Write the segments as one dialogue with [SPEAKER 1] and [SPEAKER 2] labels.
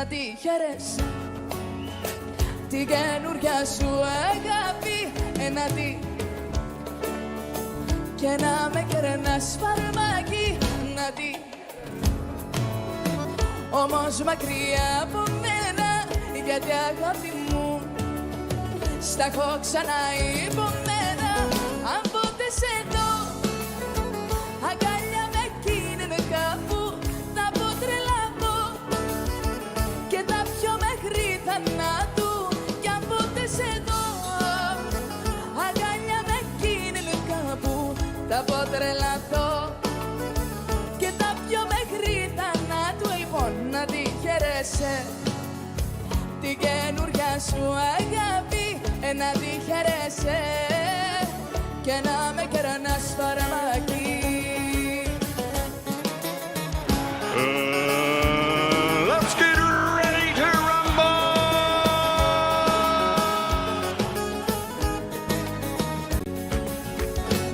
[SPEAKER 1] να τη χαίρεσαι την καινούρια σου αγάπη, εναντί και να με κερνάς φαρμάκι, να τη. Όμως μακριά από μένα, γιατί αγάπη μου στα έχω ξαναϋπομένα. Αν ποτέ σε δω αγκάλια με εκείνη κάπου, θα πω τρελαθώ και τα πιο μέχρι θανάτου. Κι αν ποτέ σε δω αγκάλια με εκείνη κάπου, θα πω τρελαθώ και τα πιο μέχρι θανάτου. Λοιπόν, να τη χαίρεσαι την καινούρια σου αγάπη, να τη χαίρεσαι και να με κερνάς φαρμακή.
[SPEAKER 2] Let's get ready to rumble!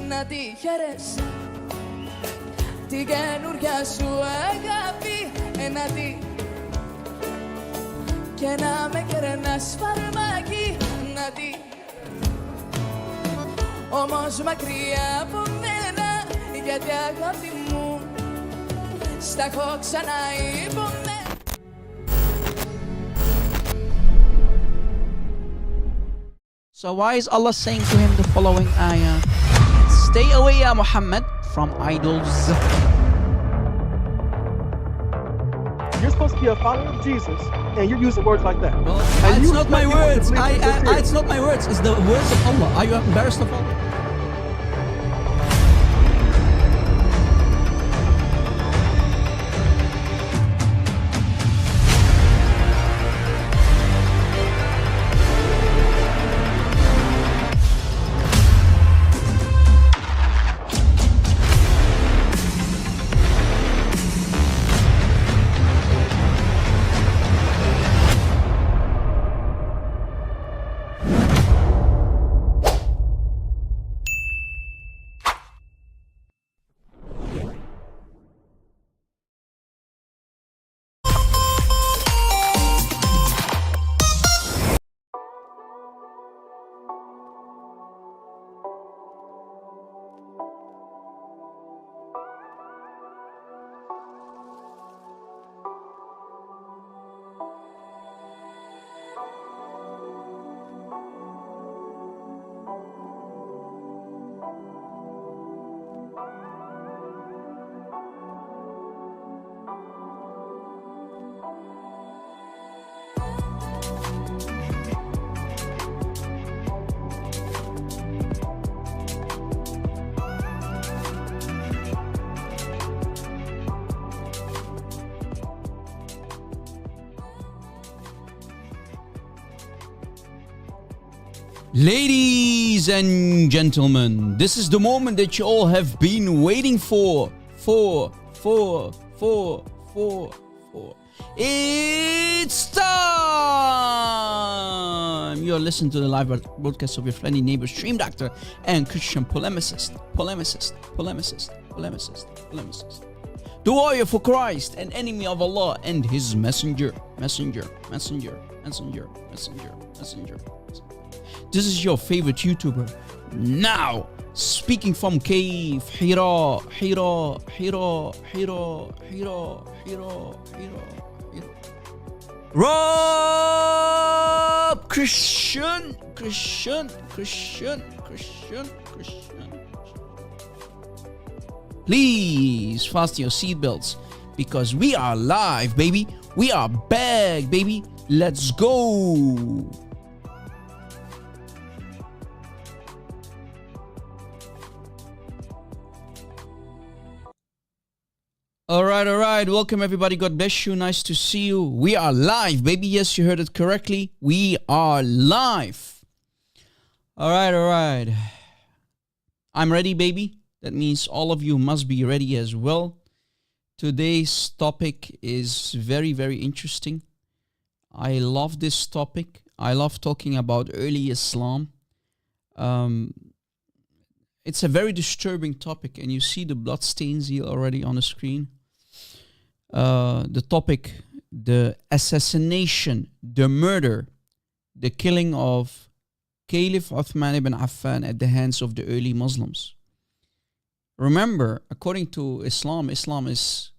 [SPEAKER 1] Να τη χαίρεσαι την καινούρια σου αγάπη, να τη και να με κερνάς φαρμάκι, να τη. Όμως μακριά από μένα, γιατί αγάπη μου στα έχω ξαναϋπομένα.
[SPEAKER 3] So why is Allah saying to him the following ayah? Stay away, Ya Muhammad, from idols.
[SPEAKER 4] You're supposed to be a follower of Jesus, and you're using words like that.
[SPEAKER 3] Well,
[SPEAKER 4] And
[SPEAKER 3] it's
[SPEAKER 4] you
[SPEAKER 3] not my
[SPEAKER 4] expect people to
[SPEAKER 3] words.
[SPEAKER 4] believe what you're
[SPEAKER 3] It's not my words. It's the words of Allah. Are you embarrassed of Allah? Ladies and gentlemen, this is the moment that you all have been waiting for. It's time! You're listening to the live broadcast of your friendly neighbor, stream doctor, and Christian polemicist. The warrior for Christ, an enemy of Allah and his messenger. This is your favorite YouTuber. Now, speaking from cave, Hira. Rob Christian. Please fasten your seatbelts because we are live, baby. We are back, baby. Let's go. All right. Welcome, everybody. God bless you. Nice to see you. We are live, baby. Yes, you heard it correctly. We are live. All right. I'm ready, baby. That means all of you must be ready as well. Today's topic is very, very interesting. I love this topic. I love talking about early Islam. It's a very disturbing topic, and you see the bloodstains here already on the screen. The topic the assassination, the murder, the killing of Caliph Uthman ibn Affan at the hands of the early Muslims. Remember, according to Islam, Islam is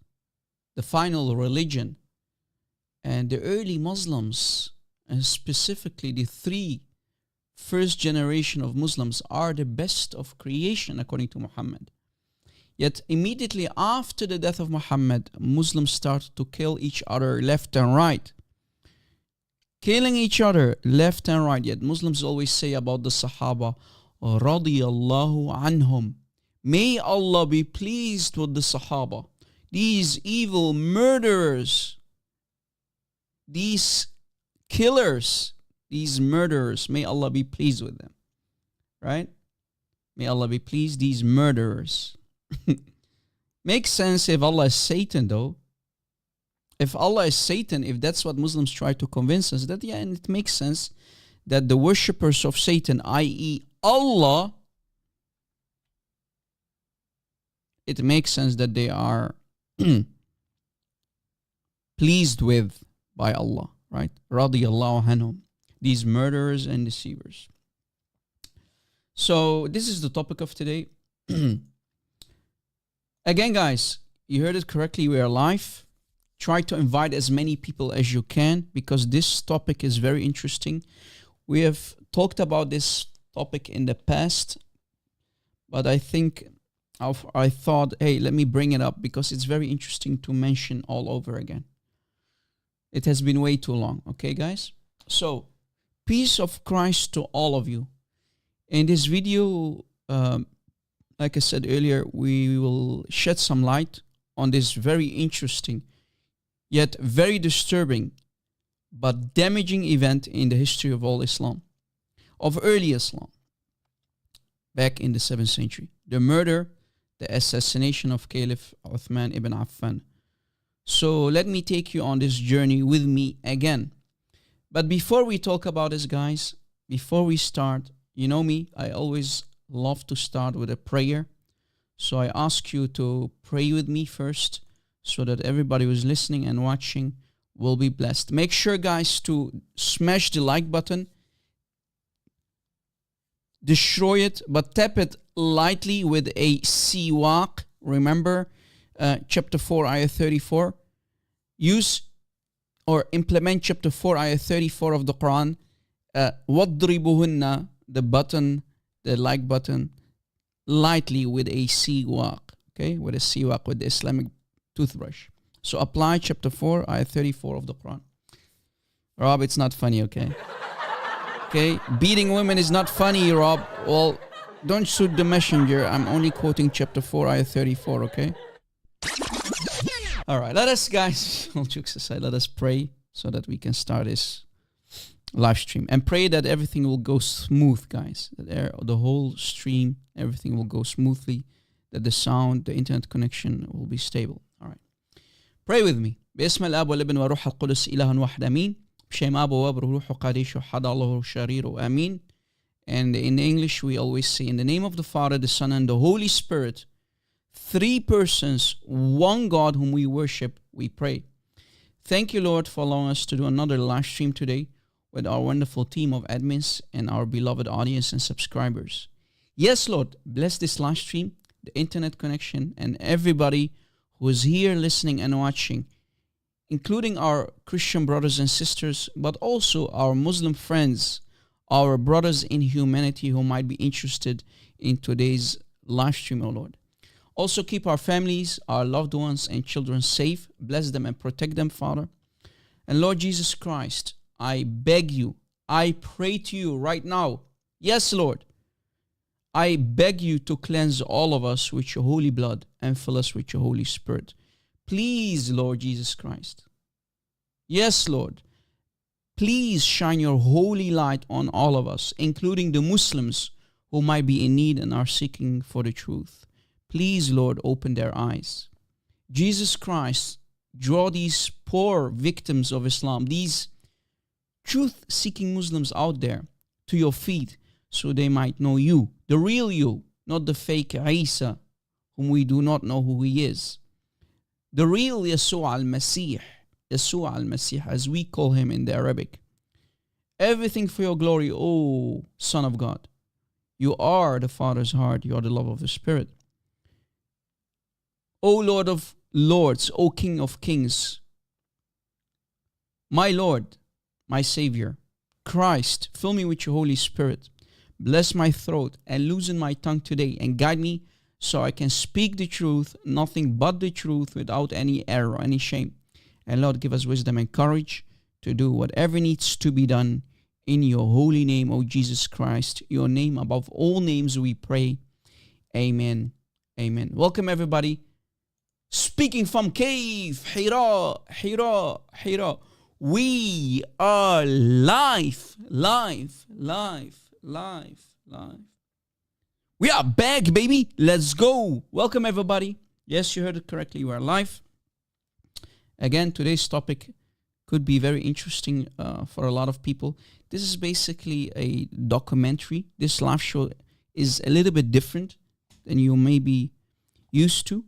[SPEAKER 3] the final religion. And the early Muslims, and specifically the three first generation of Muslims, are the best of creation according to Muhammad. Yet immediately after the death of Muhammad, Muslims started to kill each other left and right. Killing each other left and right. Yet Muslims always say about the Sahaba, radiyallahu anhum. May Allah be pleased with the Sahaba. These evil murderers, these killers, these murderers, may Allah be pleased with them. Right? May Allah be pleased, these murderers. Makes sense if Allah is Satan, though. If Allah is Satan, if that's what Muslims try to convince us, that and it makes sense that the worshippers of Satan, i.e. Allah, it makes sense that they are pleased with by Allah, right? Radiyallahu anhum, these murderers and deceivers. So this is the topic of today. Again, guys, you heard it correctly. We are live. Try to invite as many people as you can because this topic is very interesting. We have talked about this topic in the past, but I thought, hey, let me bring it up because it's very interesting to mention all over again. It has been way too long. Okay, guys? So, peace of Christ to all of you. In this video, like I said earlier, we will shed some light on this very interesting, yet very disturbing, but damaging event in the history of all Islam, of early Islam, back in the 7th century. The murder, the assassination of Caliph Uthman ibn Affan. So let me take you on this journey with me again. But before we talk about this, guys, before we start, you know me, I always love to start with a prayer. So I ask you to pray with me first so that everybody who's listening and watching will be blessed. Make sure, guys, to smash the like button. Destroy it, but tap it lightly with a siwak. Remember, chapter 4, ayah 34. Use or implement chapter 4, ayah 34 of the Quran. وَضْرِبُهُنَّ, the button, the like button, lightly with a siwak. Okay, with a siwak, with the Islamic toothbrush. So apply chapter 4, ayah 34 of the Quran. Rob, it's not funny, okay? Okay, beating women is not funny, Rob. Well, don't shoot the messenger. I'm only quoting chapter 4, ayah 34, okay? All right, let us, guys, all jokes aside, let us pray so that we can start this live stream. And pray that everything will go smooth, guys. That the whole stream, everything will go smoothly. That the sound, the internet connection will be stable. All right. Pray with me. باسم الاب والابن والروح القدس إله واحد آمين. بشيم أب واب روح قديش وحد الله شرير آمين. And in English we always say, in the name of the Father, the Son, and the Holy Spirit, three persons, one God whom we worship, we pray. Thank you, Lord, for allowing us to do another live stream today with our wonderful team of admins and our beloved audience and subscribers. Yes, Lord, bless this live stream, the internet connection, and everybody who is here listening and watching, including our Christian brothers and sisters, but also our Muslim friends, our brothers in humanity who might be interested in today's live stream, oh Lord. Also keep our families, our loved ones and children safe. Bless them and protect them, Father. And Lord Jesus Christ, I beg you, I pray to you right now. Yes, Lord. I beg you to cleanse all of us with your holy blood and fill us with your Holy Spirit. Please, Lord Jesus Christ. Yes, Lord. Please shine your holy light on all of us, including the Muslims who might be in need and are seeking for the truth. Please, Lord, open their eyes. Jesus Christ, draw these poor victims of Islam, these truth-seeking Muslims out there to your feet so they might know you, the real you, not the fake Isa, whom we do not know who he is. The real Yeshua al-Masih, Yeshua al-Masih, as we call him in the Arabic. Everything for your glory, O Son of God. You are the Father's heart. You are the love of the Spirit. O Lord of Lords, O King of Kings, my Lord, my Savior, Christ, fill me with your Holy Spirit. Bless my throat and loosen my tongue today and guide me so I can speak the truth, nothing but the truth, without any error or any shame. And Lord, give us wisdom and courage to do whatever needs to be done in your holy name, O Jesus Christ. Your name above all names we pray. Amen. Amen. Welcome everybody. Speaking from Cave, Hira. We are live. We are back, baby. Let's go. Welcome everybody. Yes, you heard it correctly. We are live. Again, today's topic could be very interesting for a lot of people. This is basically a documentary. This live show is a little bit different than you may be used to.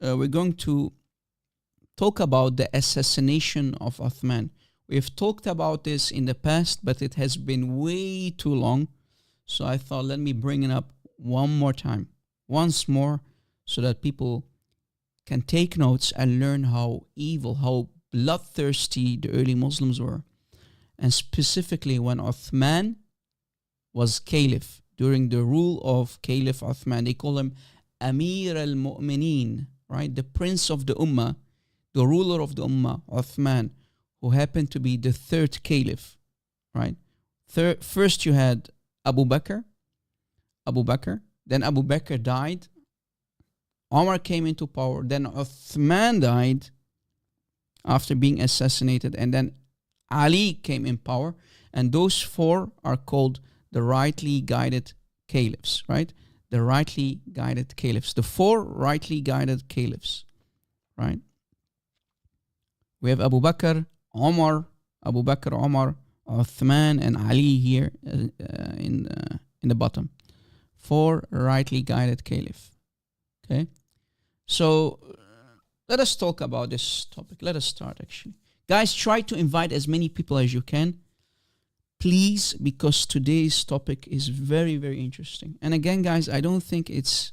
[SPEAKER 3] We're going to talk about the assassination of Uthman. We've talked about this in the past, but it has been way too long. So I thought, let me bring it up one more time, once more, so that people can take notes and learn how evil, how bloodthirsty the early Muslims were. And specifically when Uthman was Caliph, during the rule of Caliph Uthman, they call him Amir al-Mu'mineen, right? The prince of the Ummah, the ruler of the Ummah, Uthman, who happened to be the third Caliph, right? First you had Abu Bakr, then Abu Bakr died, Omar came into power, then Uthman died after being assassinated, and then Ali came in power, and those four are called the rightly guided caliphs, right? The rightly guided caliphs, the four rightly guided caliphs, right? We have Abu Bakr, Omar, Uthman, and Ali here in the bottom. Four rightly guided caliph. Okay, so let us talk about this topic. Let us start actually. Guys, try to invite as many people as you can, please, because today's topic is very, very interesting. And again, guys, I don't think it's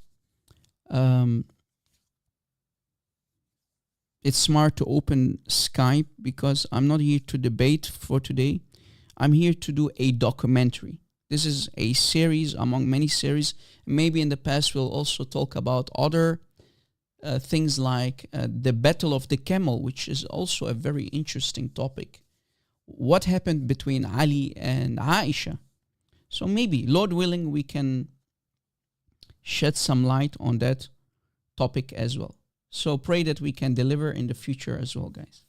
[SPEAKER 3] smart to open Skype, because I'm not here to debate for today. I'm here to do a documentary. This is a series among many series. Maybe in the past we'll also talk about other things like the Battle of the Camel, which is also a very interesting topic. What happened between Ali and Aisha? So maybe, Lord willing, we can shed some light on that topic as well. So pray that we can deliver in the future as well, guys.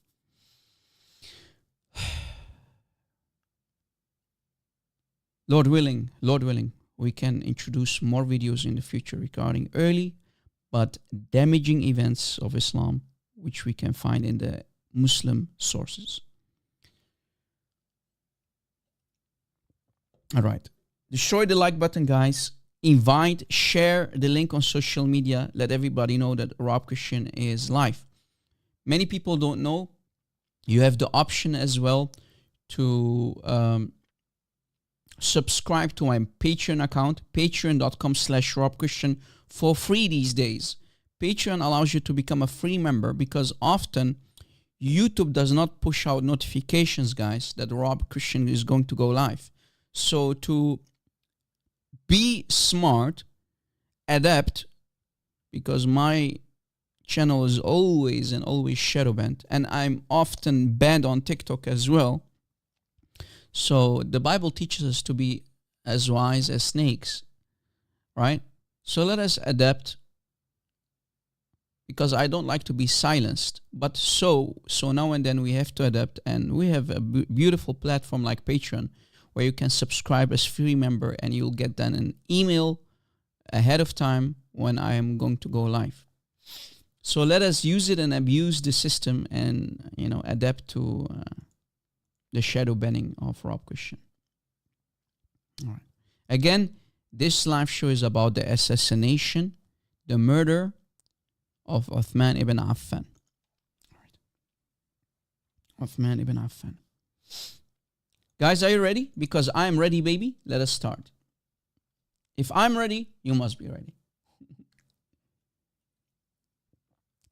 [SPEAKER 3] Lord willing, we can introduce more videos in the future regarding early but damaging events of Islam, which we can find in the Muslim sources. All right. Destroy the like button, guys. Invite, share the link on social media. Let everybody know that Rob Christian is live. Many people don't know. You have the option as well to subscribe to my Patreon account, patreon.com/RobChristian, for free these days. Patreon allows you to become a free member, because often YouTube does not push out notifications, guys, that Rob Christian is going to go live. So to be smart, adapt, because my channel is always shadow banned, and I'm often banned on TikTok as well. So the Bible teaches us to be as wise as snakes, right? So let us adapt, because I don't like to be silenced. But so now and then we have to adapt, and we have a beautiful platform like Patreon, where you can subscribe as free member, and you'll get then an email ahead of time when I am going to go live. So let us use it and abuse the system, and adapt to the shadow banning of Rob Christian. All right. Again, this live show is about the assassination, the murder of Uthman ibn Affan. All right. Uthman ibn Affan. Guys, are you ready? Because I'm ready, baby. Let us start. If I'm ready, you must be ready.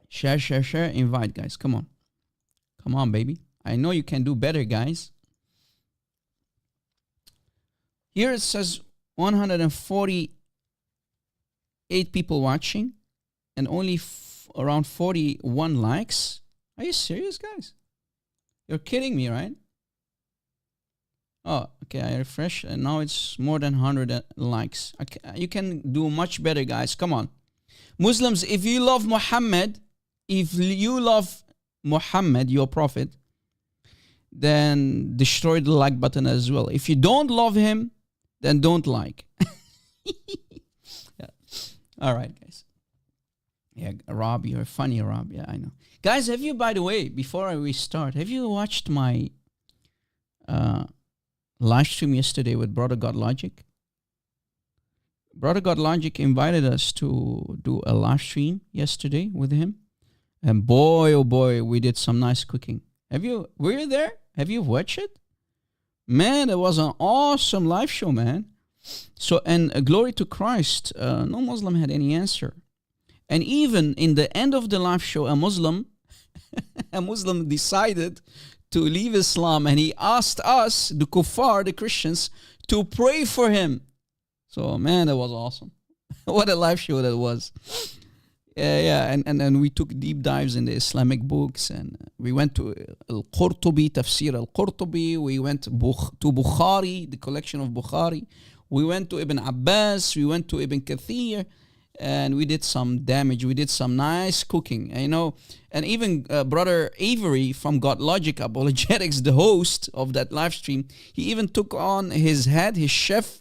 [SPEAKER 3] Share, share, share. Invite, guys. Come on. Come on, baby. I know you can do better, guys. Here it says 148 people watching and only around 41 likes. Are you serious, guys? You're kidding me, right? Oh, okay, I refresh and now it's more than 100 likes. Okay, you can do much better, guys. Come on. Muslims, if you love Muhammad, your prophet, then destroy the like button as well. If you don't love him, then don't like. Yeah. All right, guys. Yeah, Rob, you're funny, Rob. Yeah, I know. Guys, have you, by the way, before we start, have you watched my live stream yesterday with Brother God Logic? Brother God Logic invited us to do a live stream yesterday with him. And boy, oh boy, we did some nice cooking. Were you there? Have you watched it? Man, it was an awesome live show, man. So, and glory to Christ, no Muslim had any answer. And even in the end of the live show, a Muslim decided to leave Islam, and he asked us, the kuffar, the Christians, to pray for him. So, man, that was awesome. What a live show that was. Yeah, and we took deep dives in the Islamic books, and we went to Al-Qurtubi, Tafsir Al-Qurtubi. We went to Bukhari, the collection of Bukhari. We went to Ibn Abbas. We went to Ibn Kathir, and we did some damage. We did some nice cooking, you know. And even Brother Avery from God Logic Apologetics, the host of that live stream, he even took on his head, his chef.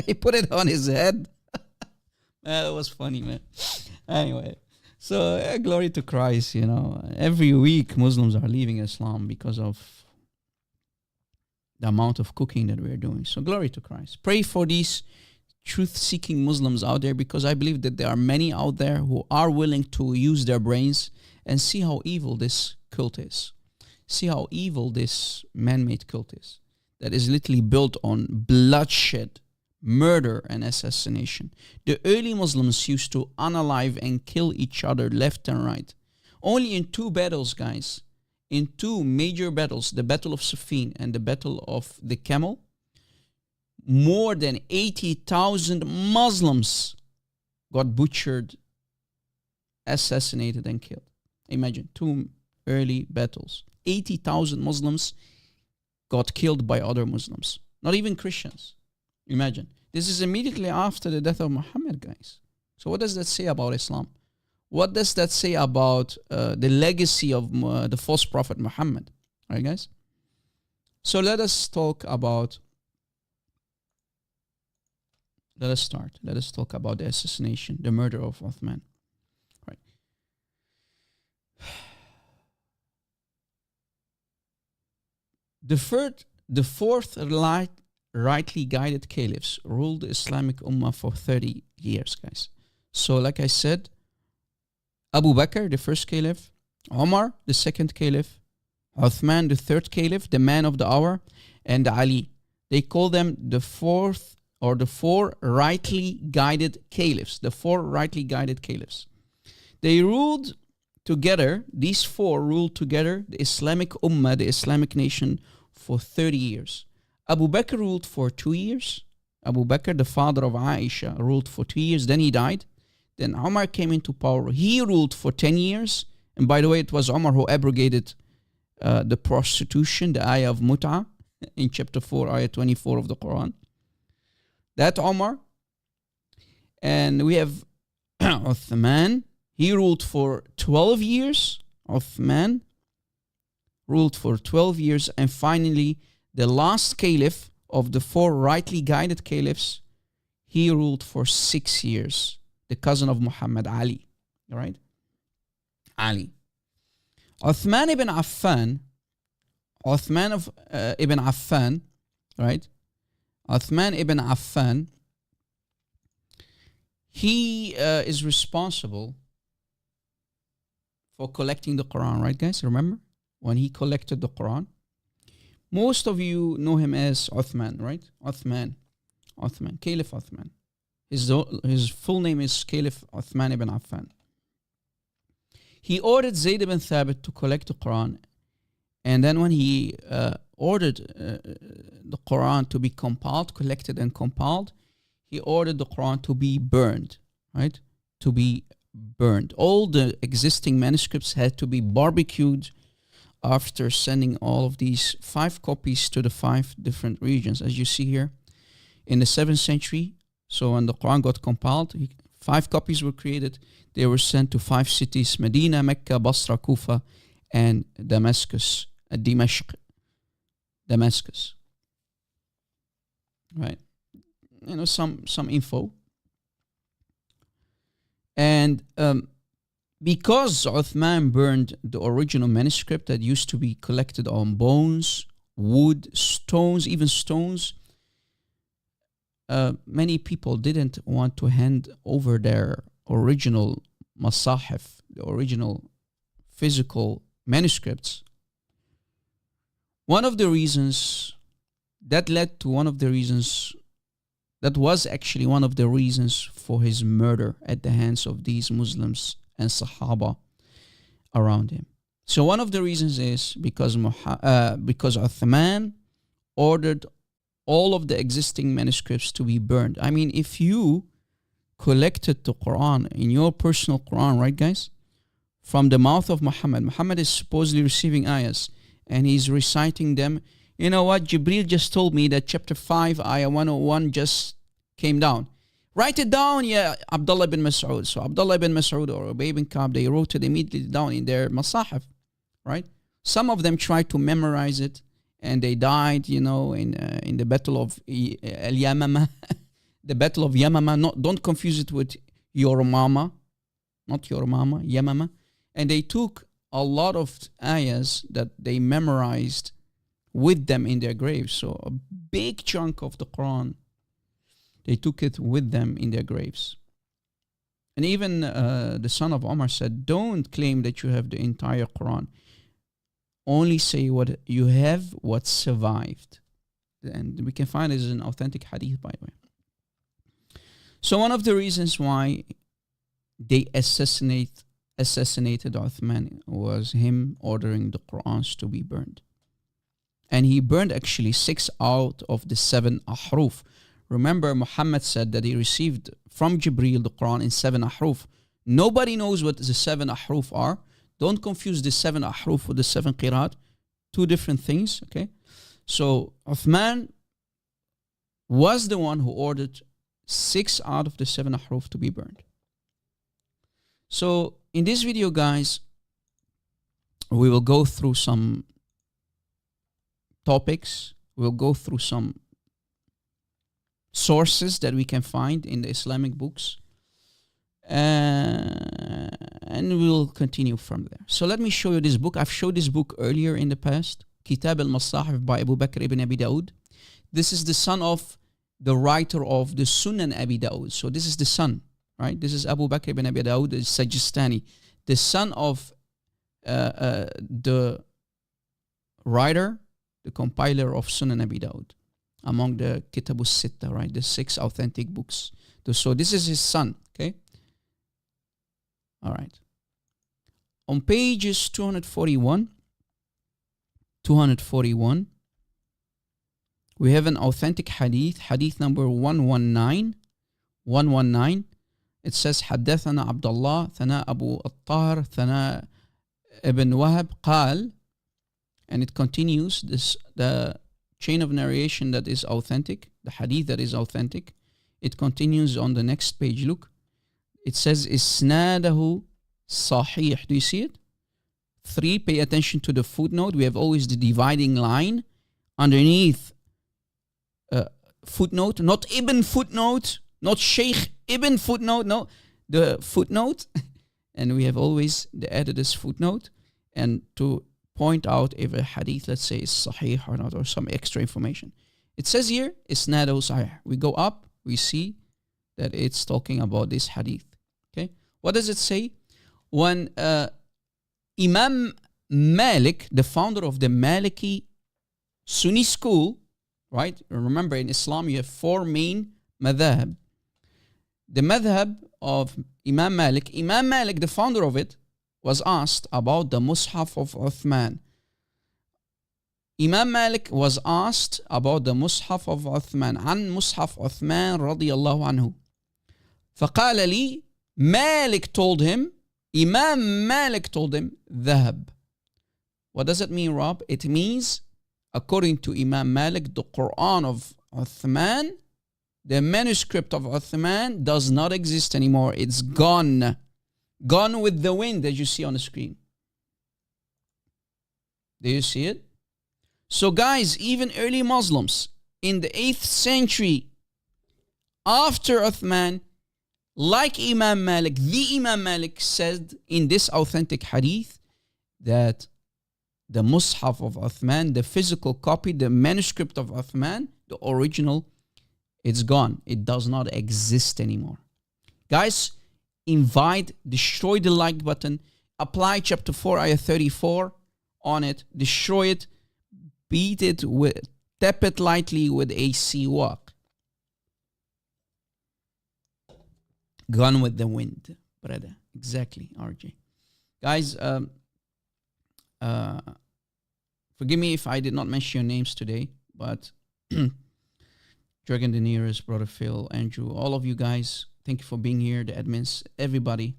[SPEAKER 3] He put it on his head. That was funny, man. Anyway, so glory to Christ, you know. Every week Muslims are leaving Islam because of the amount of cooking that we're doing. So glory to Christ. Pray for these truth-seeking Muslims out there, because I believe that there are many out there who are willing to use their brains and see how evil this cult is. See how evil this man-made cult is. That is literally built on bloodshed, murder and assassination. The early Muslims used to unalive and kill each other left and right. Only in two battles, guys, in two major battles, the Battle of Siffin and the Battle of the Camel, more than 80,000 Muslims got butchered, assassinated and killed. Imagine, two early battles. 80,000 Muslims got killed by other Muslims, not even Christians. Imagine. This is immediately after the death of Muhammad, guys. So what does that say about Islam? What does that say about the legacy of the false prophet Muhammad? All right, guys? So let us talk about... Let us start. Let us talk about the assassination, the murder of Uthman. Right. The fourth rightly guided caliphs ruled the Islamic Ummah for 30 years, guys. So, like I said, Abu Bakr, the first caliph, Umar, the second caliph, Uthman, the third caliph, the man of the hour, and Ali. They call them the four rightly guided caliphs. The four rightly guided caliphs. They ruled together, these four ruled together the Islamic Ummah, the Islamic nation, for 30 years. Abu Bakr ruled for 2 years. Abu Bakr, the father of Aisha, ruled for 2 years. Then he died. Then Umar came into power. He ruled for 10 years. And by the way, it was Umar who abrogated the prostitution, the ayah of mut'ah, in chapter 4, ayah 24 of the Quran. That Umar. And we have Uthman. He ruled for 12 years. Uthman ruled for 12 years. And finally, the last caliph of the four rightly guided caliphs, he ruled for 6 years. The cousin of Muhammad, Ali. All right? Ali. Uthman ibn Affan, ibn Affan, right? Uthman ibn Affan, he is responsible for collecting the Quran, right, guys? Remember? when he collected the Quran. Most of you know him as Uthman, right? Uthman, Caliph Uthman. His full name is Caliph Uthman ibn Affan. He ordered Zayd ibn Thabit to collect the Quran, and then when he ordered the Quran to be compiled, collected and compiled, he ordered the Quran to be burned, right? To be burned. All the existing manuscripts had to be barbecued after sending all of these 5 copies to the 5 different regions. As you see here, in the 7th century, so when the Quran got compiled, 5 copies were created. They were sent to 5 cities: Medina, Mecca, Basra, Kufa, and Damascus. Damascus. Right. You know, some info. And because Uthman burned the original manuscript that used to be collected on bones, wood, stones, even stones, many people didn't want to hand over their original masahif, the original physical manuscripts. One of the reasons that led to that was actually one of the reasons for his murder at the hands of these Muslims and Sahaba around him. So one of the reasons is because Uthman ordered all of the existing manuscripts to be burned. I mean, if you collected the Quran in your personal Quran, right guys, from the mouth of Muhammad is supposedly receiving ayahs and he's reciting them. You know what? Jibreel just told me that chapter 5, ayah 101 just came down. Write it down, yeah, Abdullah bin Mas'ud. So Abdullah bin Mas'ud or Ubay bin Ka'b, they wrote it immediately down in their masahif, right? Some of them tried to memorize it and they died, you know, in the battle of Al-Yamama. The battle of Yamama. Don't confuse it with Yormama. Not Yormama, Yamama. And they took a lot of ayahs that they memorized with them in their graves. So a big chunk of the Quran, they took it with them in their graves. And even the son of Omar said, don't claim that you have the entire Quran. Only say what you have, what survived. And we can find this in authentic hadith, by the way. So one of the reasons why they assassinated Uthman was him ordering the Qurans to be burned. And he burned actually 6 out of the 7 ahruf. Remember, Muhammad said that he received from Jibreel the Quran in 7 ahruf. Nobody knows what the 7 ahruf are. Don't confuse the 7 ahruf with the 7 qiraat. 2 different things, okay? So Uthman was the one who ordered 6 out of the 7 ahruf to be burned. So in this video, guys, we will go through some topics. We'll go through some sources that we can find in the Islamic books. And we'll continue from there. So let me show you this book. I've showed this book earlier in the past. Kitab al-Masahif by Abu Bakr ibn Abi Dawood. This is the son of the writer of the Sunan Abi Dawood. So this is the son, right? This is Abu Bakr ibn Abi Dawood al-Sajistani, the son of the writer, the compiler of Sunan Abi Dawood, among the Kitab al-Sitta, right? The 6 authentic books. So this is his son, okay? All right. On pages 241, we have an authentic hadith, hadith number 119. It says, حدثنا عبد الله ثناء أبو الطاهر ثناء ابن وهب قال, and it continues, the chain of narration that is authentic, the hadith that is authentic. It continues on the next page. Look, it says isnadahu sahih. Do you see it? 3, pay attention to the footnote. We have always the dividing line underneath footnote, not ibn footnote, not sheikh ibn footnote, no, the footnote. And we have always the editor's footnote, and to point out if a hadith, let's say, is sahih or not, or some extra information. It says here, isnadahu sahih. We go up, we see that it's talking about this hadith. Okay, what does it say? When Imam Malik, the founder of the Maliki Sunni school, right? Remember, in Islam, you have four main madhab. The madhab of Imam Malik, the founder of it, was asked about the Mus'haf of Uthman. Imam Malik was asked about the Mus'haf of Uthman. عن مصحف عثمان رضي الله عنه. فقال لي, Malik told him, Imam Malik told him, ذهب. What does it mean, Rob? It means, according to Imam Malik, the Quran of Uthman, the manuscript of Uthman, does not exist anymore. It's gone. Gone with the wind, as you see on the screen. Do you see it? So guys, even early Muslims in the 8th century, after Uthman, like Imam Malik, the Imam Malik said in this authentic hadith that the Mus'haf of Uthman, the physical copy, the manuscript of Uthman, the original, it's gone. It does not exist anymore. Guys, destroy the like button, apply chapter 4, ayah 34 on it, destroy it, beat it with, tap it lightly with a siwak. Gone with the wind, brother. Exactly, RJ. Guys, forgive me if I did not mention your names today, but Dragon the Nearest, Brother Phil, Andrew, all of you guys, thank you for being here, the admins, everybody.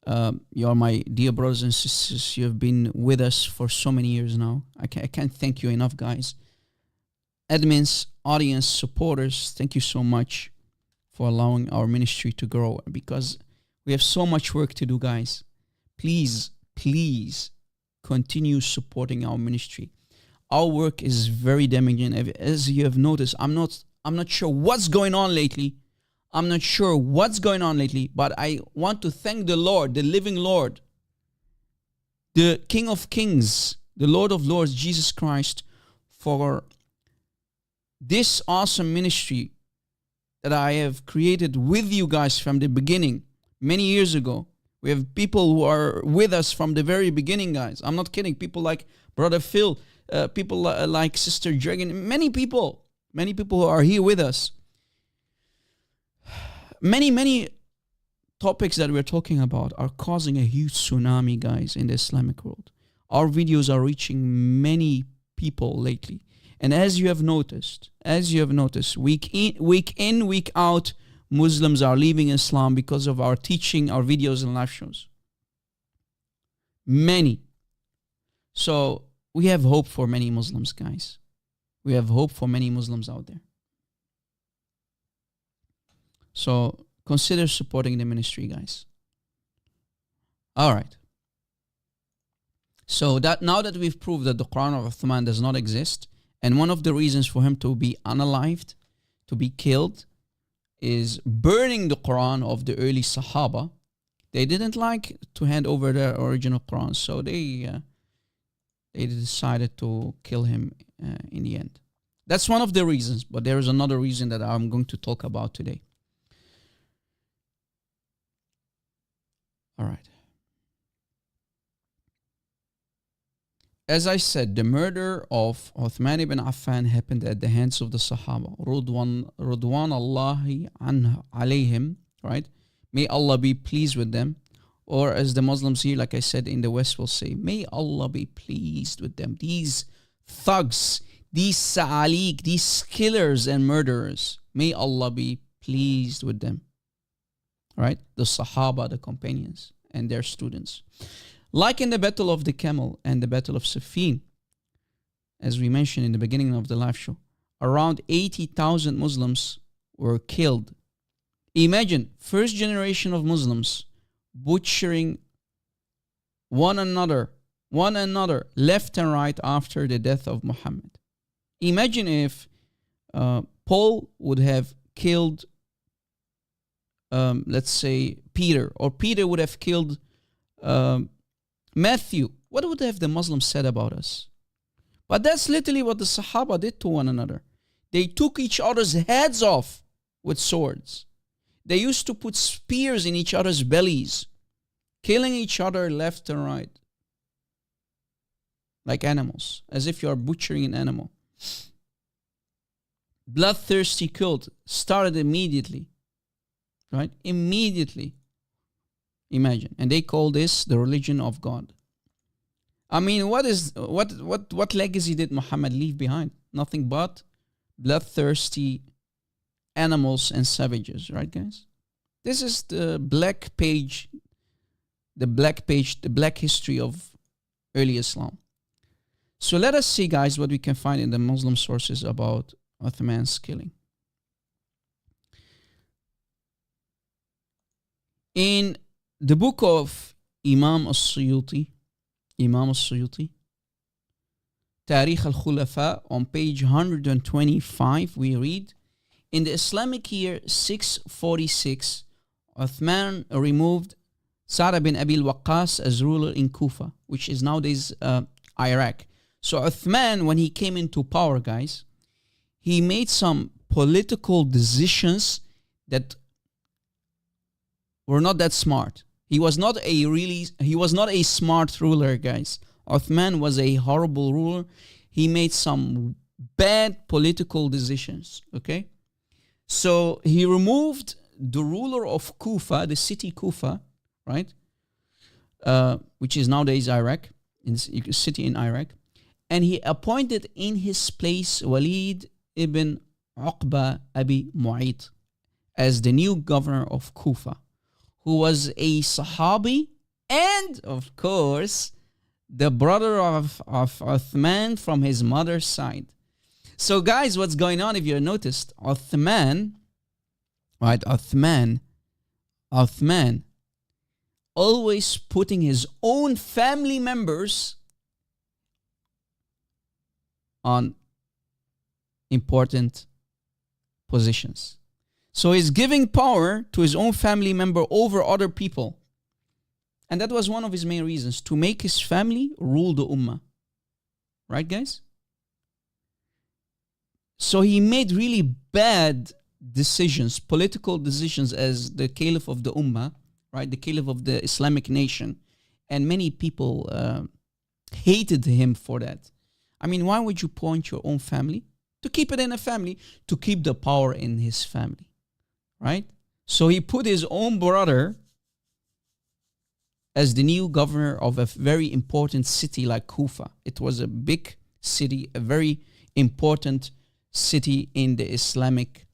[SPEAKER 3] You are my dear brothers and sisters. You have been with us for so many years now. I can't thank you enough, guys. Admins, audience, supporters, thank you so much for allowing our ministry to grow, because we have so much work to do, guys. Please, please continue supporting our ministry. Our work is very damaging. As you have noticed, I'm not sure what's going on lately. But I want to thank the Lord, the living Lord, the King of Kings, the Lord of Lords, Jesus Christ, for this awesome ministry that I have created with you guys from the beginning, many years ago. We have people who are with us from the very beginning, guys. I'm not kidding. People like Brother Phil, people like Sister Dragon, many people who are here with us. Many topics that we're talking about are causing a huge tsunami, guys, in the Islamic world. Our videos are reaching many people lately. And as you have noticed, week in, week out, Muslims are leaving Islam because of our teaching, our videos and live shows. Many. So we have hope for many Muslims, guys. We have hope for many Muslims out there. So consider supporting the ministry, guys. All right. So that now that we've proved that the Quran of Uthman does not exist, and one of the reasons for him to be unalived, to be killed, is burning the Quran of the early Sahaba. They didn't like to hand over their original Quran, so they decided to kill him in the end. That's one of the reasons, but there is another reason that I'm going to talk about today. All right. As I said, the murder of Uthman ibn Affan happened at the hands of the Sahaba. Ridwan Allahi alayhim, right? May Allah be pleased with them. Or as the Muslims here, like I said, in the West will say, may Allah be pleased with them. These thugs, these sa'alik, these killers and murderers, may Allah be pleased with them. Right? The Sahaba, the companions, and their students. Like in the Battle of the Camel and the Battle of Siffin, as we mentioned in the beginning of the live show, around 80,000 Muslims were killed. Imagine, first generation of Muslims butchering one another, left and right after the death of Muhammad. Imagine if Paul would have killed, let's say, Peter, or Peter would have killed Matthew. What would have the Muslims said about us? But that's literally what the Sahaba did to one another. They took each other's heads off with swords. They used to put spears in each other's bellies, killing each other left and right. like animals, as if you are butchering an animal. Bloodthirsty cult started immediately, right? Immediately. Imagine. And they call this the religion of God. I mean, what legacy did Muhammad leave behind? Nothing but bloodthirsty animals and savages, right, guys? This is the black history of early Islam. So let us see, guys, what we can find in the Muslim sources about Uthman's killing. In the book of Imam al-Suyuti, Tarikh al-Khulafa, on page 125, we read, in the Islamic year 646, Uthman removed Sa'd bin Abi al-Waqqas as ruler in Kufa, which is nowadays Iraq. So Uthman, when he came into power, guys, he made some political decisions that were not that smart. He was not a smart ruler, guys. Uthman was a horrible ruler. He made some bad political decisions, okay? So he removed the ruler of Kufa, the city Kufa, right? Which is nowadays Iraq, a city in Iraq. And he appointed in his place Walid ibn Uqba Abi Mu'ayt as the new governor of Kufa, who was a Sahabi and, of course, the brother of Uthman from his mother's side. So, guys, what's going on, if you noticed, Uthman, right, Uthman, always putting his own family members on important positions. So he's giving power to his own family member over other people. And that was one of his main reasons, to make his family rule the ummah. Right, guys? So he made really bad decisions, political decisions, as the Caliph of the ummah, right? The Caliph of the Islamic nation. And many people hated him for that. I mean, why would you point your own family? To keep it in a family, to keep the power in his family. Right? So he put his own brother as the new governor of a very important city like Kufa. It was a big city, a very important city in the Islamic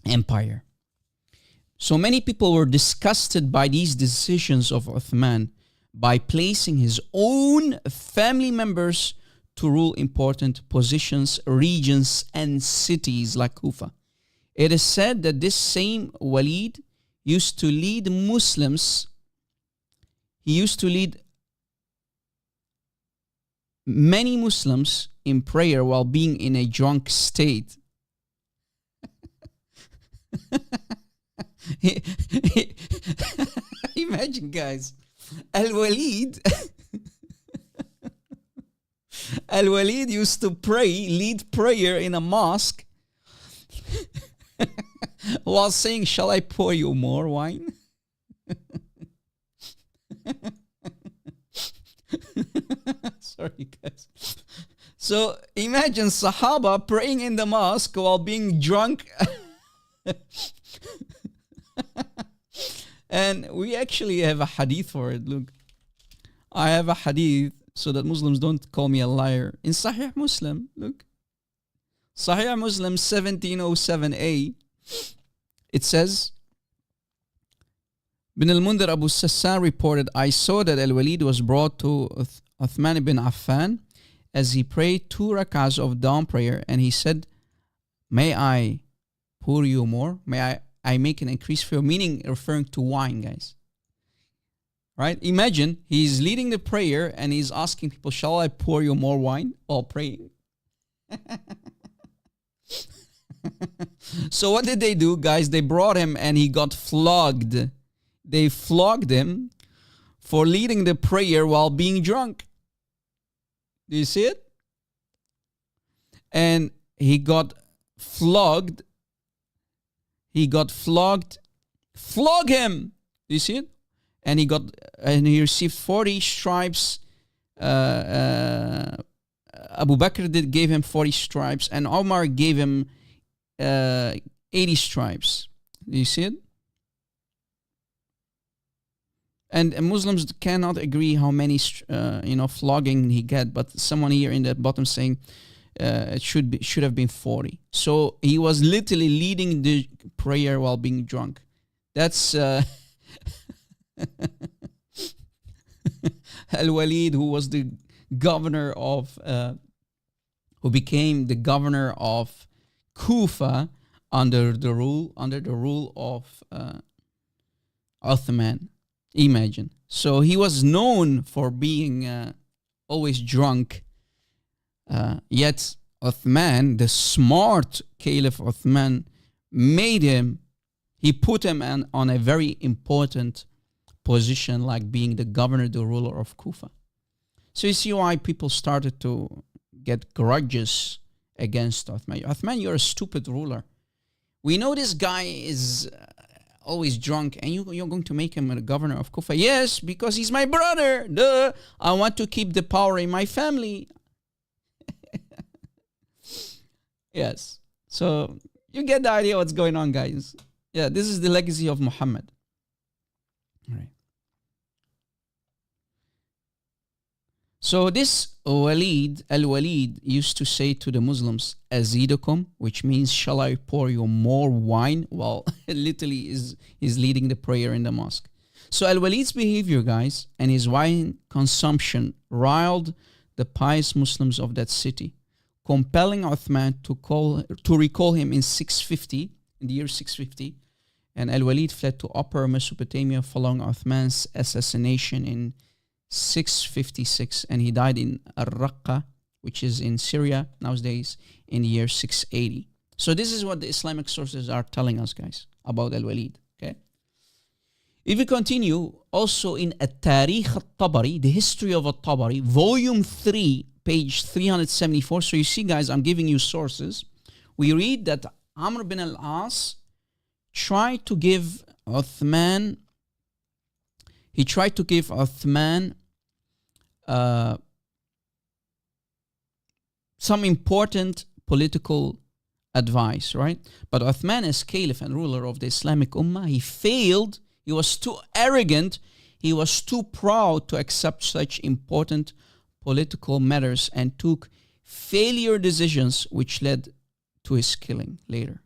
[SPEAKER 3] empire. So many people were disgusted by these decisions of Uthman by placing his own family members to rule important positions, regions, and cities like Kufa. It is said that this same Walid used to lead Muslims. He used to lead many Muslims in prayer while being in a drunk state. Imagine, guys, Al-Walid used to lead prayer in a mosque while saying, "Shall I pour you more wine?" Sorry, guys. So imagine Sahaba praying in the mosque while being drunk. And we actually have a hadith for it. Look, I have a hadith so that Muslims don't call me a liar. In Sahih Muslim, look. Sahih Muslim 1707a, it says, Bin al-Mundhir Abu Sassan reported, I saw that Al-Walid was brought to Uthman ibn Affan as he prayed 2 rak'ahs of dawn prayer, and he said, may I pour you more? May I make an increase for you? Meaning referring to wine, guys. Right? Imagine he's leading the prayer and he's asking people, shall I pour you more wine? While praying. So what did they do, guys? They brought him and he got flogged. They flogged him for leading the prayer while being drunk. Do you see it? And he got flogged. He got flogged. Flog him! Do you see it? and he received 40 stripes. Abu Bakr gave him 40 stripes, and Omar gave him 80 stripes. Do you see it? And Muslims cannot agree how many, flogging he got, but someone here in the bottom saying it should have been 40. So he was literally leading the prayer while being drunk. That's Al-Walid, who was the governor of, who became the governor of Kufa under the rule of Uthman. Imagine. So he was known for being always drunk. Yet Uthman, the smart Caliph Uthman, he put him on a very important position, like being the governor, the ruler of Kufa. So you see why people started to get grudges against Uthman. Uthman, you're a stupid ruler. We know this guy is always drunk, and you're going to make him a governor of Kufa. Yes, because he's my brother. Duh. I want to keep the power in my family. Yes. So you get the idea what's going on, guys. Yeah, this is the legacy of Muhammad. All right. So this Al-Walid used to say to the Muslims, Azidukum, which means, shall I pour you more wine? Well, literally is leading the prayer in the mosque. So Al-Walid's behavior, guys, and his wine consumption riled the pious Muslims of that city, compelling Uthman to recall him in the year 650, and Al-Walid fled to Upper Mesopotamia following Uthman's assassination in 656, and he died in Al-Raqqa, which is in Syria nowadays, in the year 680. So this is what the Islamic sources are telling us, guys, about Al-Walid. Okay. If we continue, also in At-Tarikh Al-Tabari, the history of Al-Tabari, volume 3, page 374. So you see, guys, I'm giving you sources. We read that Amr bin al-As tried to give Uthman some important political advice, right? But Uthman, as Caliph and ruler of the Islamic Ummah, he failed. He was too arrogant. He was too proud to accept such important political matters and took failure decisions which led to his killing later.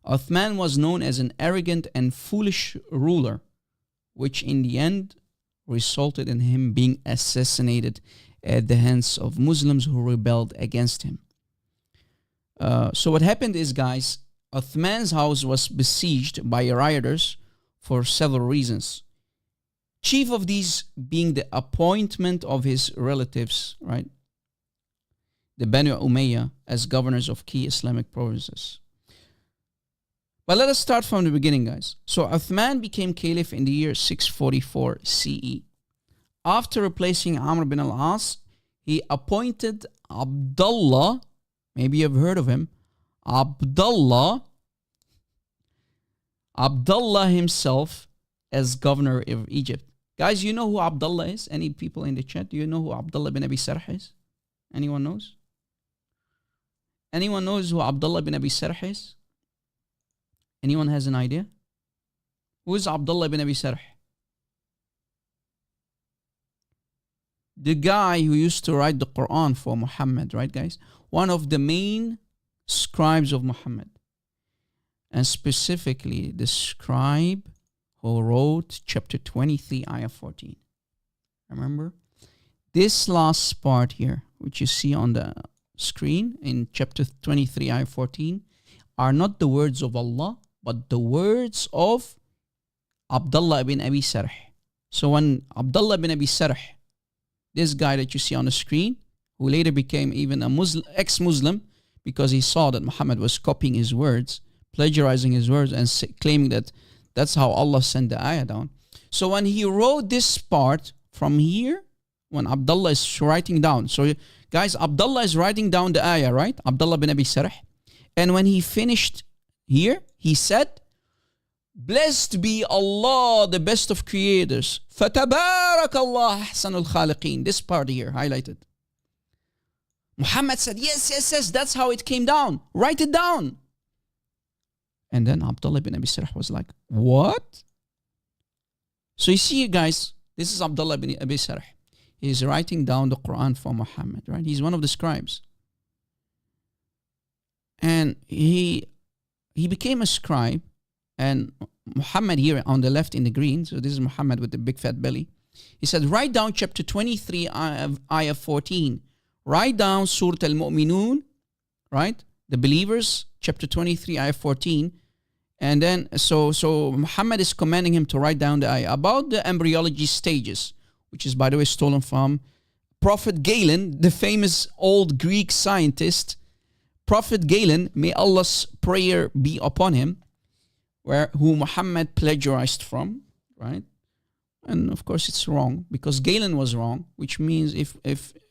[SPEAKER 3] Uthman was known as an arrogant and foolish ruler, which in the end resulted in him being assassinated at the hands of Muslims who rebelled against him. So what happened is, guys, Uthman's house was besieged by rioters for several reasons. Chief of these being the appointment of his relatives, right? The Banu Umayyah as governors of key Islamic provinces. But let us start from the beginning, guys. So Uthman became Caliph in the year 644 CE. After replacing Amr bin al-As, he appointed Abdullah, maybe you've heard of him, Abdullah himself as governor of Egypt. Guys, you know who Abdullah is? Any people in the chat? Do you know who Abdullah bin Abi Sarh is? Anyone knows? Anyone knows who Abdullah bin Abi Sarh is? Anyone has an idea? Who is Abdullah bin Abi Sarh? The guy who used to write the Quran for Muhammad, right, guys? One of the main scribes of Muhammad. And specifically, the scribe who wrote chapter 23, ayah 14. Remember? This last part here, which you see on the screen in chapter 23, ayah 14, are not the words of Allah, but the words of Abdullah bin Abi Sarh. So when Abdullah bin Abi Sarh, this guy that you see on the screen, who later became even a ex-Muslim, because he saw that Muhammad was copying his words, plagiarizing his words, and claiming that that's how Allah sent the ayah down. So when he wrote this part from here, when Abdullah is writing down, so guys, Abdullah is writing down the ayah, right? Abdullah bin Abi Sarh. And when he finished here, he said, Blessed be Allah, the best of creators. فَتَبَارَكَ اللَّهُ أَحْسَنُ الْخَالِقِينَ. This part here, highlighted. Muhammad said, yes, yes, yes, that's how it came down. Write it down. And then Abdullah ibn Abi Sarh was like, what? So you see, guys, this is Abdullah ibn Abi Sarh. He's writing down the Quran for Muhammad, right? He's one of the scribes. And he became a scribe. And Muhammad here on the left in the green, so this is Muhammad with the big fat belly. He said, write down chapter 23, ayah 14. Write down Surah Al-Mu'minun, right? The believers, chapter 23, ayah 14. And then, so Muhammad is commanding him to write down the ayah about the embryology stages, which is, by the way, stolen from Prophet Galen, the famous old Greek scientist. Prophet Galen, may Allah's prayer be upon him, who Muhammad plagiarized from, right? And of course it's wrong because Galen was wrong, which means if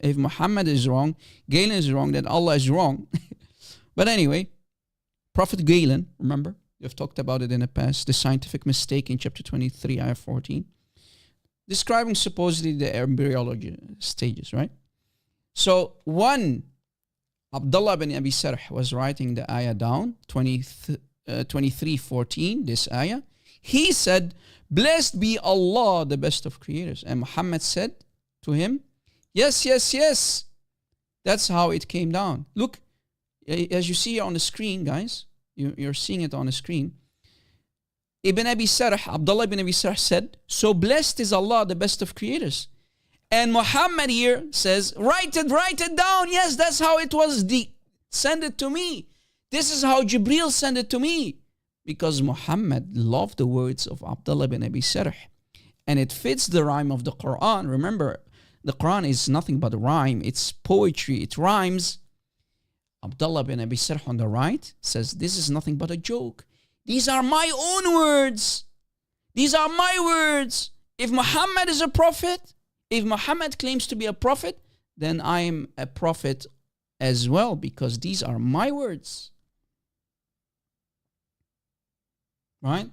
[SPEAKER 3] Muhammad is wrong, Galen is wrong, then Allah is wrong. But anyway, Prophet Galen, remember, we've talked about it in the past, the scientific mistake in chapter 23, ayah 14, describing supposedly the embryology stages, right? So Abdullah bin Abi Sarh was writing the ayah down, 23:14, this ayah. He said, blessed be Allah, the best of creators. And Muhammad said to him, yes, yes, yes. That's how it came down. Look, as you see on the screen, guys, you're seeing it on the screen. Abdullah ibn Abi Sarh said, so blessed is Allah, the best of creators. And Muhammad here says, write it down. Yes, that's how it was. Send it to me. This is how Jibreel sent it to me. Because Muhammad loved the words of Abdullah bin Abi Sarh. And it fits the rhyme of the Quran. Remember, the Quran is nothing but a rhyme. It's poetry. It rhymes. Abdullah bin Abi Sarh on the right says, this is nothing but a joke. These are my own words. These are my words. If Muhammad is a prophet, if Muhammad claims to be a prophet, then I am a prophet as well, because these are my words. Right?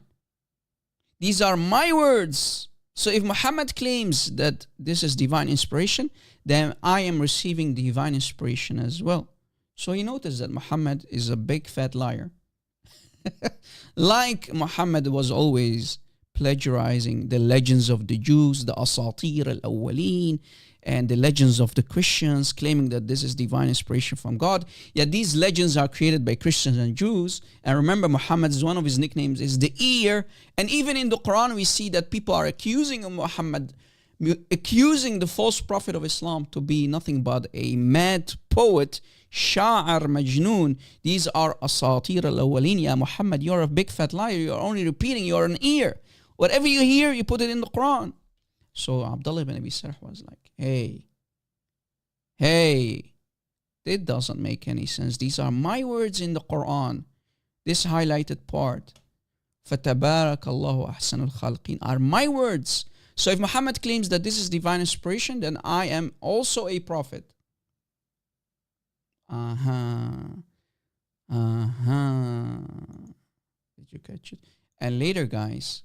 [SPEAKER 3] These are my words. So if Muhammad claims that this is divine inspiration, then I am receiving divine inspiration as well. So he noticed that Muhammad is a big fat liar. Like Muhammad was always plagiarizing the legends of the Jews, the Asatir al-Awwaleen, and the legends of the Christians, claiming that this is divine inspiration from God. Yet these legends are created by Christians and Jews. And remember, Muhammad's one of his nicknames is the ear. And even in the Quran, we see that people are accusing of Muhammad, accusing the false prophet of Islam to be nothing but a mad poet, Sha'ar Majnoon. These are Asatir al-Awwaleen. Ya Muhammad, you're a big fat liar. You're only repeating, you're an ear. Whatever you hear, you put it in the Quran. So Abdullah ibn Abi Sarh was like, hey, it doesn't make any sense. These are my words in the Quran. This highlighted part, فَتَبَارَكَ اللَّهُ أَحْسَنُ الْخَالِقِينَ, are my words. So if Muhammad claims that this is divine inspiration, then I am also a prophet. Did you catch it? And later, guys,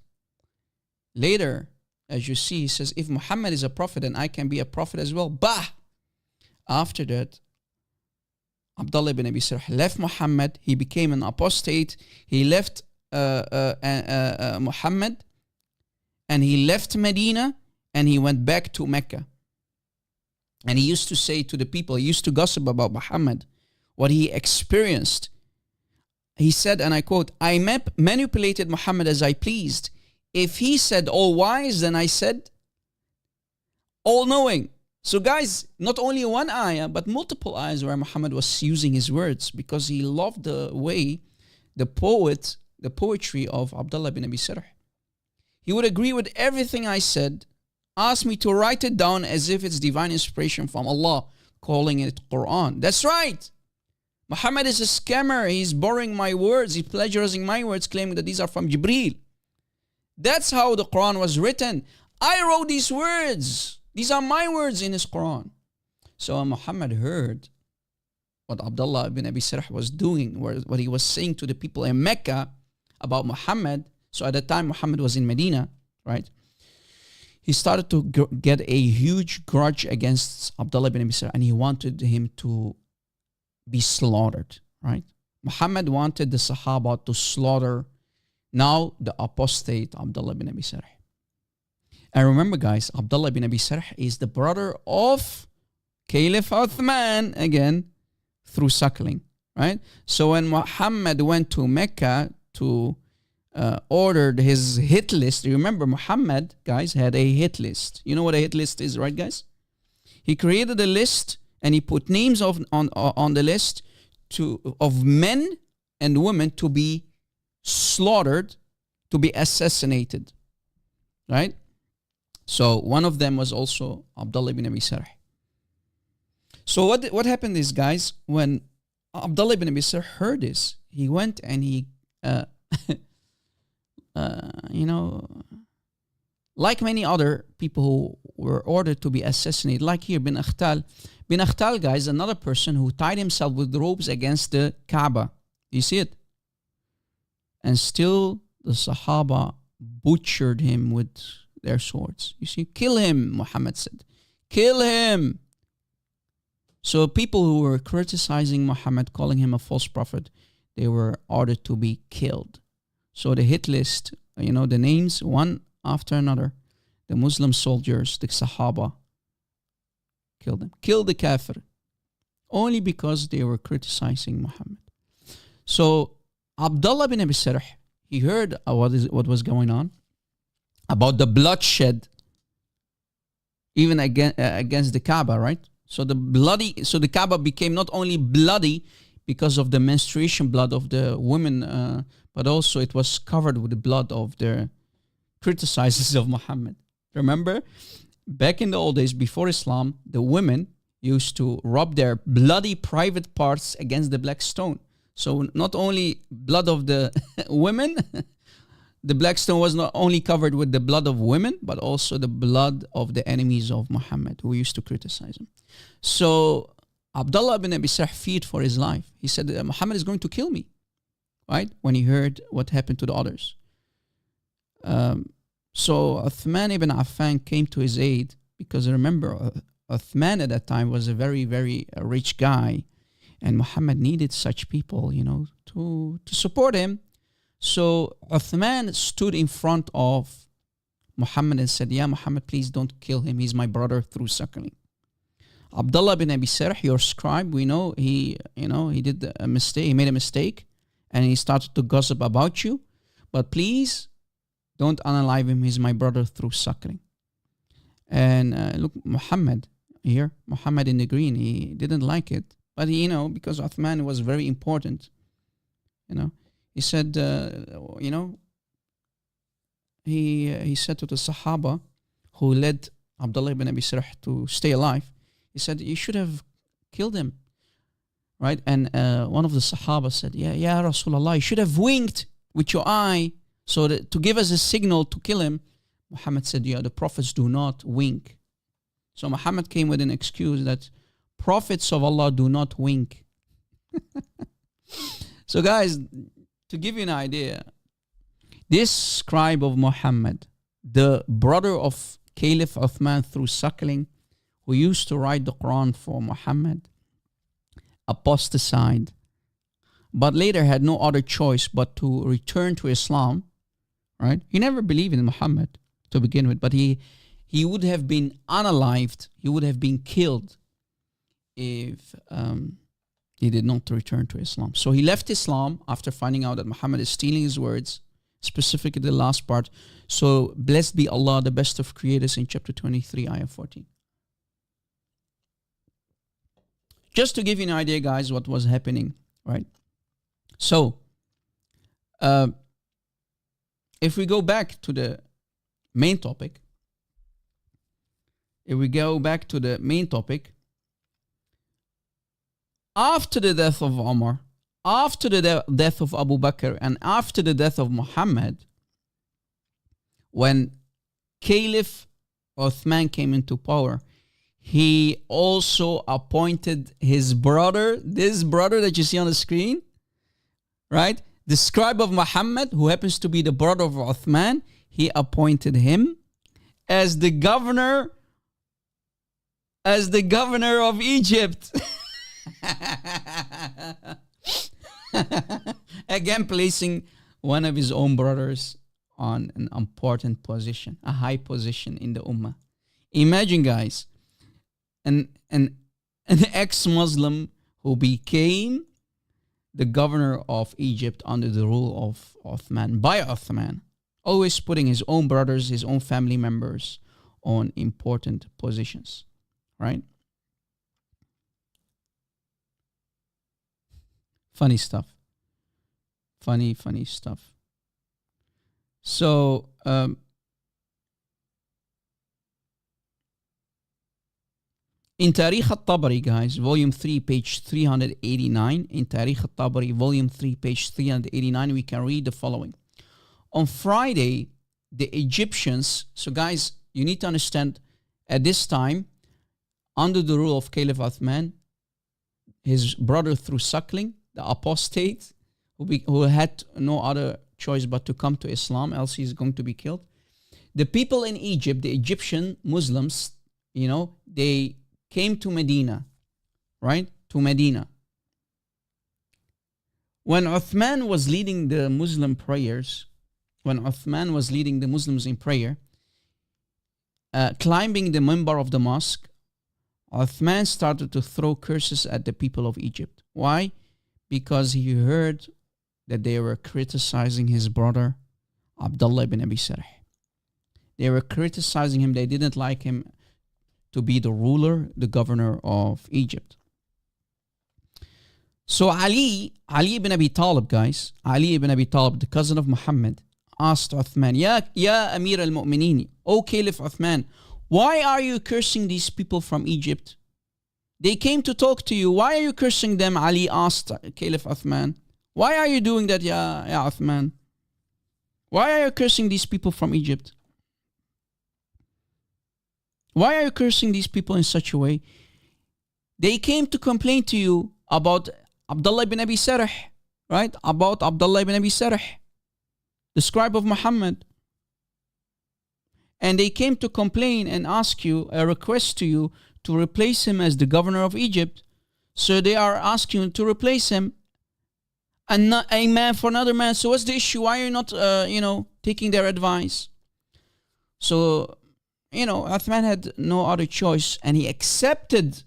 [SPEAKER 3] as you see, he says, if Muhammad is a prophet, then I can be a prophet as well. Bah! After that, Abdullah ibn Abi Sarh left Muhammad. He became an apostate. He left Muhammad, and he left Medina, and he went back to Mecca. And he used to say to the people, he used to gossip about Muhammad, what he experienced. He said, and I quote, I manipulated Muhammad as I pleased. If he said all wise, then I said all knowing. So guys, not only one ayah, but multiple ayahs where Muhammad was using his words, because he loved the way, the poetry of Abdullah bin Abi Sarh. He would agree with everything I said, ask me to write it down as if it's divine inspiration from Allah, calling it Quran. That's right. Muhammad is a scammer. He's borrowing my words. He's plagiarizing my words, claiming that these are from Jibreel. That's how the Quran was written. I wrote these words. These are my words in his Quran. So when Muhammad heard what Abdullah ibn Abi Sarh was doing, what he was saying to the people in Mecca about Muhammad, So at that time, Muhammad was in Medina, right? He started to get a huge grudge against Abdullah ibn Abi Sarh, and he wanted him to be slaughtered, right? Muhammad wanted the Sahaba to slaughter now the apostate Abdullah ibn Abi Sarh. And remember, guys, Abdullah ibn Abi Sarh is the brother of Caliph Uthman, again, through suckling, right? So when Muhammad went to Mecca to ordered his hit list. Remember, Muhammad, guys, had a hit list. You know what a hit list is, right, guys? He created a list and he put names on the list of men and women to be slaughtered, to be assassinated, right? So one of them was also Abdullah ibn Abi Sarh. So what happened is, guys, when Abdullah ibn Abi Sarh heard this, he went and he like many other people who were ordered to be assassinated, like here, Bin Akhtal. Bin Akhtal, guys, another person who tied himself with ropes against the Kaaba. You see it? And still the Sahaba butchered him with their swords. You see? Kill him, Muhammad said. Kill him. So people who were criticizing Muhammad, calling him a false prophet, they were ordered to be killed. So the hit list, the names, one after another, the Muslim soldiers, the Sahaba, killed them. Killed the Kafir. Only because they were criticizing Muhammad. So Abdullah bin Abi Sarh, he heard what was going on, about the bloodshed, even against the Kaaba, right? So the Kaaba became not only bloody because of the menstruation blood of the women, but also it was covered with the blood of their criticizers of Muhammad. Remember, back in the old days, before Islam, the women used to rub their bloody private parts against the black stone. So not only blood of the women, the black stone was not only covered with the blood of women, but also the blood of the enemies of Muhammad who used to criticize him. So Abdullah bin Abi Sarh feared for his life. He said, Muhammad is going to kill me, right? When he heard what happened to the others. So Uthman ibn Affan came to his aid, because remember, Uthman at that time was a very, very rich guy, and Muhammad needed such people, to support him. So Uthman stood in front of Muhammad and said, "Yeah, Muhammad, please don't kill him. He's my brother through suckling." Abdullah bin Abi Sarh, your scribe, we know he did a mistake. He made a mistake, and he started to gossip about you. But please don't unalive him. He's my brother through suckling. And look, Muhammad here, Muhammad in the green, he didn't like it. But because Uthman was very important, he said, he said to the Sahaba who led Abdullah ibn Abi Sarh to stay alive, he said, you should have killed him, right? And one of the Sahaba said, yeah, Rasulullah, you should have winked with your eye so that to give us a signal to kill him. Muhammad said, yeah, the prophets do not wink. So Muhammad came with an excuse that prophets of Allah do not wink. So guys, to give you an idea, this scribe of Muhammad, the brother of Caliph Uthman through suckling, who used to write the Quran for Muhammad, apostatized, but later had no other choice but to return to Islam, right? He never believed in Muhammad to begin with, but he would have been unalived, he would have been killed if he did not return to Islam. So he left Islam after finding out that Muhammad is stealing his words, specifically the last part. So blessed be Allah, the best of creators, in chapter 23, ayah 14. Just to give you an idea, guys, what was happening, right? So, if we go back to the main topic, after the death of Umar, after the death of Abu Bakr, and after the death of Muhammad, when Caliph Uthman came into power, he also appointed his brother, this brother that you see on the screen, right? the scribe of Muhammad, who happens to be the brother of Uthman, he appointed him as the governor of Egypt. Again, placing one of his own brothers on an important position, a high position in the Ummah. Imagine, guys, an ex-Muslim who became the governor of Egypt under the rule of Uthman, by Uthman, always putting his own brothers, his own family members on important positions, right? Funny stuff. Funny stuff. So, in Tarikh al-Tabari, guys, volume 3, page 389, in Tarikh al-Tabari, volume 3, page 389, we can read the following. On Friday, the Egyptians, so guys, you need to understand, at this time, under the rule of Caliph Uthman, his brother through suckling, the apostate, who had no other choice but to come to Islam, else he's going to be killed. The people in Egypt, the Egyptian Muslims, they came to Medina, right? To Medina. When Uthman was leading the Muslim prayers, when Uthman was leading the Muslims in prayer, climbing the minbar of the mosque, Uthman started to throw curses at the people of Egypt. Why? Because he heard that they were criticizing his brother, Abdullah ibn Abi Sarh. They were criticizing him. They didn't like him to be the ruler, the governor of Egypt. So Ali ibn Abi Talib, guys, Ali ibn Abi Talib, the cousin of Muhammad, asked Uthman, Ya Amir al-Mu'mineen, O Caliph Uthman, why are you cursing these people from Egypt? They came to talk to you. Why are you cursing them? Ali asked Caliph Uthman. Why are you doing that, ya Uthman? Why are you cursing these people from Egypt? Why are you cursing these people in such a way? They came to complain to you about Abdullah ibn Abi Sarh, right? About Abdullah ibn Abi Sarh, the scribe of Muhammad. And they came to complain and ask you, a request to you, to replace him as the governor of Egypt. So they are asking you to replace him, and not a man for another man. So what's the issue? Why are you not, taking their advice? So, Uthman had no other choice, and he accepted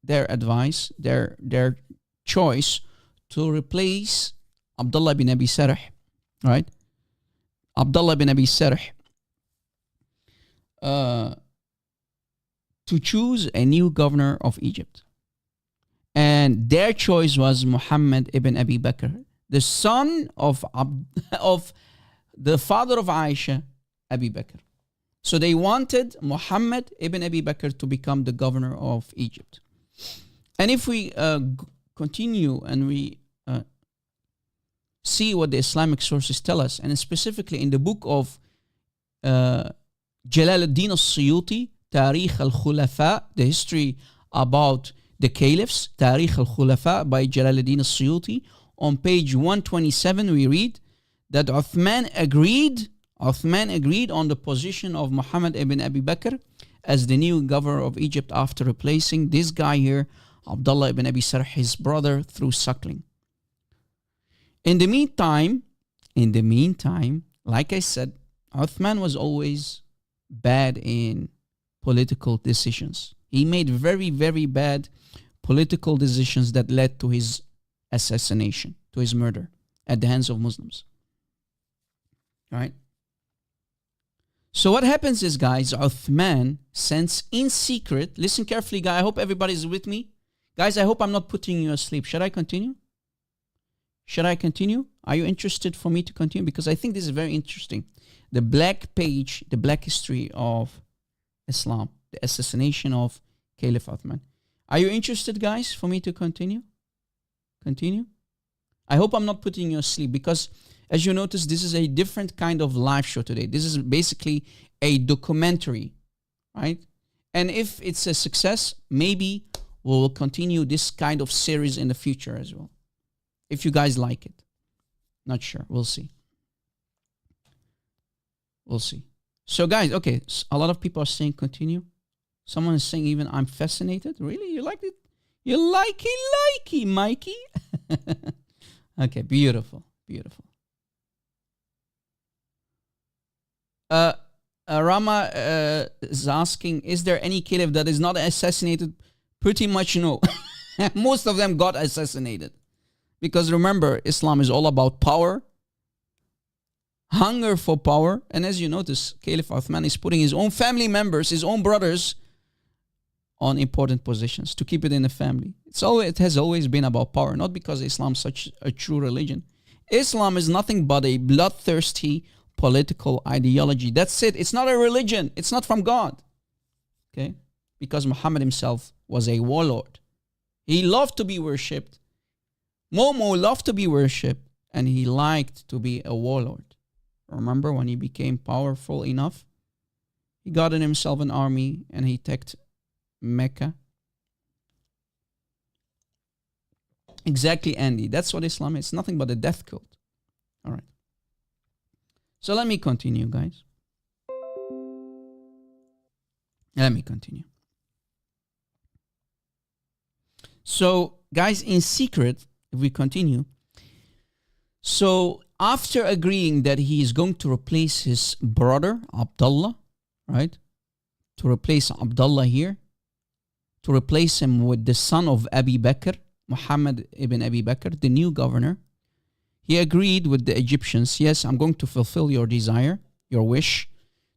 [SPEAKER 3] their advice, their choice to replace Abdullah bin Abi Sarh, right? Abdullah bin Abi Sarh, to choose a new governor of Egypt. And their choice was Muhammad ibn Abi Bakr, the son of the father of Aisha, Abi Bakr. So they wanted Muhammad ibn Abi Bakr to become the governor of Egypt. And if we continue and we see what the Islamic sources tell us, and specifically in the book of Jalal al-Din al-Suyuti, Tarikh al-Khulafa, the history about the caliphs, Tarikh al-Khulafa by Jalal al-Din al-Suyuti, on page 127 we read that Uthman agreed on the position of Muhammad ibn Abi Bakr as the new governor of Egypt after replacing this guy here, Abdullah ibn Abi Sarh, his brother, through suckling. In the meantime, like I said, Uthman was always bad in political decisions. He made very, very bad political decisions that led to his assassination, to his murder at the hands of Muslims. Right? So what happens is, guys, Uthman sends in secret, listen carefully, guys, I hope everybody's with me. Guys, I hope I'm not putting you asleep. Should I continue? Are you interested for me to continue? Because I think this is very interesting. The black page, the black history of Islam, the assassination of Caliph Uthman. Are you interested, guys, for me to continue? I hope I'm not putting you asleep, because as you notice, this is a different kind of live show today. This is basically a documentary, right? And if it's a success, maybe we'll continue this kind of series in the future as well, if you guys like it. Not sure. We'll see. We'll see. So guys, okay, a lot of people are saying continue. Someone is saying even I'm fascinated. Really? You like it? You likey, Mikey? Okay, beautiful. Beautiful. Rama is asking, is there any caliph that is not assassinated? Pretty much no. Most of them got assassinated. Because remember, Islam is all about power, hunger for power. And as you notice, Caliph Uthman is putting his own family members, his own brothers, on important positions to keep it in the family. It has always been about power, not because Islam is such a true religion. Islam is nothing but a bloodthirsty political ideology. That's it. It's not a religion. It's not from God. Okay? Because Muhammad himself was a warlord. He loved to be worshipped. Momo loved to be worshipped, and he liked to be a warlord. Remember when he became powerful enough? He got in himself an army and he attacked Mecca. Exactly, Andy. That's what Islam is. It's nothing but a death cult. All right. So let me continue, guys. Let me continue. So, guys, in secret, if we continue, so after agreeing that he is going to replace his brother, Abdullah, right? To replace Abdullah here, to replace him with the son of Abi Bakr, Muhammad ibn Abi Bakr, the new governor, he agreed with the Egyptians, yes, I'm going to fulfill your desire, your wish,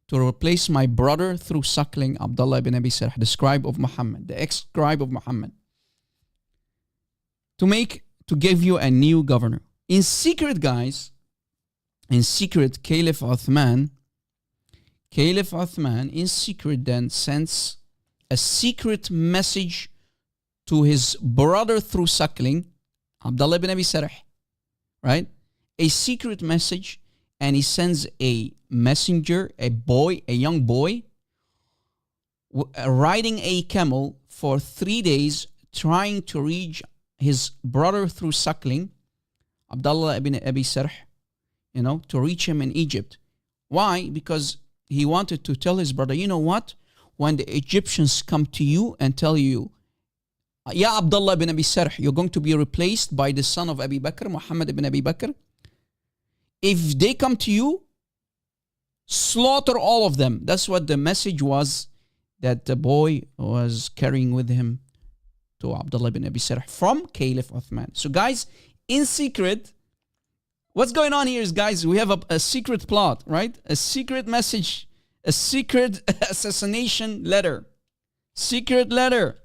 [SPEAKER 3] to replace my brother through suckling Abdullah ibn Abi Sarh, the scribe of Muhammad, the ex-scribe of Muhammad, to give you a new governor. In secret, guys, in secret, Caliph Uthman in secret then sends a secret message to his brother through suckling, Abdullah ibn Abi Sarh, right? A secret message, and he sends a messenger, a young boy, riding a camel for 3 days, trying to reach his brother through suckling, Abdullah ibn Abi Sarh, to reach him in Egypt. Why? Because he wanted to tell his brother, you know what? When the Egyptians come to you and tell you, Ya Abdullah ibn Abi Sarh, you're going to be replaced by the son of Abi Bakr, Muhammad ibn Abi Bakr. If they come to you, slaughter all of them. That's what the message was that the boy was carrying with him to Abdullah ibn Abi Sarh from Caliph Uthman. So guys, in secret, what's going on here is, guys, we have a secret plot, right? A secret message, a secret assassination letter. Secret letter.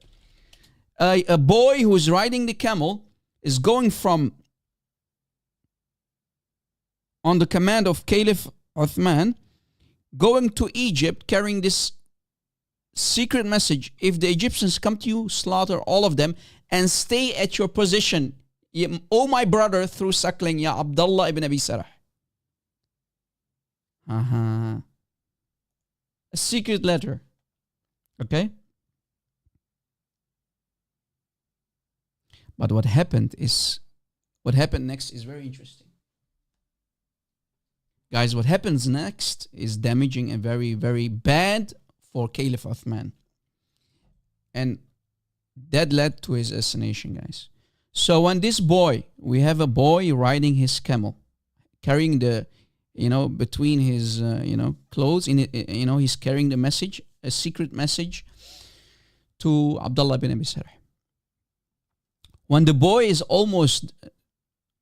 [SPEAKER 3] A boy who's riding the camel is going on the command of Caliph Uthman, going to Egypt carrying this secret message. If the Egyptians come to you, slaughter all of them and stay at your position. Oh, my brother, through suckling, Ya Abdullah ibn Abi Sarh. A secret letter. Okay? But what happened next is very interesting. Guys, what happens next is damaging and very, very bad for Caliph Uthman. And that led to his assassination, guys. So when we have a boy riding his camel, carrying between his, clothes, he's carrying the message, a secret message to Abdullah bin Abi Sarh. When the boy is almost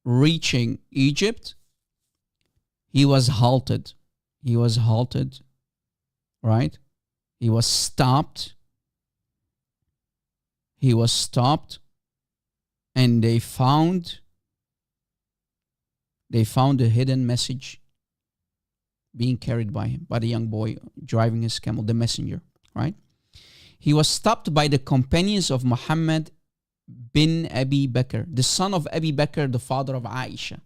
[SPEAKER 3] reaching Egypt, he was halted. Right? He was stopped. And they found a hidden message being carried by him, by the young boy driving his camel, the messenger, right? He was stopped by the companions of Muhammad bin Abi Bakr, the son of Abi Bakr, the father of Aisha.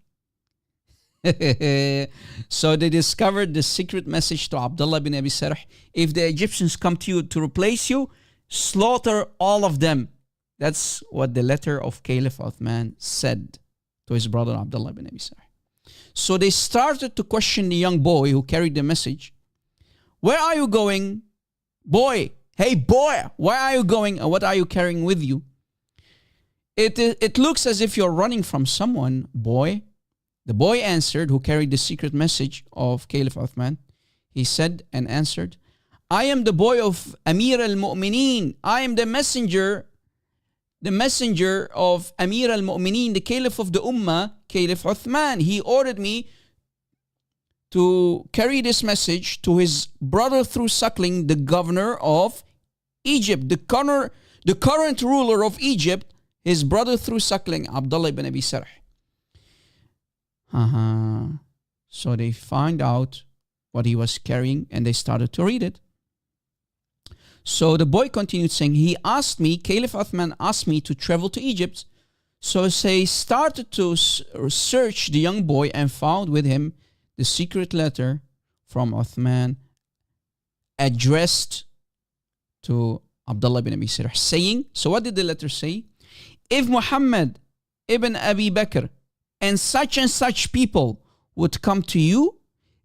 [SPEAKER 3] So they discovered the secret message to Abdullah bin Abi Sarh. If the Egyptians come to you to replace you, slaughter all of them. That's what the letter of Caliph Uthman said to his brother Abdullah bin Abi Sarh. So they started to question the young boy who carried the message. Where are you going? Boy, hey boy, where are you going and what are you carrying with you? It looks as if you're running from someone, boy. The boy answered, who carried the secret message of Caliph Uthman. He said and answered, I am the boy of Amir al-Mu'mineen. I am the messenger of Amir al-Mu'mineen, the Caliph of the Ummah, Caliph Uthman. He ordered me to carry this message to his brother through suckling, the governor of Egypt, the current ruler of Egypt, his brother through suckling, Abdullah ibn Abi Sarh. So they find out what he was carrying and they started to read it. So the boy continued saying, Caliph Uthman asked me to travel to Egypt. So they started to search the young boy and found with him the secret letter from Uthman addressed to Abdullah ibn Abi Sarh, saying, so what did the letter say? If Muhammad ibn Abi Bakr and such people would come to you,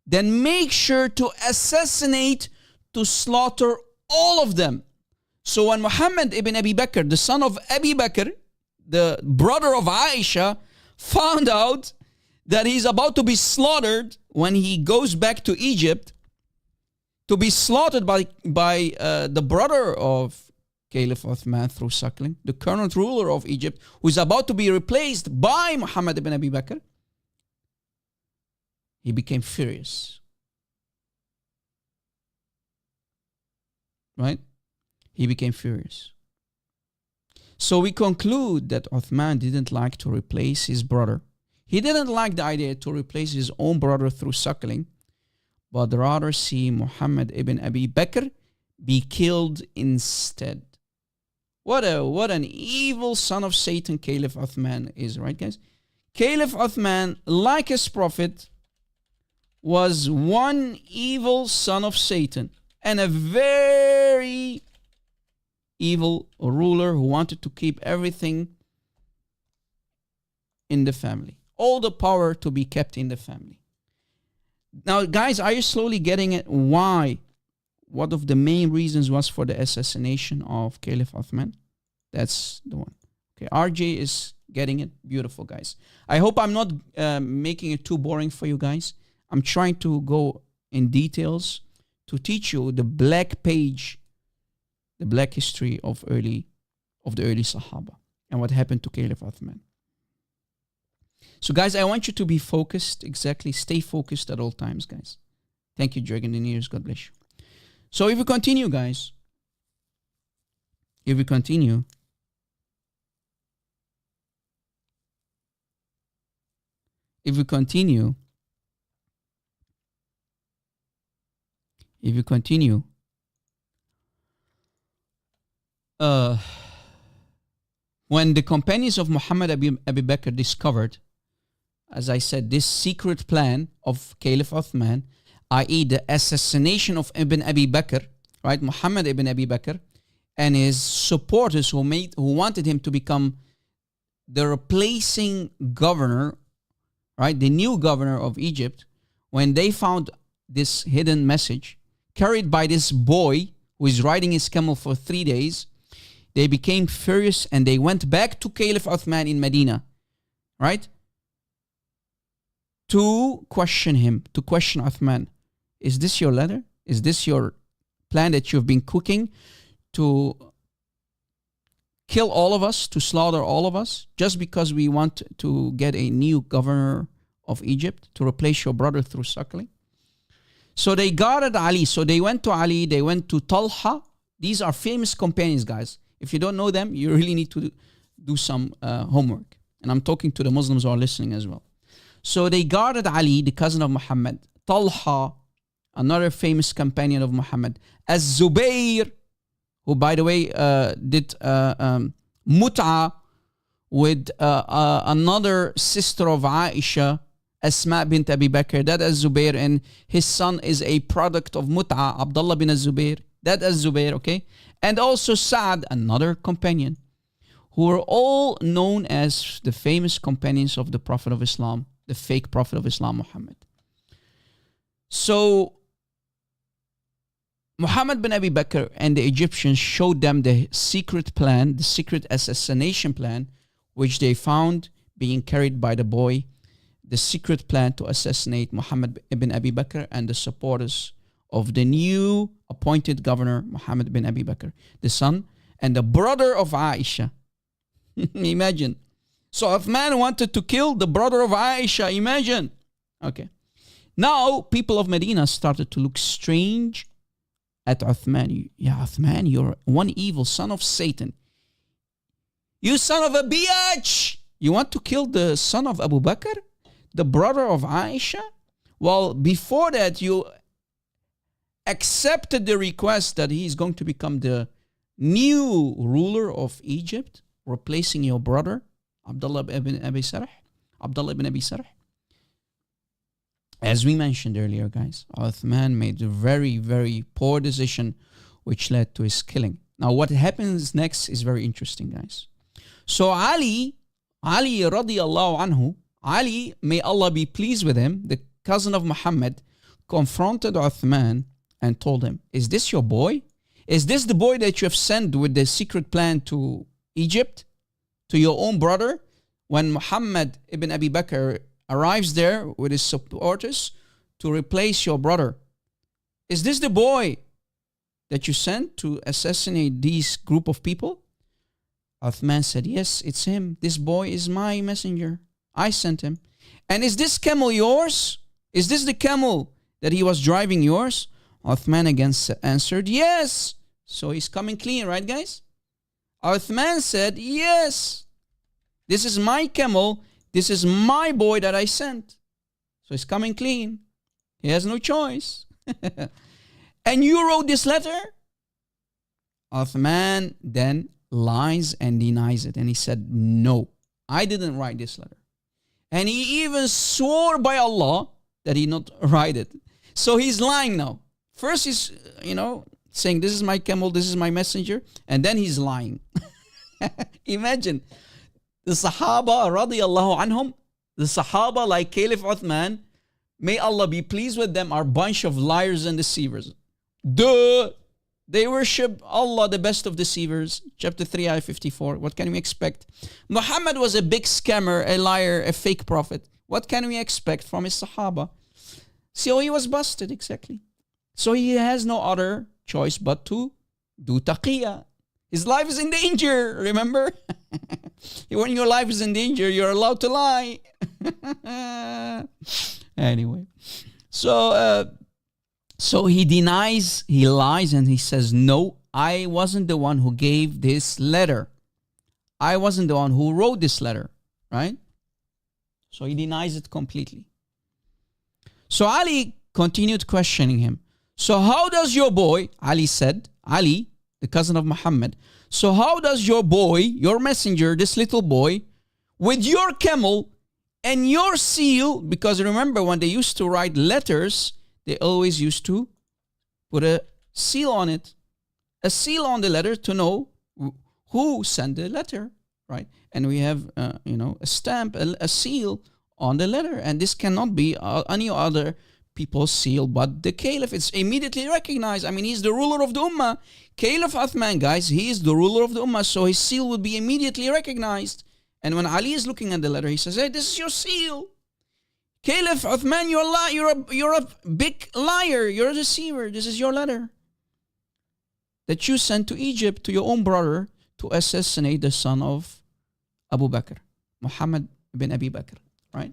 [SPEAKER 3] then make sure to assassinate, to slaughter all of them. So when Muhammad ibn Abi Bakr, the son of Abi Bakr, the brother of Aisha, found out that he's about to be slaughtered when he goes back to Egypt, to be slaughtered by the brother of Caliph Uthman through suckling, the current ruler of Egypt, who is about to be replaced by Muhammad ibn Abi Bakr, he became furious. Right? He became furious. So we conclude that Uthman didn't like to replace his brother. He didn't like the idea to replace his own brother through suckling, but rather see Muhammad ibn Abi Bakr be killed instead. What an evil son of Satan Caliph Uthman is, right guys? Caliph Uthman, like his prophet, was one evil son of Satan and a very evil ruler who wanted to keep everything in the family. All the power to be kept in the family. Now, guys, are you slowly getting it? Why? What of the main reasons was for the assassination of Caliph Uthman? That's the one. Okay, RJ is getting it. Beautiful, guys. I hope I'm not making it too boring for you guys. I'm trying to go in details to teach you the black page, the black history of the early Sahaba and what happened to Caliph Uthman. So, guys, I want you to be focused. Exactly. Stay focused at all times, guys. Thank you, Dragon in Ears. God bless you. So, if we continue, guys. If we continue. When the companions of Muhammad Abi Bakr discovered, as I said, this secret plan of Caliph Uthman, i.e. the assassination of Ibn Abi Bakr, right? Muhammad ibn Abi Bakr and his supporters who wanted him to become the replacing governor, right? The new governor of Egypt, when they found this hidden message carried by this boy who is riding his camel for 3 days, they became furious and they went back to Caliph Uthman in Medina, right? To question him, to question Uthman. Is this your letter? Is this your plan that you've been cooking to kill all of us, to slaughter all of us, just because we want to get a new governor of Egypt to replace your brother through suckling? So they guarded Ali. So they went to Ali, they went to Talha. These are famous companions, guys. If you don't know them, you really need to do some homework. And I'm talking to the Muslims who are listening as well. So they guarded Ali, the cousin of Muhammad. Talha, another famous companion of Muhammad. Az-Zubayr, who by the way did mut'a with another sister of Aisha, Asma bint Abi Bakr. That Az-Zubayr, and his son is a product of mut'a, Abdullah bin Az-Zubayr. That Az-Zubayr, okay? And also Sa'ad, another companion, who were all known as the famous companions of the Prophet of Islam, the fake prophet of Islam, Muhammad. So Muhammad bin Abi Bakr and the Egyptians showed them the secret plan, the secret assassination plan, which they found being carried by the boy, the secret plan to assassinate Muhammad ibn Abi Bakr and the supporters of the new appointed governor, Muhammad bin Abi Bakr, the son and the brother of Aisha. Imagine. So Uthman wanted to kill the brother of Aisha. Imagine. Okay. Now, people of Medina started to look strange at Uthman. Yeah, Uthman, you're one evil son of Satan. You son of a bitch! You want to kill the son of Abu Bakr? The brother of Aisha? Well, before that, you accepted the request that he is going to become the new ruler of Egypt, replacing your brother, Abdullah ibn Abi Sarh. As we mentioned earlier, guys, Uthman made a very, very poor decision which led to his killing. Now, what happens next is very interesting, guys. So Ali radiallahu anhu, Ali, may Allah be pleased with him, the cousin of Muhammad, confronted Uthman and told him, is this your boy? Is this the boy that you have sent with the secret plan to Egypt, to your own brother? When Muhammad ibn Abi Bakr arrives there with his supporters to replace your brother, is this the boy that you sent to assassinate these group of people? Uthman said, yes, it's him. This boy is my messenger. I sent him. And is this camel yours? Is this the camel that he was driving yours? Uthman again answered, yes. So he's coming clean, right, guys? Uthman said, yes. This is my camel. This is my boy that I sent. So he's coming clean. He has no choice. And you wrote this letter? Uthman then lies and denies it. And he said, no, I didn't write this letter. And he even swore by Allah that he not write it. So he's lying now. First he's, saying, this is my camel, this is my messenger. And then he's lying. Imagine. The Sahaba, radiallahu anhum, the Sahaba like Caliph Uthman, may Allah be pleased with them, are a bunch of liars and deceivers. They worship Allah, the best of deceivers. Chapter 3, ayah 54. What can we expect? Muhammad was a big scammer, a liar, a fake prophet. What can we expect from his Sahaba? So he was busted, exactly. So he has no other choice but to do taqiyya. His life is in danger, remember? When your life is in danger, you're allowed to lie. Anyway, so he denies, he lies, and he says, no, I wasn't the one who gave this letter. I wasn't the one who wrote this letter, right? So he denies it completely. So Ali continued questioning him. So how does your boy, Ali said, Ali, the cousin of Muhammad, so how does your boy, your messenger, this little boy, with your camel and your seal, because remember when they used to write letters, they always used to put a seal on it. A seal on the letter to know who sent the letter, right? And we have, a stamp, a seal on the letter. And this cannot be any other people's seal but the Caliph. It's immediately recognized. I mean, he's the ruler of the Ummah. Caliph Uthman, guys, he is the ruler of the Ummah. So his seal would be immediately recognized. And when Ali is looking at the letter, he says, hey, this is your seal. Caliph Uthman, you're a big liar. You're a deceiver. This is your letter that you sent to Egypt to your own brother to assassinate the son of Abu Bakr, Muhammad bin Abi Bakr, right?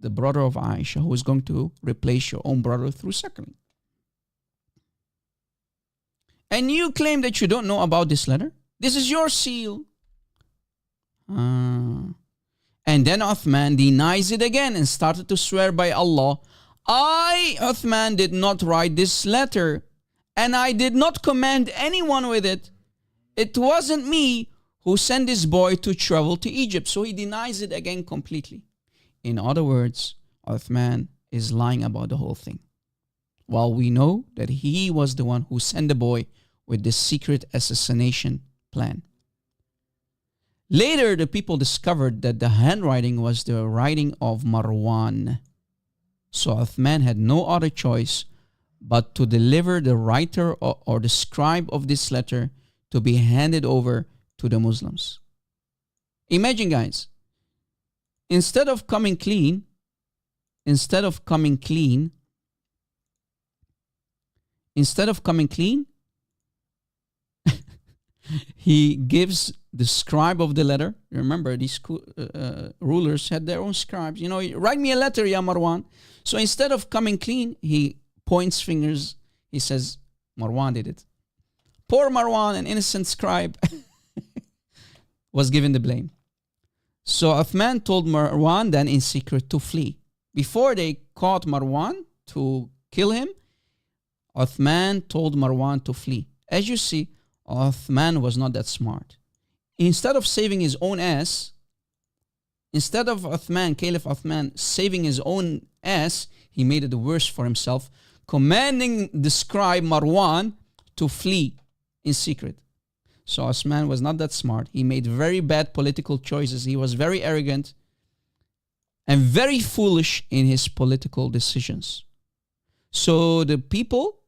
[SPEAKER 3] The brother of Aisha, who is going to replace your own brother through suckling. And you claim that you don't know about this letter? This is your seal. And then Uthman denies it again and started to swear by Allah, I, Uthman, did not write this letter, and I did not command anyone with it. It wasn't me who sent this boy to travel to Egypt. So he denies it again completely. In other words, Uthman is lying about the whole thing. While we know that he was the one who sent the boy with this secret assassination plan. Later, the people discovered that the handwriting was the writing of Marwan. So Uthman had no other choice but to deliver the writer or the scribe of this letter to be handed over to the Muslims. Imagine, guys, instead of coming clean, he gives the scribe of the letter. Remember, these rulers had their own scribes. You know, write me a letter, Ya Marwan. So instead of coming clean, he points fingers. He says, Marwan did it. Poor Marwan, an innocent scribe, was given the blame. So Uthman told Marwan then in secret to flee. Before they caught Marwan to kill him, Uthman told Marwan to flee. As you see, Uthman was not that smart. Instead of saving his own ass, instead of Caliph Uthman saving his own ass, he made it worse for himself, commanding the scribe Marwan to flee in secret. So Uthman was not that smart. He made very bad political choices. He was very arrogant and very foolish in his political decisions. So the people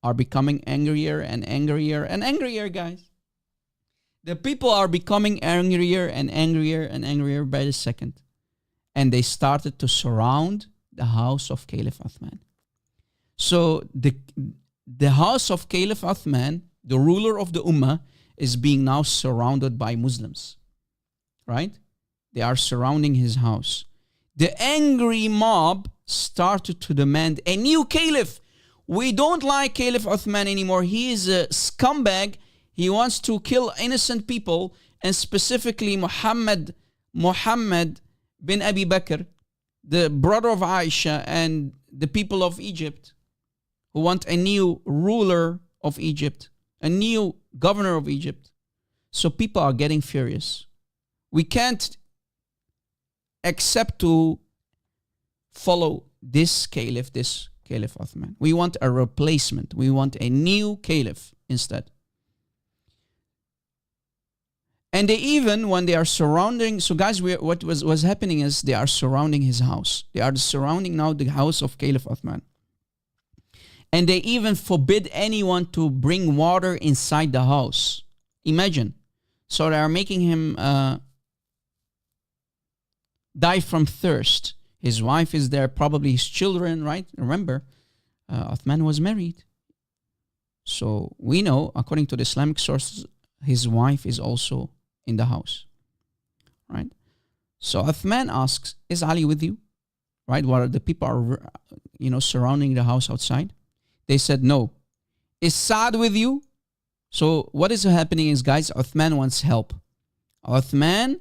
[SPEAKER 3] are becoming angrier and angrier and angrier, guys. The people are becoming angrier and angrier and angrier by the second. And they started to surround the house of Caliph Uthman. So the house of Caliph Uthman, the ruler of the Ummah, is being now surrounded by Muslims. Right? They are surrounding his house. The angry mob started to demand a new caliph. We don't like Caliph Uthman anymore. He is a scumbag. He wants to kill innocent people, and specifically Muhammad bin Abi Bakr, the brother of Aisha, and the people of Egypt who want a new ruler of Egypt, a new governor of Egypt. So people are getting furious. We can't accept to follow this caliph Uthman. We want a replacement. We want a new caliph instead. And they even, when they are surrounding, so guys, what was happening is they are surrounding his house. They are surrounding now the house of Caliph Uthman. And they even forbid anyone to bring water inside the house. Imagine. So they are making him die from thirst. His wife is there, probably his children, right? Remember, Uthman was married. So we know, according to the Islamic sources, his wife is also in the house, right? So Uthman asks, is Ali with you? Right? While the people are, surrounding the house outside. They said, no. Is Saad with you? So what is happening is, guys, Uthman wants help. Uthman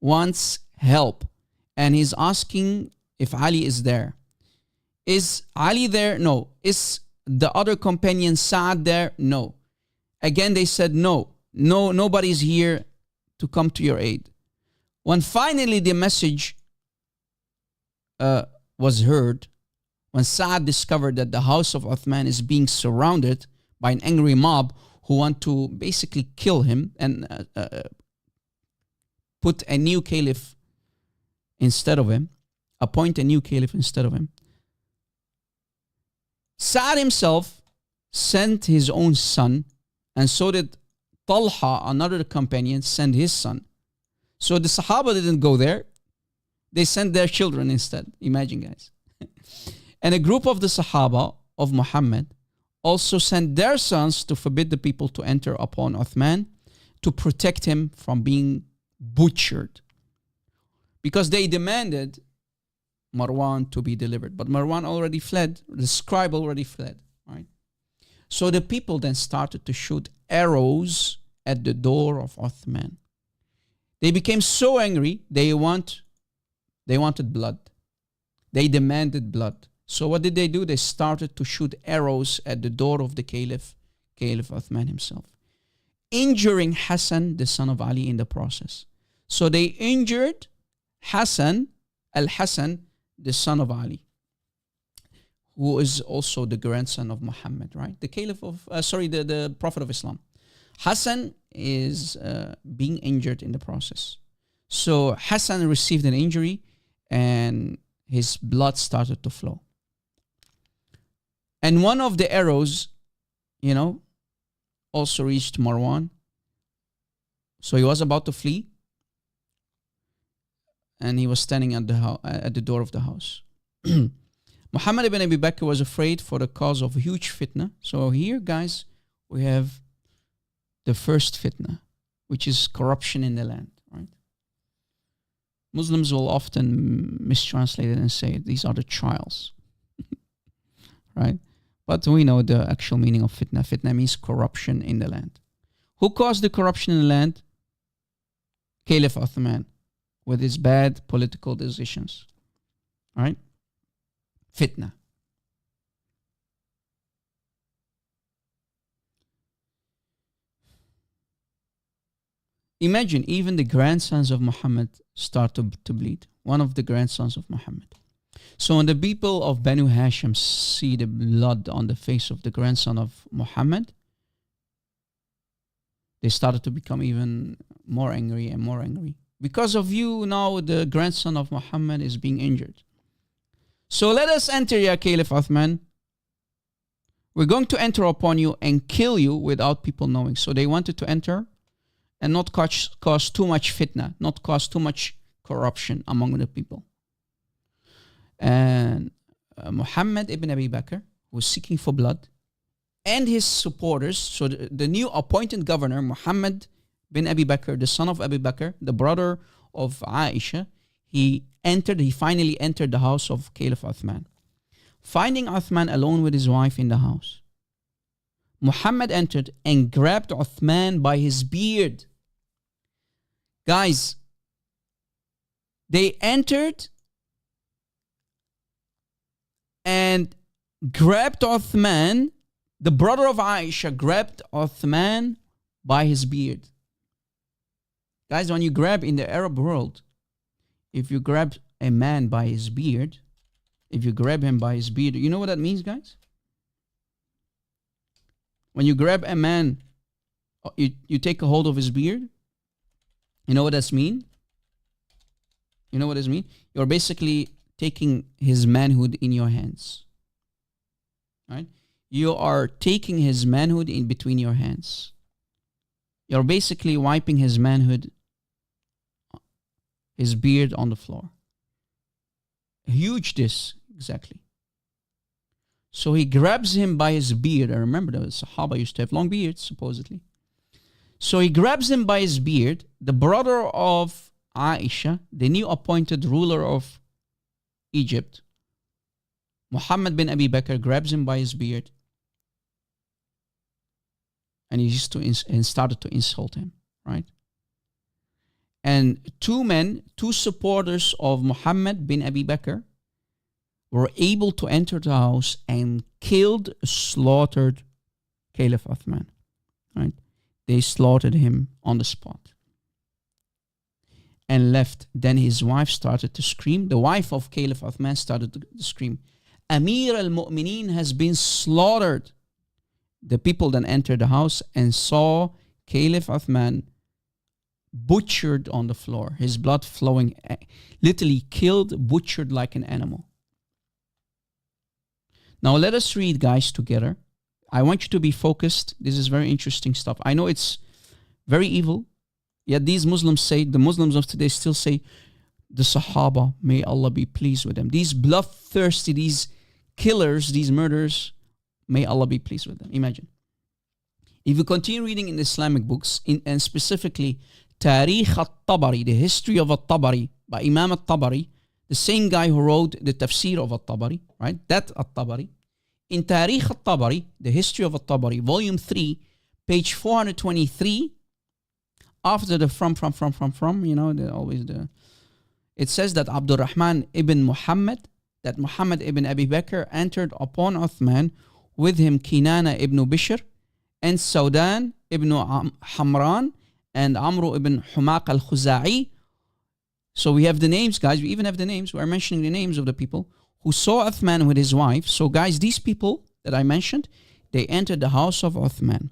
[SPEAKER 3] wants help. And he's asking if Ali is there. Is Ali there? No. Is the other companion Saad there? No. Again, they said no. No, nobody's here to come to your aid. When finally the message was heard, when Saad discovered that the house of Uthman is being surrounded by an angry mob who want to basically kill him and put a new caliph instead of him, appoint a new caliph instead of him, Saad himself sent his own son, and so did Talha, another companion, sent his son. So the Sahaba didn't go there. They sent their children instead. Imagine, guys. And a group of the Sahaba of Muhammad also sent their sons to forbid the people to enter upon Uthman, to protect him from being butchered. Because they demanded Marwan to be delivered. But Marwan already fled. The scribe already fled. Right? So the people then started to shoot arrows at the door of Uthman. They became so angry, they wanted blood. They demanded blood. So what did they do? They started to shoot arrows at the door of the Caliph Uthman himself, injuring Hassan, the son of Ali, in the process. So they injured Hassan, Al-Hassan, the son of Ali, who is also the grandson of Muhammad, right? The Caliph of, the Prophet of Islam. Hassan is being injured in the process. So Hassan received an injury and his blood started to flow. And one of the arrows, also reached Marwan. So he was about to flee. And he was standing at the door of the house. Muhammad ibn Abi Bakr was afraid for the cause of huge fitna. So here, guys, we have the first fitna, which is corruption in the land, right? Muslims will often mistranslate it and say these are the trials, right? But we know the actual meaning of fitna. Fitna means corruption in the land. Who caused the corruption in the land? Caliph Uthman, with his bad political decisions, right? Fitna. Imagine even the grandsons of Muhammad start to bleed. One of the grandsons of Muhammad. So when the people of Banu Hashim see the blood on the face of the grandson of Muhammad, they started to become even more angry and more angry. Because of you, now the grandson of Muhammad is being injured. So let us enter, Ya Caliph Uthman. We're going to enter upon you and kill you without people knowing. So they wanted to enter and not cause too much fitna, not cause too much corruption among the people. And Muhammad ibn Abi Bakr was seeking for blood, and his supporters, so the new appointed governor, Muhammad bin Abi Bakr, the son of Abi Bakr, the brother of Aisha, he finally entered the house of Caliph Uthman. Finding Uthman alone with his wife in the house, Muhammad entered and grabbed Uthman by his beard. Guys, they entered and grabbed Uthman. The brother of Aisha grabbed Uthman by his beard. Guys, when you grab in the Arab world, if you grab a man by his beard, if you grab him by his beard, you know what that means, guys? When you grab a man, you take a hold of his beard. You know what that means? You know what this means? You're basically taking his manhood in your hands. Right? You are taking his manhood in between your hands. You're basically wiping his manhood, his beard on the floor. Huge this, exactly. So he grabs him by his beard. I remember the Sahaba used to have long beards, supposedly. So he grabs him by his beard. The brother of Aisha, the new appointed ruler of Egypt, Muhammad bin Abi Bakr, grabs him by his beard. And he used to started to insult him, right? And two supporters of Muhammad bin Abi Bakr were able to enter the house and slaughtered Caliph Uthman, right? They slaughtered him on the spot and left. Then his wife started to scream. The wife of Caliph Uthman started to scream, Amir al-Mu'mineen has been slaughtered. The people then entered the house and saw Caliph Uthman butchered on the floor, his blood flowing, literally killed, butchered like an animal. Now let us read, guys, together. I want you to be focused. This is very interesting stuff. I know it's very evil, yet these Muslims say, the Muslims of today still say, the Sahaba, may Allah be pleased with them. These bloodthirsty, these killers, these murderers, may Allah be pleased with them. Imagine. If you continue reading in the Islamic books, and specifically Tarikh al-Tabari, the history of al-Tabari, by Imam al-Tabari, the same guy who wrote the Tafsir of al-Tabari, right? That al-Tabari. In Tarikh al-Tabari, the history of al-Tabari, volume 3, page 423, after the from, you know, it says that Abdurrahman ibn Muhammad, that Muhammad ibn Abi Bakr entered upon Uthman, with him Kinana ibn Bishr, and Saudan ibn Hamran, and Amr ibn Humaq al-Khuza'i. So we have the names, guys. We even have the names. We are mentioning the names of the people who saw Uthman with his wife. So guys, these people that I mentioned, they entered the house of Uthman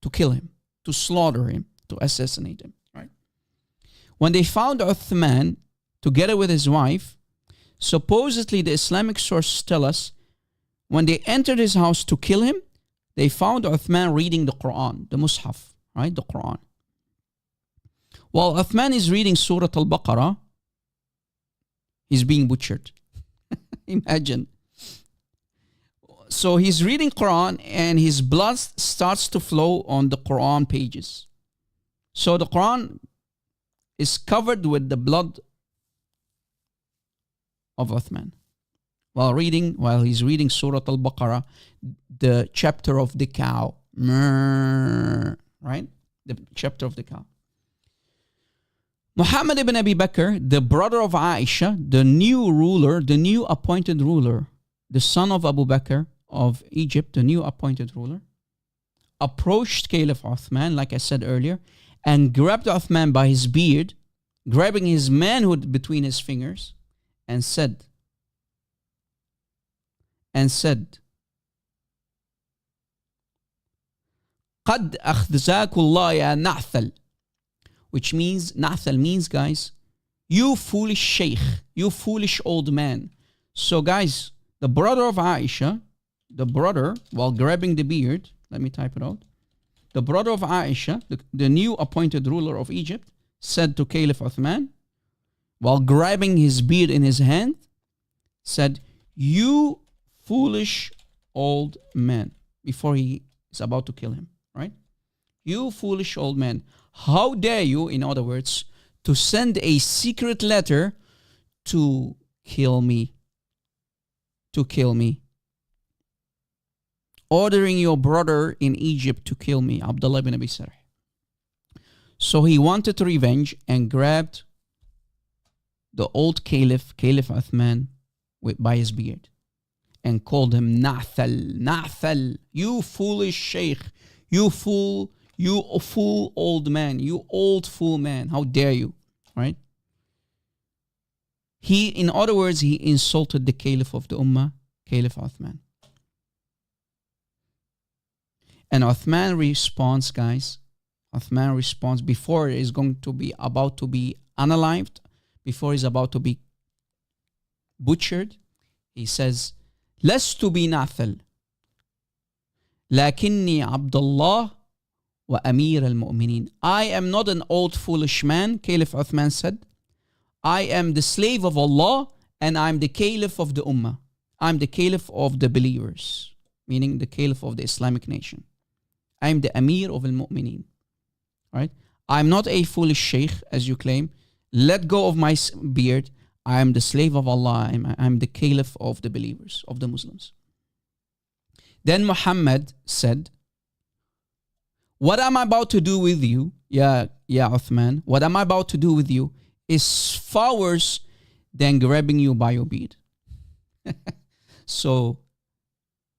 [SPEAKER 3] to kill him. to slaughter him, to assassinate him. Right? When they found Uthman together with his wife, supposedly the Islamic sources tell us when they entered his house to kill him, they found Uthman reading the Quran, the Mus'haf, right? The Quran. While Uthman is reading Surah Al-Baqarah, he's being butchered. Imagine. So he's reading Quran and his blood starts to flow on the Quran pages. So the Quran is covered with the blood of Uthman. While he's reading Surah Al-Baqarah, the chapter of the cow. Right? The chapter of the cow. Muhammad ibn Abi Bakr, the brother of Aisha, the new ruler, the new appointed ruler, the son of Abu Bakr of Egypt, the new appointed ruler, approached Caliph Uthman, like I said earlier, and grabbed Uthman by his beard, grabbing his manhood between his fingers, and said, قَدْ أَخْذَاكُ اللَّهُ يَا نَعْثَلْ, which means, Na'thal means, guys, you foolish sheikh, you foolish old man. So guys, the brother of Aisha, while grabbing the beard, let me type it out. The brother of Aisha, the new appointed ruler of Egypt, said to Caliph Uthman, while grabbing his beard in his hand, said, you foolish old man, before he is about to kill him, right? You foolish old man. How dare you, in other words, to send a secret letter to kill me? To kill me. Ordering your brother in Egypt to kill me, Abdullah ibn Abi Sarh. So he wanted revenge and grabbed the old Caliph Uthman, by his beard and called him Na'thal, you foolish sheikh, you fool old man, you old fool man, how dare you, right? In other words, he insulted the Caliph of the Ummah, Caliph Uthman. And Uthman responds, guys. Uthman responds before he's about to be unalived, before he's about to be butchered. He says, لست بنعثل لكني عبد الله وأمير المؤمنين. I am not an old foolish man, Caliph Uthman said. I am the slave of Allah and I'm the Caliph of the Ummah. I'm the Caliph of the believers, meaning the Caliph of the Islamic nation. I'm the Amir of al-Mu'mineen. Right? I'm not a foolish sheikh, as you claim. Let go of my beard. I am the slave of Allah. I'm the Caliph of the believers, of the Muslims. Then Muhammad said, what I'm about to do with you, yeah, Uthman, what I'm about to do with you is far worse than grabbing you by your beard. So,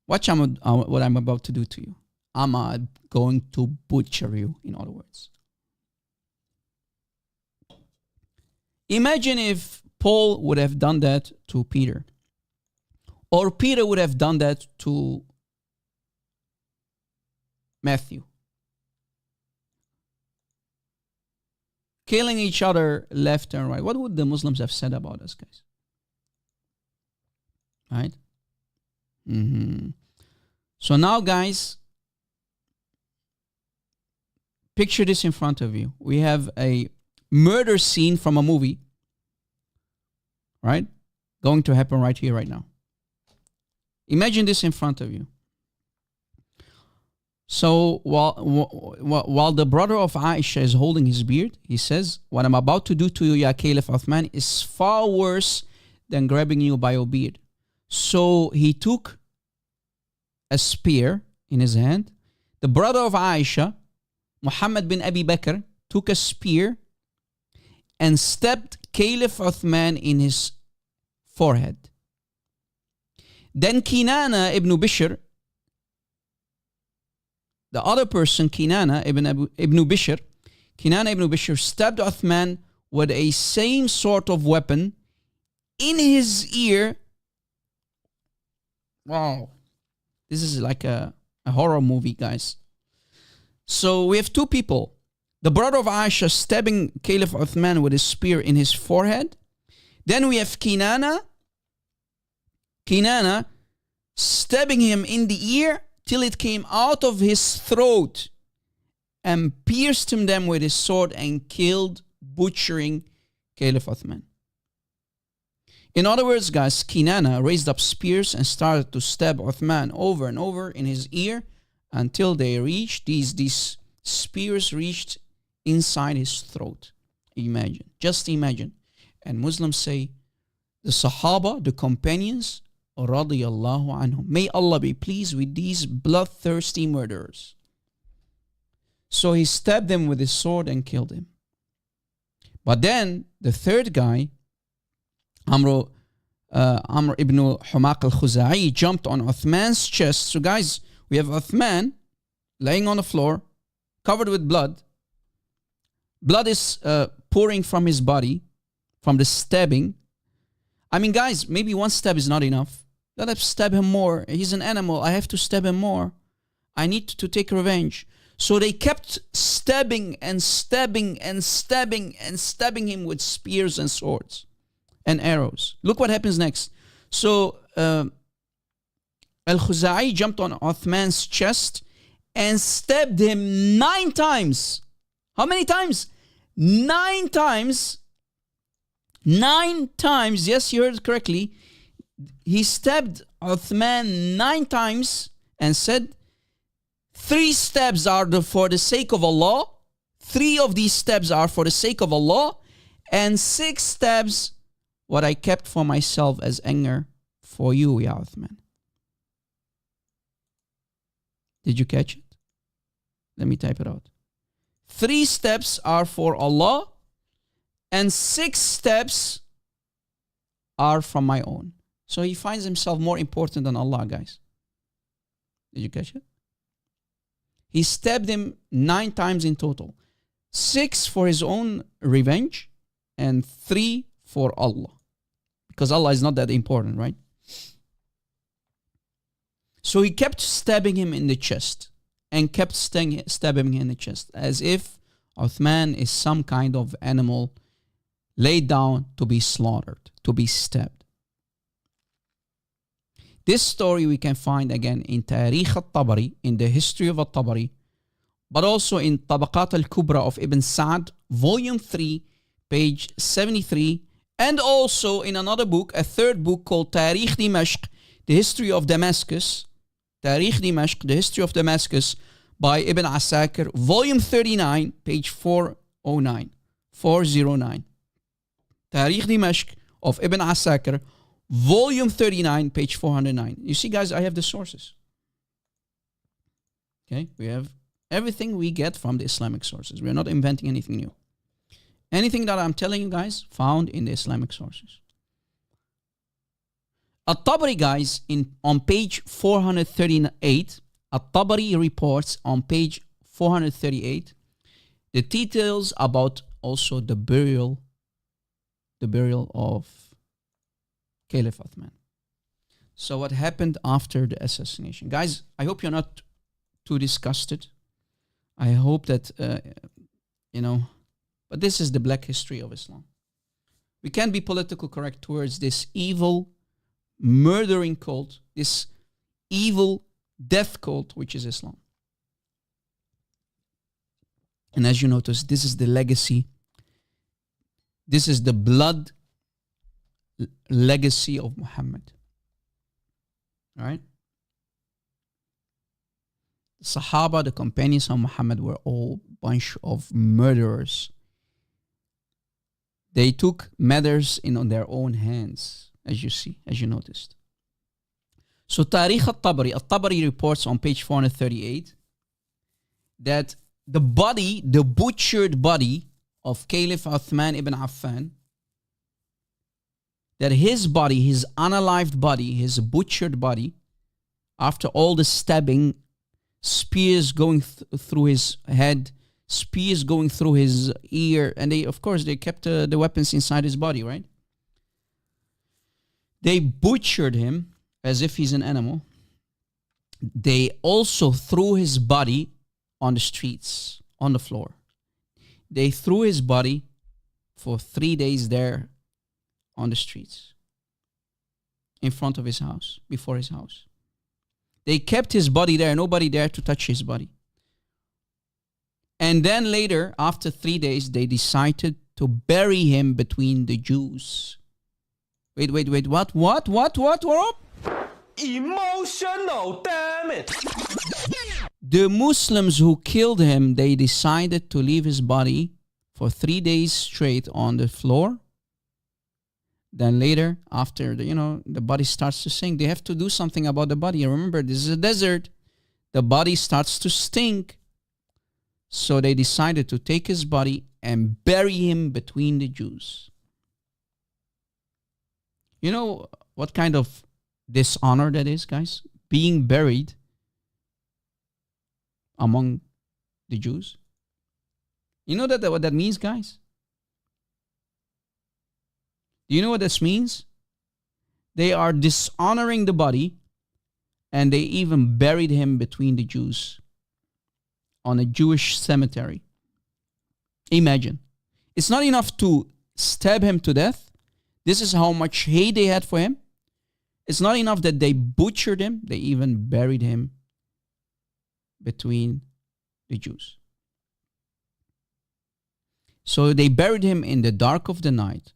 [SPEAKER 3] watch what I'm about to do to you. I'm going to butcher you, in other words. Imagine if Paul would have done that to Peter. Or Peter would have done that to Matthew. Killing each other left and right. What would the Muslims have said about us, guys? Right? So now, guys, picture this in front of you. We have a murder scene from a movie, right? Going to happen right here, right now. Imagine this in front of you. So while the brother of Aisha is holding his beard, he says, what I'm about to do to you, Ya Caliph Uthman, is far worse than grabbing you by your beard. So he took a spear in his hand. The brother of Aisha, Muhammad bin Abi Bakr, took a spear and stabbed Caliph Uthman in his forehead. Then Kinana ibn Bishr, the other person, Kinana ibn Bishr, stabbed Uthman with a same sort of weapon in his ear. Wow. This is like a horror movie, guys. So we have two people. The brother of Aisha stabbing Caliph Uthman with his spear in his forehead. Then we have Kinana stabbing him in the ear till it came out of his throat and pierced him then with his sword and killed, butchering Caliph Uthman. In other words, guys, Kinana raised up spears and started to stab Uthman over and over in his ear until they reached, these spears reached inside his throat. Imagine, just imagine. And Muslims say, the Sahaba, the companions, radiyallahu anhum, may Allah be pleased with these bloodthirsty murderers. So he stabbed them with his sword and killed him. But then the third guy, Amr ibn Humaq al-Khuzai, jumped on Uthman's chest. So guys, we have Uthman laying on the floor, covered with blood. Blood is pouring from his body, from the stabbing. I mean, guys, maybe one stab is not enough. Let us stab him more. He's an animal. I have to stab him more. I need to take revenge. So they kept stabbing and stabbing and stabbing and stabbing him with spears and swords and arrows. Look what happens next. So Al-Khuzai jumped on Uthman's chest and stabbed him 9 times. How many times? 9 times. 9 times. Yes, you heard correctly. He stabbed Uthman 9 times and said, 3 stabs are for the sake of Allah. 3 of these stabs are for the sake of Allah. And 6 stabs, what I kept for myself as anger for you, Ya Uthman. Did you catch it? Let me type it out. 3 steps are for Allah, and 6 steps are from my own. So he finds himself more important than Allah, guys. Did you catch it? He stabbed him 9 times in total. 6 for his own revenge, and 3 for Allah. Because Allah is not that important, right? So he kept stabbing him in the chest and kept stabbing him in the chest as if Uthman is some kind of animal laid down to be slaughtered, to be stabbed. This story we can find again in Tarikh al-Tabari, in the history of al-Tabari, but also in Tabaqat al-Kubra of Ibn Sa'd, volume 3, page 73, and also in another book, a third book called Tarikh Dimashq, the history of Damascus, Tarikh Dimashq, the history of Damascus, by Ibn Asakir, volume 39, page 409. Tarikh Dimashq of Ibn Asakir, volume 39, page 409. You see, guys, I have the sources. Okay, we have everything we get from the Islamic sources. We are not inventing anything new. Anything that I'm telling you guys, found in the Islamic sources. At-Tabari, guys, on page 438, At-Tabari reports on page 438 the details about also the burial of Caliph Uthman. So what happened after the assassination? Guys, I hope you're not too disgusted. I hope that, but this is the black history of Islam. We can't be politically correct towards this evil, murdering cult, this evil death cult, which is Islam. And as you notice, this is the legacy. This is the blood legacy of Muhammad. All right? The Sahaba, the companions of Muhammad, were all a bunch of murderers. They took matters in their own hands, as you see, as you noticed. So Tarikh al-Tabari reports on page 438 that the body, the butchered body of Caliph Uthman ibn Affan, that his body, his unalived body, his butchered body, after all the stabbing, spears going through his head, spears going through his ear, and they kept the weapons inside his body, right? They butchered him as if he's an animal. They also threw his body on the streets, on the floor. They threw his body for 3 days there on the streets, in front of his house, before his house. They kept his body there, nobody dared to touch his body. And then later, after 3 days, they decided to bury him between the Jews. Wait, what?
[SPEAKER 5] Emotional, damn it!
[SPEAKER 3] The Muslims who killed him, they decided to leave his body for 3 days straight on the floor. Then later, after the body starts to sink, they have to do something about the body. Remember, this is a desert. The body starts to stink. So they decided to take his body and bury him between the Jews. You know what kind of dishonor that is, guys? Being buried among the Jews. You know what that means, guys? Do you know what this means? They are dishonoring the body, and they even buried him between the Jews on a Jewish cemetery. Imagine. It's not enough to stab him to death. This is how much hate they had for him. It's not enough that they butchered him. They even buried him between the Jews. So they buried him in the dark of the night.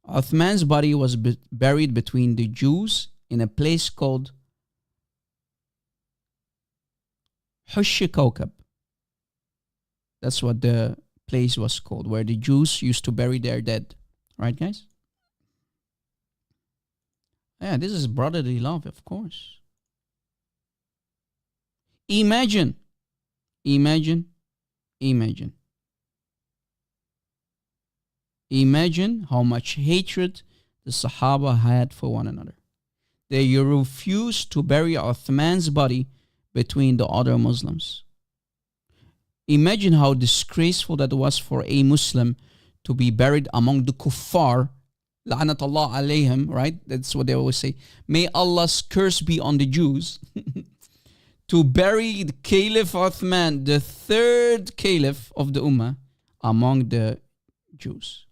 [SPEAKER 3] Uthman's body was buried between the Jews in a place called Hush Kawkab. That's what the place was called, where the Jews used to bury their dead. Right, guys? Yeah, this is brotherly love, of course. Imagine how much hatred the Sahaba had for one another. They refused to bury Uthman's body between the other Muslims. Imagine how disgraceful that was for a Muslim to be buried among the kuffar. La'natullah alayhim, right? That's what they always say. May Allah's curse be on the Jews. To bury the Caliph Uthman, the third Caliph of the Ummah, among the Jews.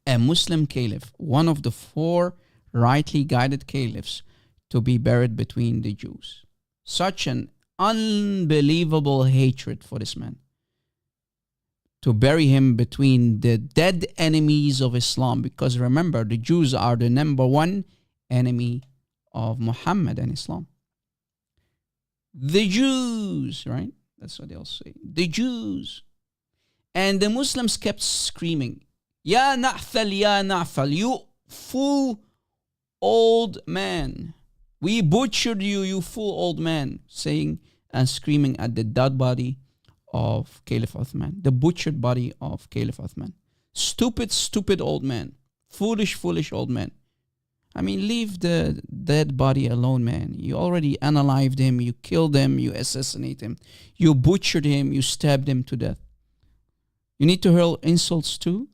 [SPEAKER 3] A Muslim Caliph, one of the 4 rightly guided Caliphs, to be buried between the Jews. Such an unbelievable hatred for this man. To bury him between the dead enemies of Islam. Because remember, the Jews are the number 1 enemy of Muhammad and Islam. The Jews, right? That's what they'll say. The Jews. And the Muslims kept screaming, Ya Na'fal, you fool old man. We butchered you, you fool old man. Saying and screaming at the dead body of Caliph Uthman. The butchered body of Caliph Uthman. Stupid old man. Foolish old man. I mean, leave the dead body alone, man. You already unalived him. You killed him. You assassinated him. You butchered him. You stabbed him to death. You need to hurl insults too?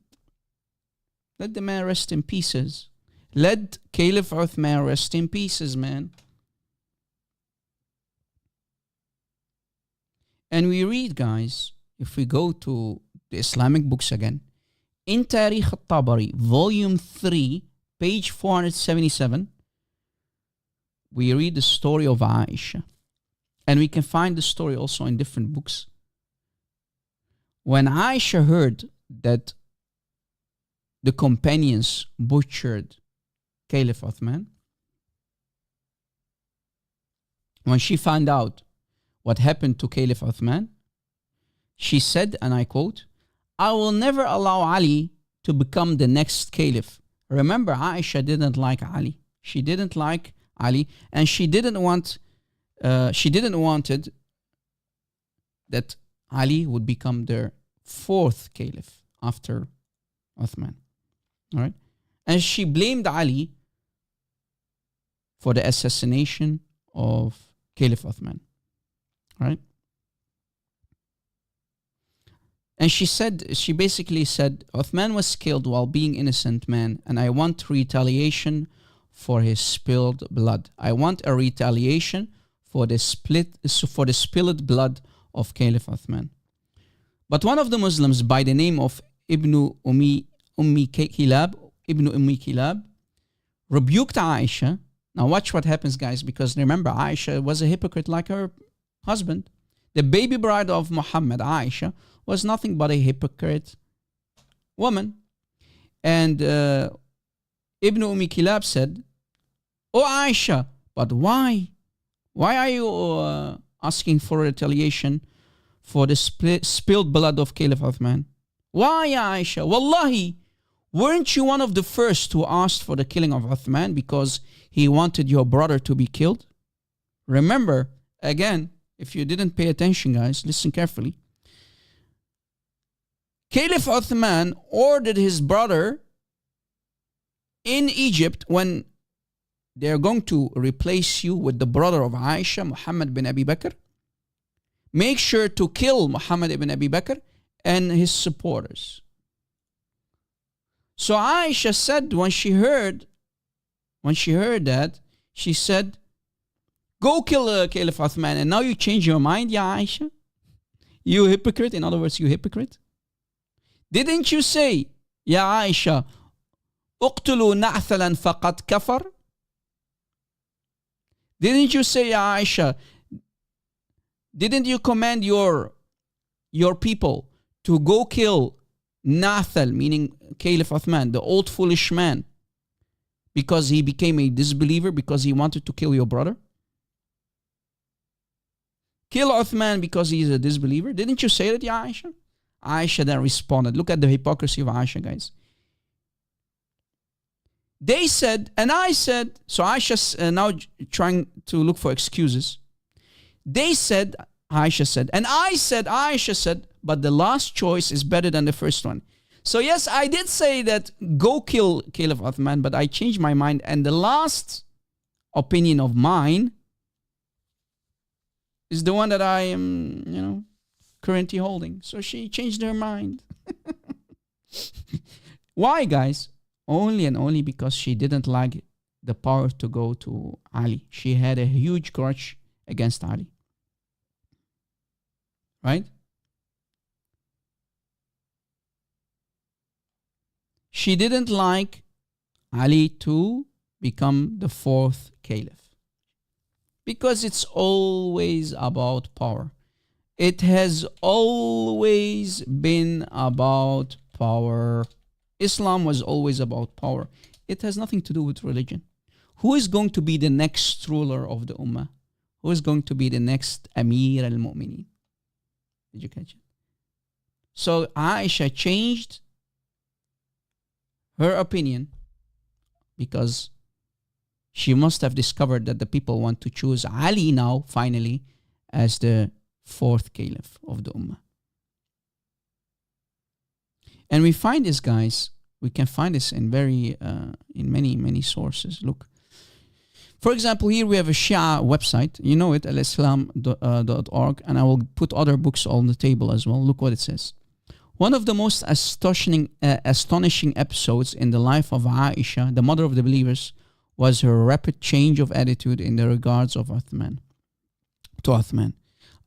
[SPEAKER 3] Let the man rest in pieces. Let Caliph Uthman rest in pieces, man. And we read, guys, if we go to the Islamic books again, in Tarikh al-Tabari, volume 3, page 477, we read the story of Aisha. And we can find the story also in different books. When Aisha heard that the companions butchered Caliph Uthman, when she found out what happened to Caliph Uthman, she said, and I quote, I will never allow Ali to become the next Caliph. Remember, Aisha didn't like Ali. She didn't like Ali, and she didn't wanted that Ali would become their 4th Caliph after Uthman. All right? And she blamed Ali for the assassination of Caliph Uthman. All right? And she basically said, Uthman was killed while being innocent man, and I want retaliation for his spilled blood. I want a retaliation for the spilled blood of Caliph Uthman. But one of the Muslims by the name of Ibn Ummi Kilab rebuked Aisha. Now watch what happens, guys, because remember, Aisha was a hypocrite like her husband. The baby bride of Muhammad, Aisha, was nothing but a hypocrite woman. And Ibn Kilab said, "Oh Aisha, but why? Why are you asking for retaliation for the spilled blood of Caliph Uthman? Why, Aisha? Wallahi, weren't you one of the first who asked for the killing of Uthman because he wanted your brother to be killed?" Remember, again, if you didn't pay attention, guys, listen carefully. Caliph Uthman ordered his brother in Egypt, when they're going to replace you with the brother of Aisha, Muhammad bin Abi Bakr, make sure to kill Muhammad ibn Abi Bakr and his supporters. So Aisha said, when she heard that, she said, "Go kill Caliph Uthman, and now you change your mind, ya Aisha? You hypocrite." In other words, you hypocrite. Didn't you say, ya Aisha, "Uqtulu na'thalan faqad kafar"? Didn't you say, ya Aisha, didn't you command your people to go kill Nathal, meaning Caliph Uthman, the old foolish man, because he became a disbeliever, because he wanted to kill your brother? Kill Uthman because he is a disbeliever. Didn't you say that, ya Aisha? Aisha then responded. Look at the hypocrisy of Aisha, guys. They said, and I said, so Aisha's now trying to look for excuses. They said, Aisha said, and I said, Aisha said, but the last choice is better than the first one. So yes, I did say that go kill Caliph Uthman, but I changed my mind, and the last opinion of mine is the one that I am, currently holding. So she changed her mind. Why, guys? Only and only because she didn't like the power to go to Ali. She had a huge grudge against Ali. Right? She didn't like Ali to become the fourth caliph, because it's always about power. It has always been about power. Islam was always about power. It has nothing to do with religion. Who is going to be the next ruler of the Ummah? Who is going to be the next Amir al-Mu'mineen? Did you catch it? So Aisha changed her opinion because she must have discovered that the people want to choose Ali now, finally, as the fourth caliph of the Ummah. And we find this, guys, we can find this in many sources. Look, for example, here we have a Shia website. You know it, alislam.org, and I will put other books on the table as well. Look what it says. One of the most astonishing episodes in the life of Aisha, the mother of the believers, was her rapid change of attitude in the regards of Uthman.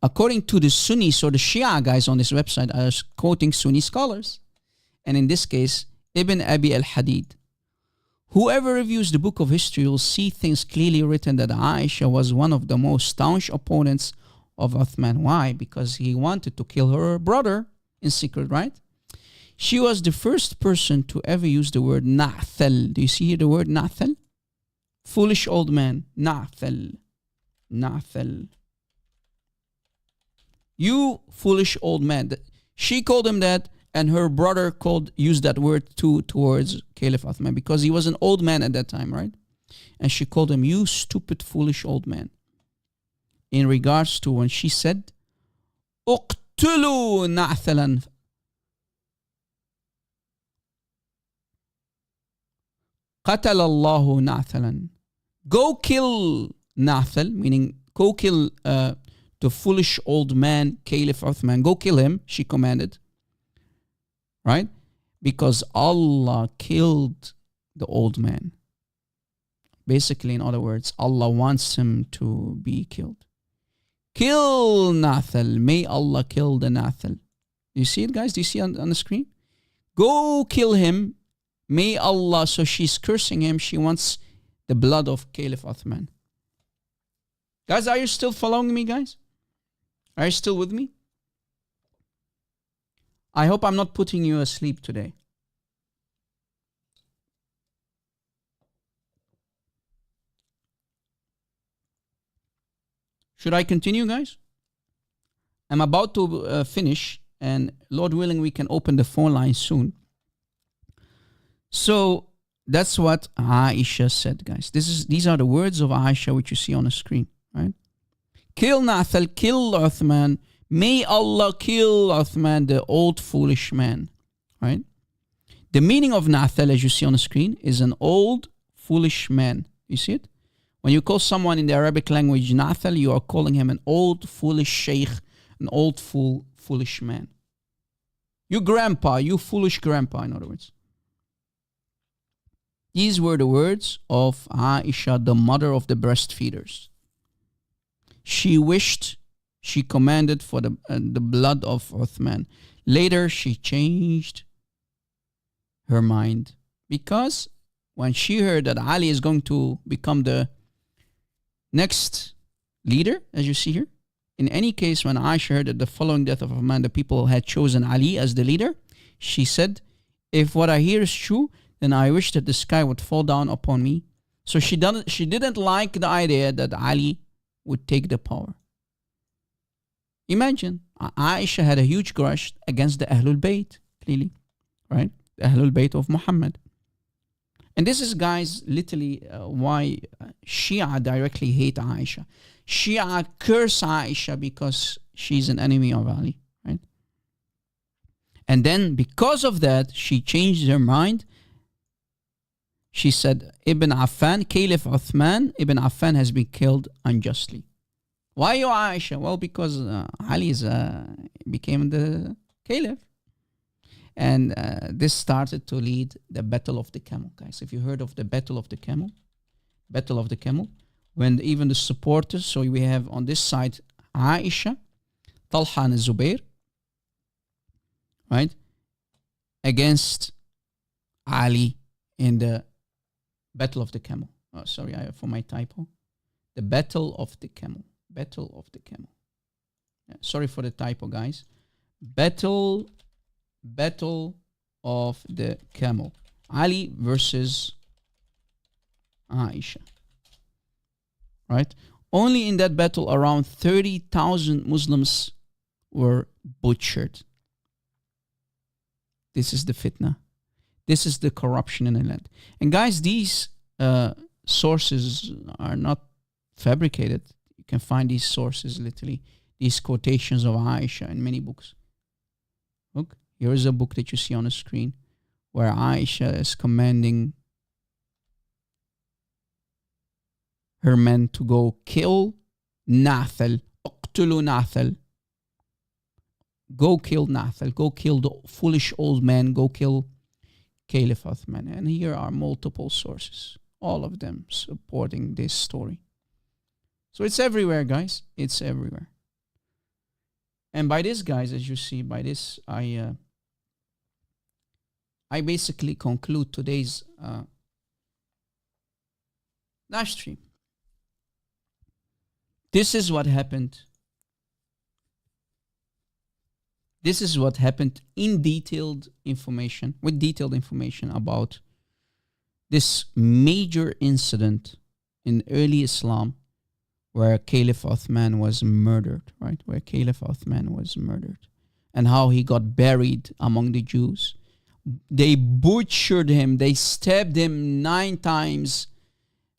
[SPEAKER 3] According to the Sunni, so the Shia guys on this website are quoting Sunni scholars. And in this case, Ibn Abi al-Hadid. Whoever reviews the book of history will see things clearly written that Aisha was one of the most staunch opponents of Uthman. Why? Because he wanted to kill her brother in secret, right? She was the first person to ever use the word na'thal. Do you see here the word na'thal? Foolish old man. Na'thal. Na'thal. You foolish old man. She called him that, and her brother used that word too towards Caliph Uthman because he was an old man at that time, right? And she called him, you stupid, foolish old man. In regards to when she said, "Uqtulu na'thalan." قتل الله نعثلا. Go kill Nathal, meaning go kill the foolish old man, Caliph Uthman. Go kill him, she commanded. Right? Because Allah killed the old man. Basically, in other words, Allah wants him to be killed. Kill Nathal. May Allah kill the Nathal. You see it, guys? Do you see on the screen? Go kill him. May Allah. So she's cursing him. She wants the blood of Caliph Uthman. Guys, are you still following me, guys? Are you still with me? I hope I'm not putting you asleep today. Should I continue, guys? I'm about to finish, and Lord willing, we can open the phone line soon. So that's what Aisha said, guys. These are the words of Aisha which you see on the screen, right? Kill Nathal, kill Uthman. May Allah kill Uthman, the old foolish man, right? The meaning of Nathal, as you see on the screen, is an old foolish man. You see it? When you call someone in the Arabic language Nathal, you are calling him an old foolish sheikh, an old foolish man. You grandpa, you foolish grandpa, in other words. These were the words of Aisha, the mother of the breastfeeders. She commanded for the blood of Uthman. Later, she changed her mind because when she heard that Ali is going to become the next leader, as you see here, in any case, when Aisha heard that the following death of Uthman, the people had chosen Ali as the leader, she said, if what I hear is true, then I wish that the sky would fall down upon me. So she didn't like the idea that Ali would take the power. Imagine, Aisha had a huge grudge against the Ahlul Bayt, clearly, right? The Ahlul Bayt of Muhammad. And this is, guys, literally why Shia directly hate Aisha. Shia curse Aisha because she's an enemy of Ali, right? And then because of that, she changed her mind. She said, Ibn Affan, Caliph Uthman, Ibn Affan has been killed unjustly. Why you Aisha? Well, because Ali became the Caliph. And this started to lead the Battle of the Camel, guys. If you heard of the Battle of the Camel, when even the supporters, so we have on this side Aisha, Talha and Zubair, right, against Ali in the Battle of the Camel. Oh, sorry, for my typo. The Battle of the Camel. Battle of the Camel. Yeah, sorry for the typo, guys. Battle of the Camel. Ali versus Aisha. Right? Only in that battle, around 30,000 Muslims were butchered. This is the fitna. This is the corruption in the land. And guys, these sources are not fabricated. You can find these sources, literally, these quotations of Aisha in many books. Look, here is a book that you see on the screen where Aisha is commanding her men to go kill Nathal. اقتلوا Nathal. Go kill Nathal. Go kill the foolish old man. Go kill Caliph Uthman. And here are multiple sources, all of them supporting this story. So it's everywhere, guys. It's everywhere. And by this, guys, as you see, by this, I basically conclude today's live stream. This is what happened. This is what happened in detailed information, with detailed information about this major incident in early Islam where Caliph Uthman was murdered, right? Where Caliph Uthman was murdered and how he got buried among the Jews. They butchered him. They stabbed him 9 times.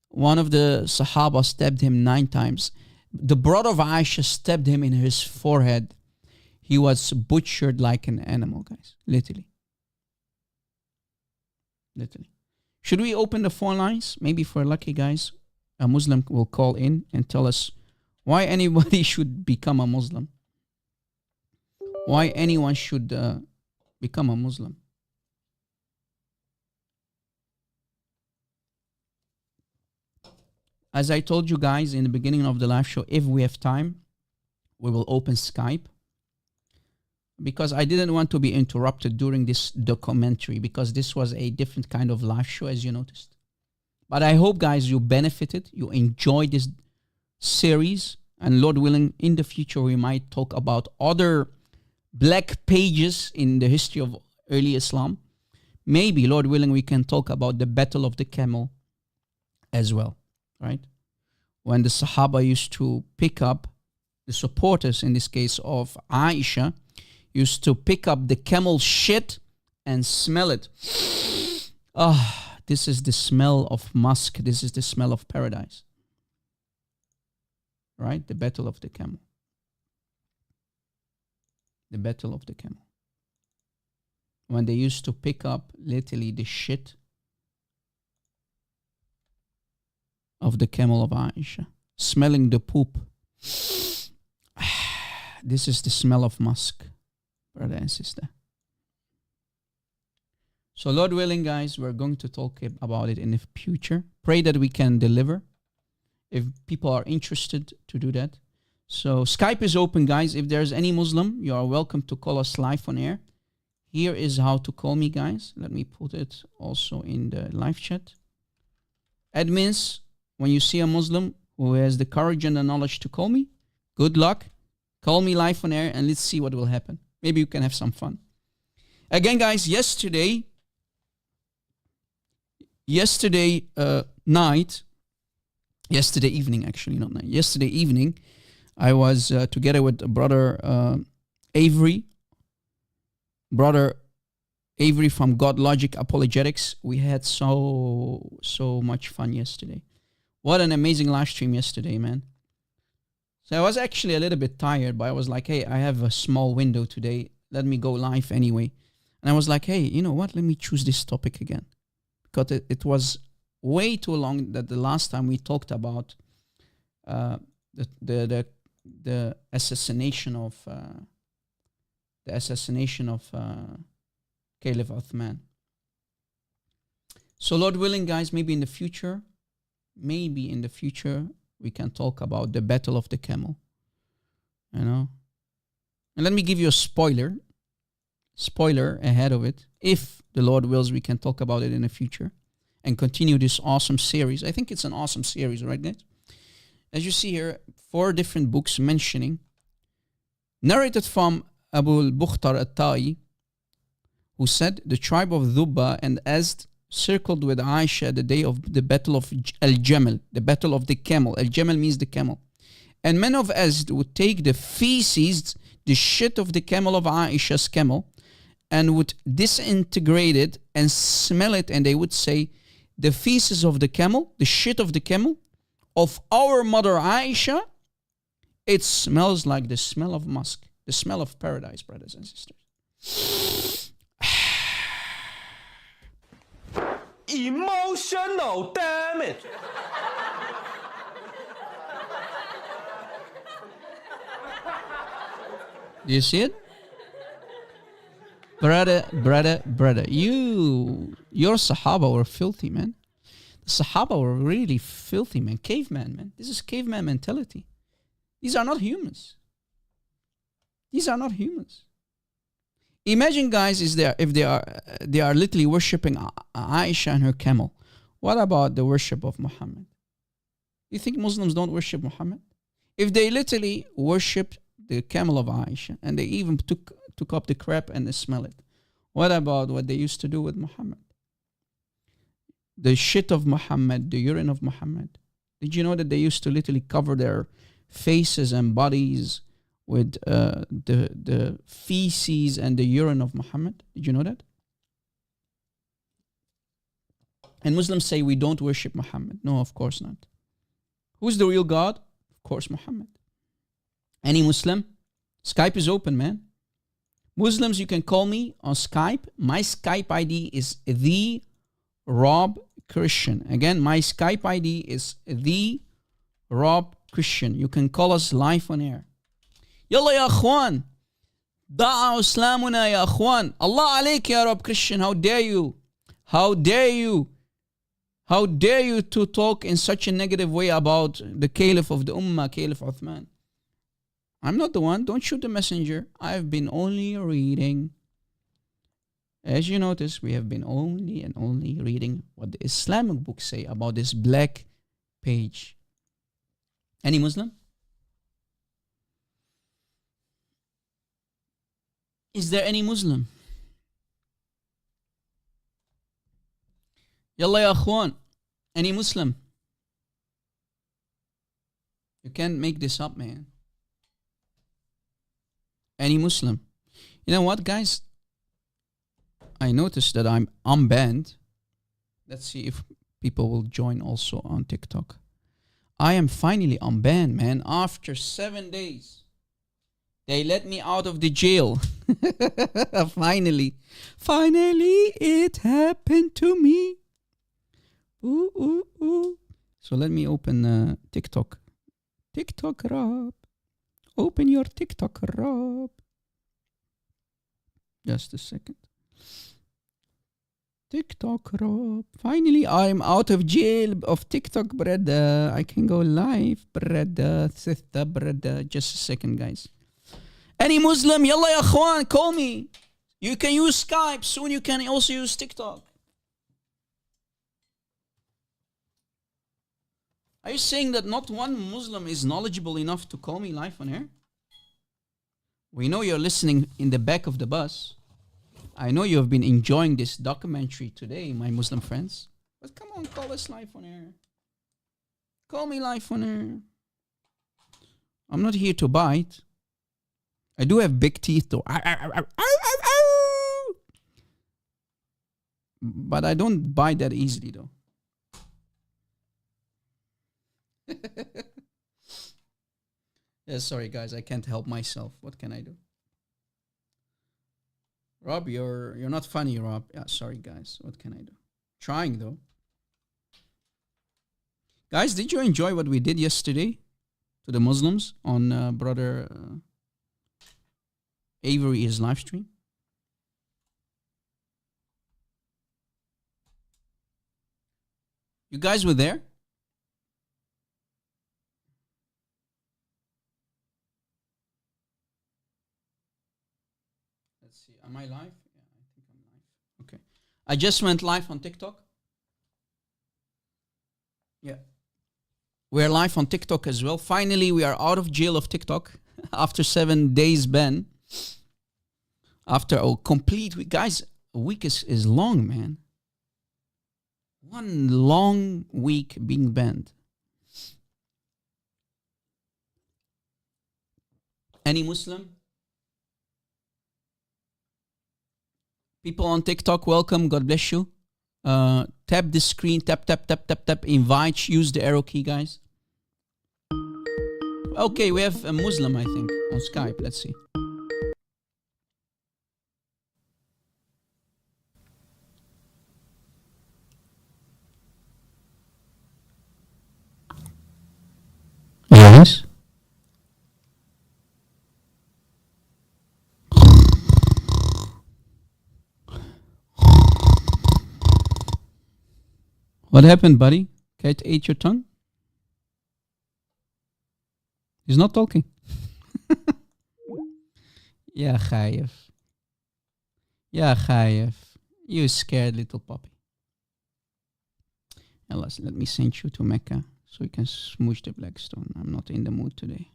[SPEAKER 3] One of the Sahaba stabbed him 9 times. The brother of Aisha stabbed him in his forehead. He was butchered like an animal, guys. Literally. Literally. Should we open the phone lines? Maybe for lucky guys, a Muslim will call in and tell us why anybody should become a Muslim. Why anyone should become a Muslim. As I told you guys in the beginning of the live show, if we have time, we will open Skype, because I didn't want to be interrupted during this documentary, because this was a different kind of live show, as you noticed. But I hope, guys, you benefited, you enjoyed this series, and Lord willing, in the future, we might talk about other black pages in the history of early Islam. Maybe, Lord willing, we can talk about the Battle of the Camel as well, right? When the Sahaba used to pick up, the supporters, in this case of Aisha, used to pick up the camel shit and smell it. Ah, this is the smell of musk. This is the smell of paradise. Right? The Battle of the Camel. The Battle of the Camel. When they used to pick up literally the shit of the camel of Aisha, smelling the poop. This is the smell of musk, brother and sister. So Lord willing, guys, we're going to talk about it in the future. Pray that we can deliver if people are interested to do that. So Skype is open, guys. If there's any Muslim, you are welcome to call us live on air. Here is how to call me, guys. Let me put it also in the live chat. Admins, when you see a Muslim who has the courage and the knowledge to call me, good luck. Call me live on air and let's see what will happen. Maybe you can have some fun. Again, guys, yesterday evening, I was together with brother Avery from God Logic Apologetics. We had so much fun yesterday. What an amazing live stream yesterday, man. So I was actually a little bit tired, but I was like, hey, I have a small window today. Let me go live anyway. And I was like, hey, you know what? Let me choose this topic again. Because it was way too long that the last time we talked about the assassination of Caliph Uthman. So Lord willing, guys, maybe in the future, we can talk about the Battle of the Camel. You know? And let me give you a spoiler ahead of it. If the Lord wills, we can talk about it in the future and continue this awesome series. I think it's an awesome series, right, guys? As you see here, 4 different books mentioning, narrated from Abu al-Bukhtar al-Ta'i, who said, the tribe of Dhubba and Azd circled with Aisha the day of the battle of Al-Jamal, the battle of the camel. Al-Jamal means the camel. And men of Azd would take the feces, the shit of the camel of Aisha's camel, and would disintegrate it and smell it, and they would say, the feces of the camel, the shit of the camel, of our mother Aisha, it smells like the smell of musk, the smell of paradise, brothers and sisters.
[SPEAKER 5] Emotional damage.
[SPEAKER 3] Do you see it? Brother, your Sahaba were filthy, man. The Sahaba were really filthy, man. Caveman, man. This is caveman mentality. These are not humans. Imagine, guys, if they are literally worshipping Aisha and her camel. What about the worship of Muhammad? You think Muslims don't worship Muhammad? If they literally worshipped the camel of Aisha and they even took up the crap and they smell it, what about what they used to do with Muhammad? The shit of Muhammad, the urine of Muhammad. Did you know that they used to literally cover their faces and bodies with the feces and the urine of Muhammad? Did you know that? And Muslims say we don't worship Muhammad. No, of course not. Who's the real God? Of course, Muhammad. Any Muslim? Skype is open, man. Muslims, you can call me on Skype. My Skype ID is the Rob Christian. Again, my Skype ID is the Rob Christian. You can call us live on air. Yalla ya akhwan. Da'a islamuna ya akhwan. Allah alayk ya Rob Christian. How dare you? How dare you? How dare you to talk in such a negative way about the Caliph of the Ummah, Caliph Uthman? I'm not the one. Don't shoot the messenger. I've been only reading. As you notice, we have been only and only reading what the Islamic books say about this black page. Any Muslim? Is there any Muslim? Yalla ya akhwan. Any Muslim? You can't make this up, man. Any Muslim? You know what, guys? I noticed that I'm unbanned. Let's see if people will join also on TikTok. I am finally unbanned, man. After 7 days. They let me out of the jail. Finally. Finally, it happened to me. Ooh, ooh, ooh. So let me open TikTok. TikTok, Rob. Open your TikTok, Rob. Just a second. TikTok, Rob. Finally, I'm out of jail of TikTok, brother. I can go live, brother. Sister, brother. Just a second, guys. Any Muslim, yalla ya akhwan, call me. You can use Skype. Soon you can also use TikTok. Are you saying that not one Muslim is knowledgeable enough to call me live on air? We know you're listening in the back of the bus. I know you have been enjoying this documentary today, my Muslim friends. But come on, call us live on air. Call me live on air. I'm not here to bite. I do have big teeth though. But I don't bite that easily though. Yeah, sorry guys, I can't help myself. What can I do? Rob, you're not funny, Rob. Yeah, sorry guys. What can I do? Trying though. Guys, did you enjoy what we did yesterday to the Muslims on brother Avery's live stream? You guys were there? Let's see. Am I live? Yeah, I think I'm live. Okay. I just went live on TikTok. Yeah. We're live on TikTok as well. Finally, we are out of jail of TikTok after 7 days ban. After a complete week. Guys, a week is long, man. One long week being banned. Any Muslim? People on TikTok, welcome. God bless you. Tap the screen. Tap, tap, tap, tap, tap. Invite. Use the arrow key, guys. Okay, we have a Muslim, I think, on Skype. Let's see. Yes. What happened, buddy? Cat ate your tongue? He's not talking. Yeah, Khayef. Yeah, Khayef. You scared little puppy. Let me send you to Mecca so you can smooch the Blackstone. I'm not in the mood today.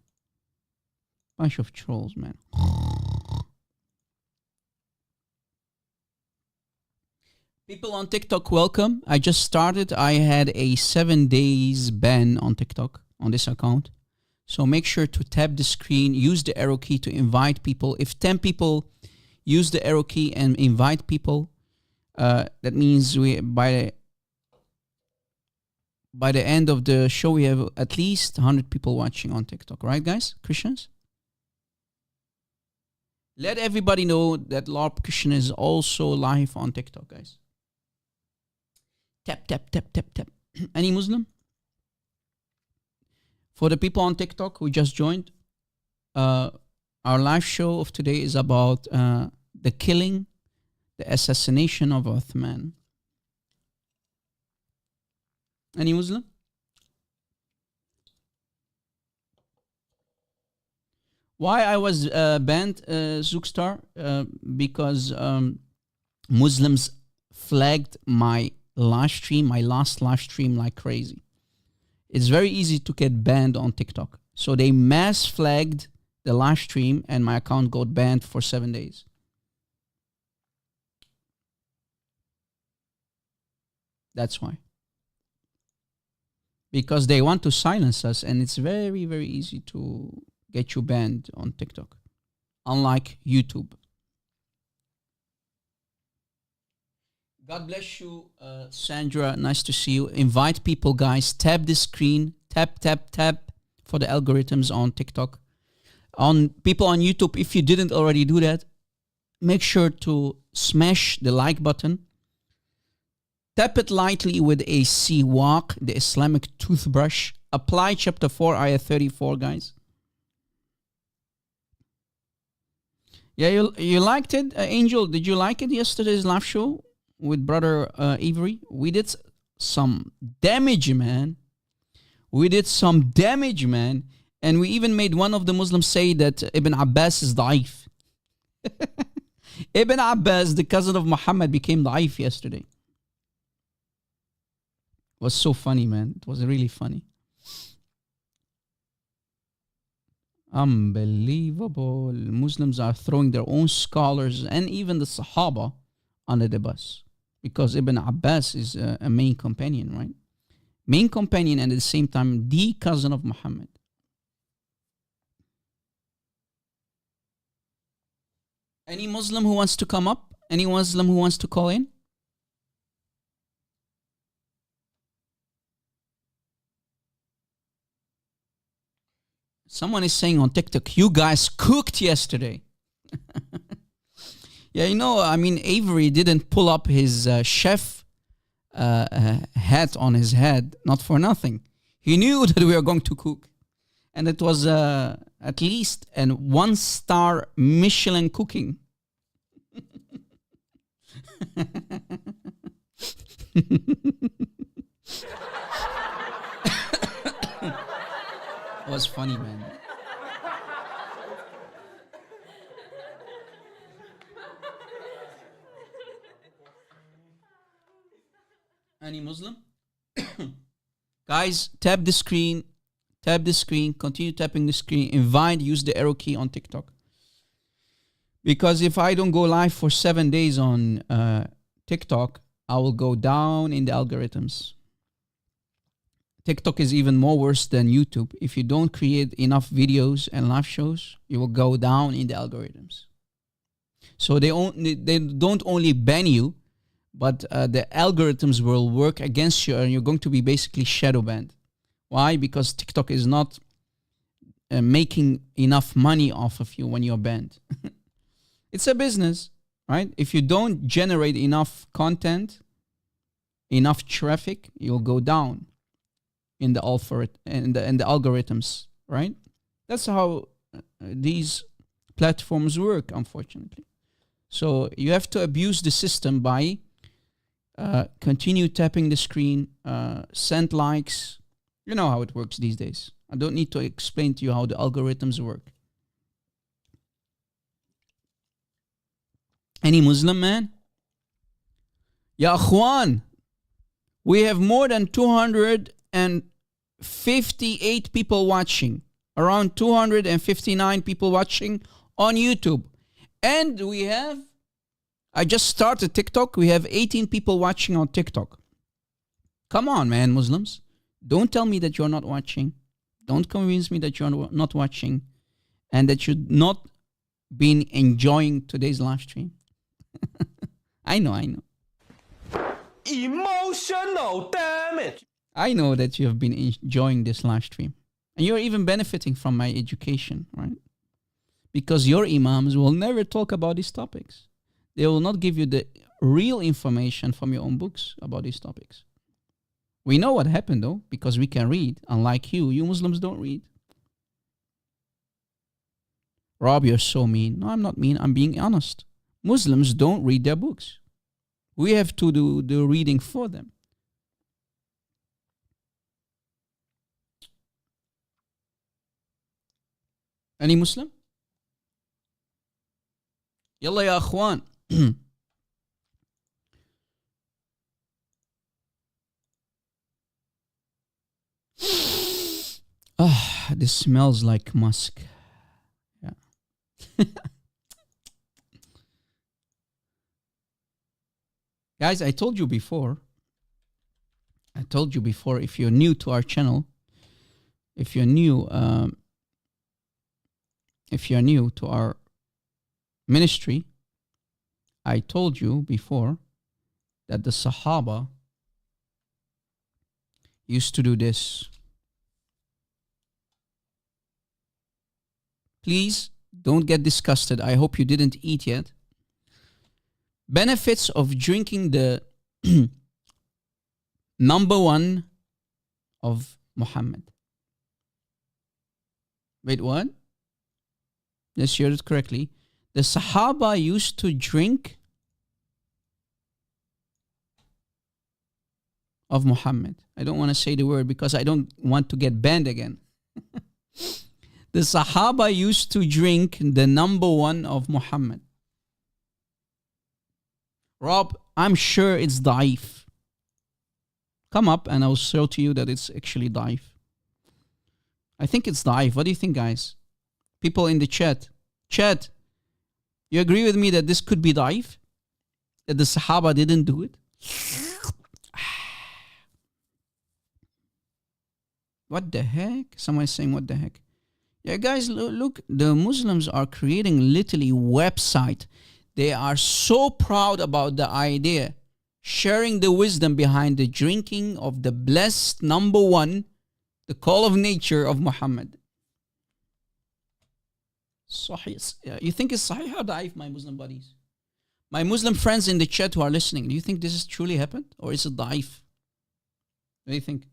[SPEAKER 3] Bunch of trolls, man. People on TikTok, welcome. I just started. I had a 7 days ban on TikTok on this account. So make sure to tap the screen, use the arrow key to invite people. If 10 people use the arrow key and invite people, that means by the end of the show, we have at least 100 people watching on TikTok. Right, guys? Christians? Let everybody know that Lord Christian is also live on TikTok, guys. Tap, tap, tap, tap, tap. Any Muslim? For the people on TikTok who just joined, our live show of today is about the killing, the assassination of Uthman. Any Muslim? Why I was banned, Zookstar? Because Muslims flagged my live stream, my last live stream, like crazy. It's very easy to get banned on TikTok. So they mass flagged the live stream and my account got banned for 7 days. That's why. Because they want to silence us, and it's very, very easy to get you banned on TikTok. Unlike YouTube. God bless you, Sandra. Nice to see you. Invite people, guys. Tap the screen. Tap, tap, tap for the algorithms on TikTok. On people on YouTube, if you didn't already do that, make sure to smash the like button. Tap it lightly with a siwak, the Islamic toothbrush. Apply chapter 4, ayah 34, guys. Yeah, you liked it? Angel, did you like it yesterday's live show with brother Avery? We did some damage, man. And we even made one of the Muslims say that Ibn Abbas is da'if. Ibn Abbas, the cousin of Muhammad, became da'if yesterday. It was so funny, man. It was really funny. Unbelievable. Muslims are throwing their own scholars and even the Sahaba under the bus. Because Ibn Abbas is a main companion, right? Main companion and at the same time the cousin of Muhammad. Any Muslim who wants to come up? Any Muslim who wants to call in? Someone is saying on TikTok, you guys cooked yesterday. Yeah, you know, I mean, Avery didn't pull up his chef hat on his head, not for nothing. He knew that we were going to cook. And it was at least a 1-star Michelin cooking. It was funny, man. Any Muslim? Guys, tap the screen. Tap the screen. Continue tapping the screen. Invite. Use the arrow key on TikTok. Because if I don't go live for 7 days on TikTok, I will go down in the algorithms. TikTok is even more worse than YouTube. If you don't create enough videos and live shows, you will go down in the algorithms. So they don't only ban you, but the algorithms will work against you and you're going to be basically shadow banned. Why? Because TikTok is not making enough money off of you when you're banned. It's a business, right? If you don't generate enough content, enough traffic, you'll go down in the algorithms, right? That's how these platforms work, unfortunately. So you have to abuse the system by continue tapping the screen, send likes. You know how it works these days. I don't need to explain to you how the algorithms work. Any Muslim man? Ya Akhwan, we have more than 258 people watching. Around 259 people watching on YouTube. And we have, I just started TikTok, we have 18 people watching on TikTok. Come on, man, Muslims. Don't tell me that you're not watching. Don't convince me that you're not watching and that you've not been enjoying today's live stream. I know.
[SPEAKER 5] Emotional damage.
[SPEAKER 3] I know that you have been enjoying this live stream. And you're even benefiting from my education, right? Because your imams will never talk about these topics. They will not give you the real information from your own books about these topics. We know what happened though, because we can read. Unlike you Muslims don't read. Rob, you're so mean. No, I'm not mean. I'm being honest. Muslims don't read their books. We have to do the reading for them. Any Muslim? يلا يا أخوان. Ah, this smells like musk. Yeah. Guys, I told you before, if you're new to our channel, if you're new to our ministry, I told you before that the Sahaba used to do this. Please don't get disgusted. I hope you didn't eat yet. Benefits of drinking the number one of Muhammad. Wait, what? Yes, you heard it correctly. The Sahaba used to drink of Muhammad. I don't want to say the word because I don't want to get banned again. The Sahaba used to drink the number one of Muhammad. Rob, I'm sure it's daif. Come up and I'll show to you that it's actually daif. I think it's daif. What do you think, guys? People in the chat. Chat, you agree with me that this could be daif? That the Sahaba didn't do it? What the heck? Someone is saying, what the heck? Yeah, guys, look, the Muslims are creating literally website. They are so proud about the idea, sharing the wisdom behind the drinking of the blessed number one, the call of nature of Muhammad. Sahih. You think it's Sahih or Daif, my Muslim buddies? My Muslim friends in the chat who are listening, do you think this has truly happened? Or is it Daif? What do you think?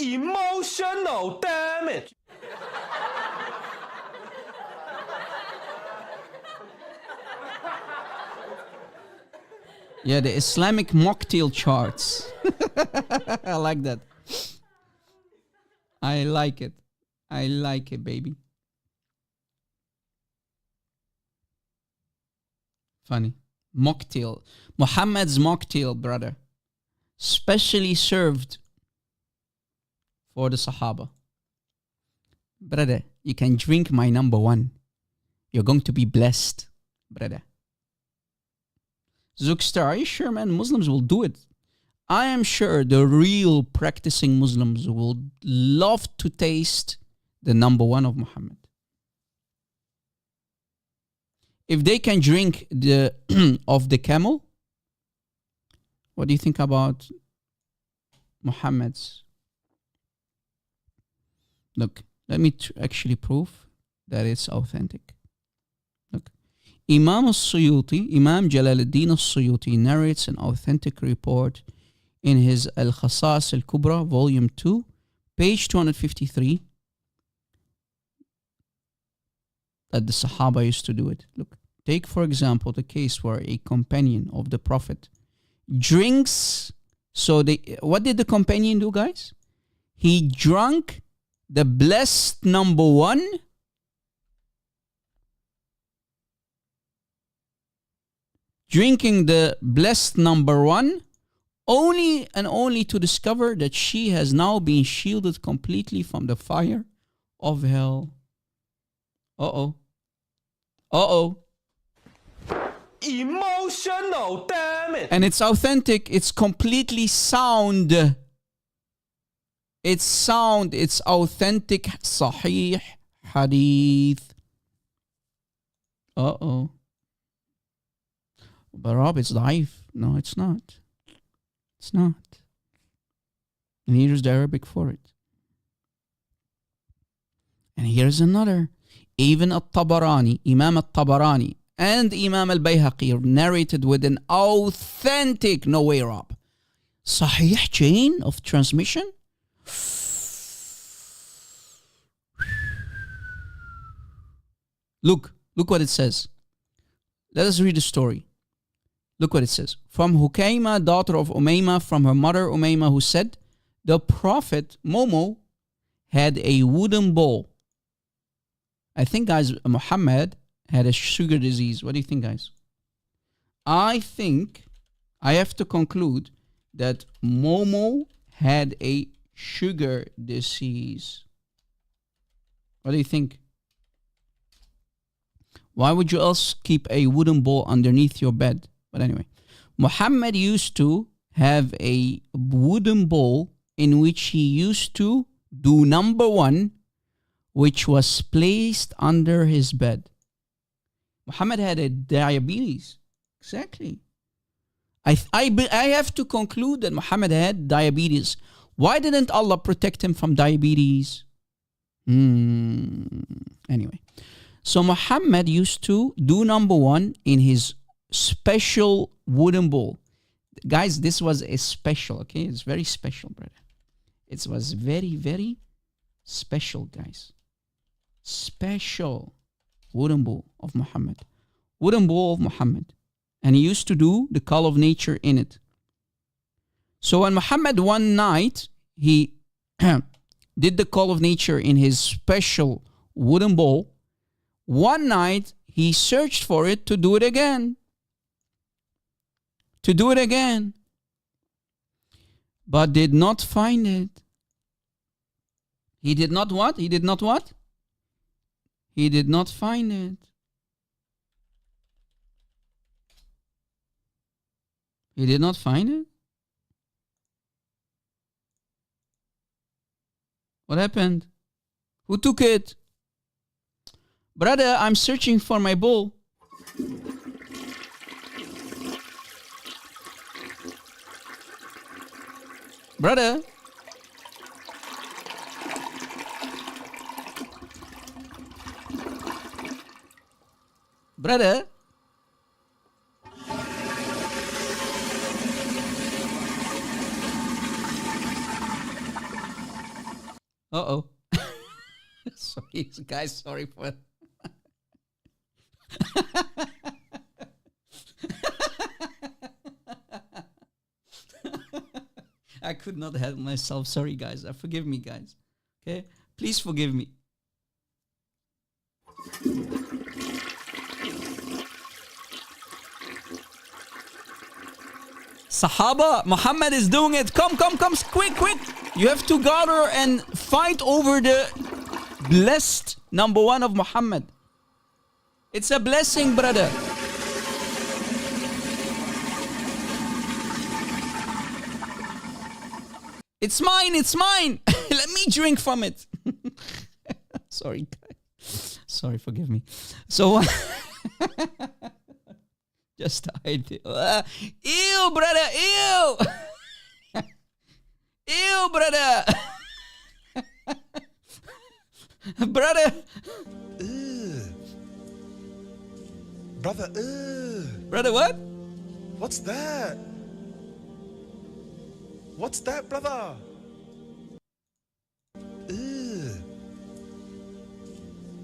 [SPEAKER 5] Emotional damage.
[SPEAKER 3] Yeah, the Islamic mocktail charts. I like that. I like it. I like it, baby. Funny. Mocktail. Muhammad's mocktail, brother. Specially served for the Sahaba. Brother, you can drink my number one. You're going to be blessed, brother. Zookstar, are you sure, man? Muslims will do it. I am sure the real practicing Muslims will love to taste the number one of Muhammad. If they can drink the of the camel, what do you think about Muhammad's? Look, let me actually prove that it's authentic. Look, Imam al-Suyuti, Imam Jalaluddin al-Suyuti narrates an authentic report in his Al-Khasas al-Kubra, volume 2, page 253, that the Sahaba used to do it. Look, take for example the case where a companion of the Prophet drinks. So what did the companion do, guys? He drank the blessed number one drinking the blessed number one only and only to discover that she has now been shielded completely from the fire of hell. Uh-oh. Uh-oh.
[SPEAKER 5] Emotional damage.
[SPEAKER 3] And it's authentic. It's completely sound. It's sound. It's authentic. Sahih Hadith. Uh-oh. But Rob, it's daif. No, it's not. It's not. And here's the Arabic for it. And here's another. Even At-Tabarani, Imam At-Tabarani, and Imam Al-Bayhaqi narrated with an authentic, no way, Rob, Sahih chain of transmission. Look what it says. Let us read the story. Look what it says. From Hukaima, daughter of Umayma, from her mother Umayma, who said, the Prophet Momo had a wooden bowl. I think, guys, Muhammad had a sugar disease. What do you think, guys? I think I have to conclude that Momo had a sugar disease. What do you think? Why would you else keep a wooden bowl underneath your bed? But anyway, Muhammad used to have a wooden bowl in which he used to do number one, which was placed under his bed. Muhammad had a diabetes. Exactly. I have to conclude that Muhammad had diabetes. Why didn't Allah protect him from diabetes? Anyway. So Muhammad used to do number one in his special wooden bowl. Guys, this was a special, okay? It's very special, brother. It was very, very special, guys. Special wooden bowl of Muhammad. Wooden bowl of Muhammad. And he used to do the call of nature in it. So when Muhammad one night, he did the call of nature in his special wooden bowl, one night he searched for it to do it again. To do it again. But did not find it. He did not what? He did not what? He did not find it. He did not find it? What happened? Who took it? Brother, I'm searching for my bowl. Brother. Brother. Uh-oh. Sorry, guys, sorry for... I could not help myself. Sorry, guys. Forgive me, guys. Okay? Please forgive me. Sahaba, Muhammad is doing it. Come, quick. You have to gather and fight over the blessed number one of Muhammad. It's a blessing, brother. It's mine. Let me drink from it. Sorry, guys. Sorry, forgive me. So, just hide it. Ew, brother, ew. Ew, brother. Brother.
[SPEAKER 6] Brother,
[SPEAKER 3] Brother, what?
[SPEAKER 6] what's that? What's that, brother?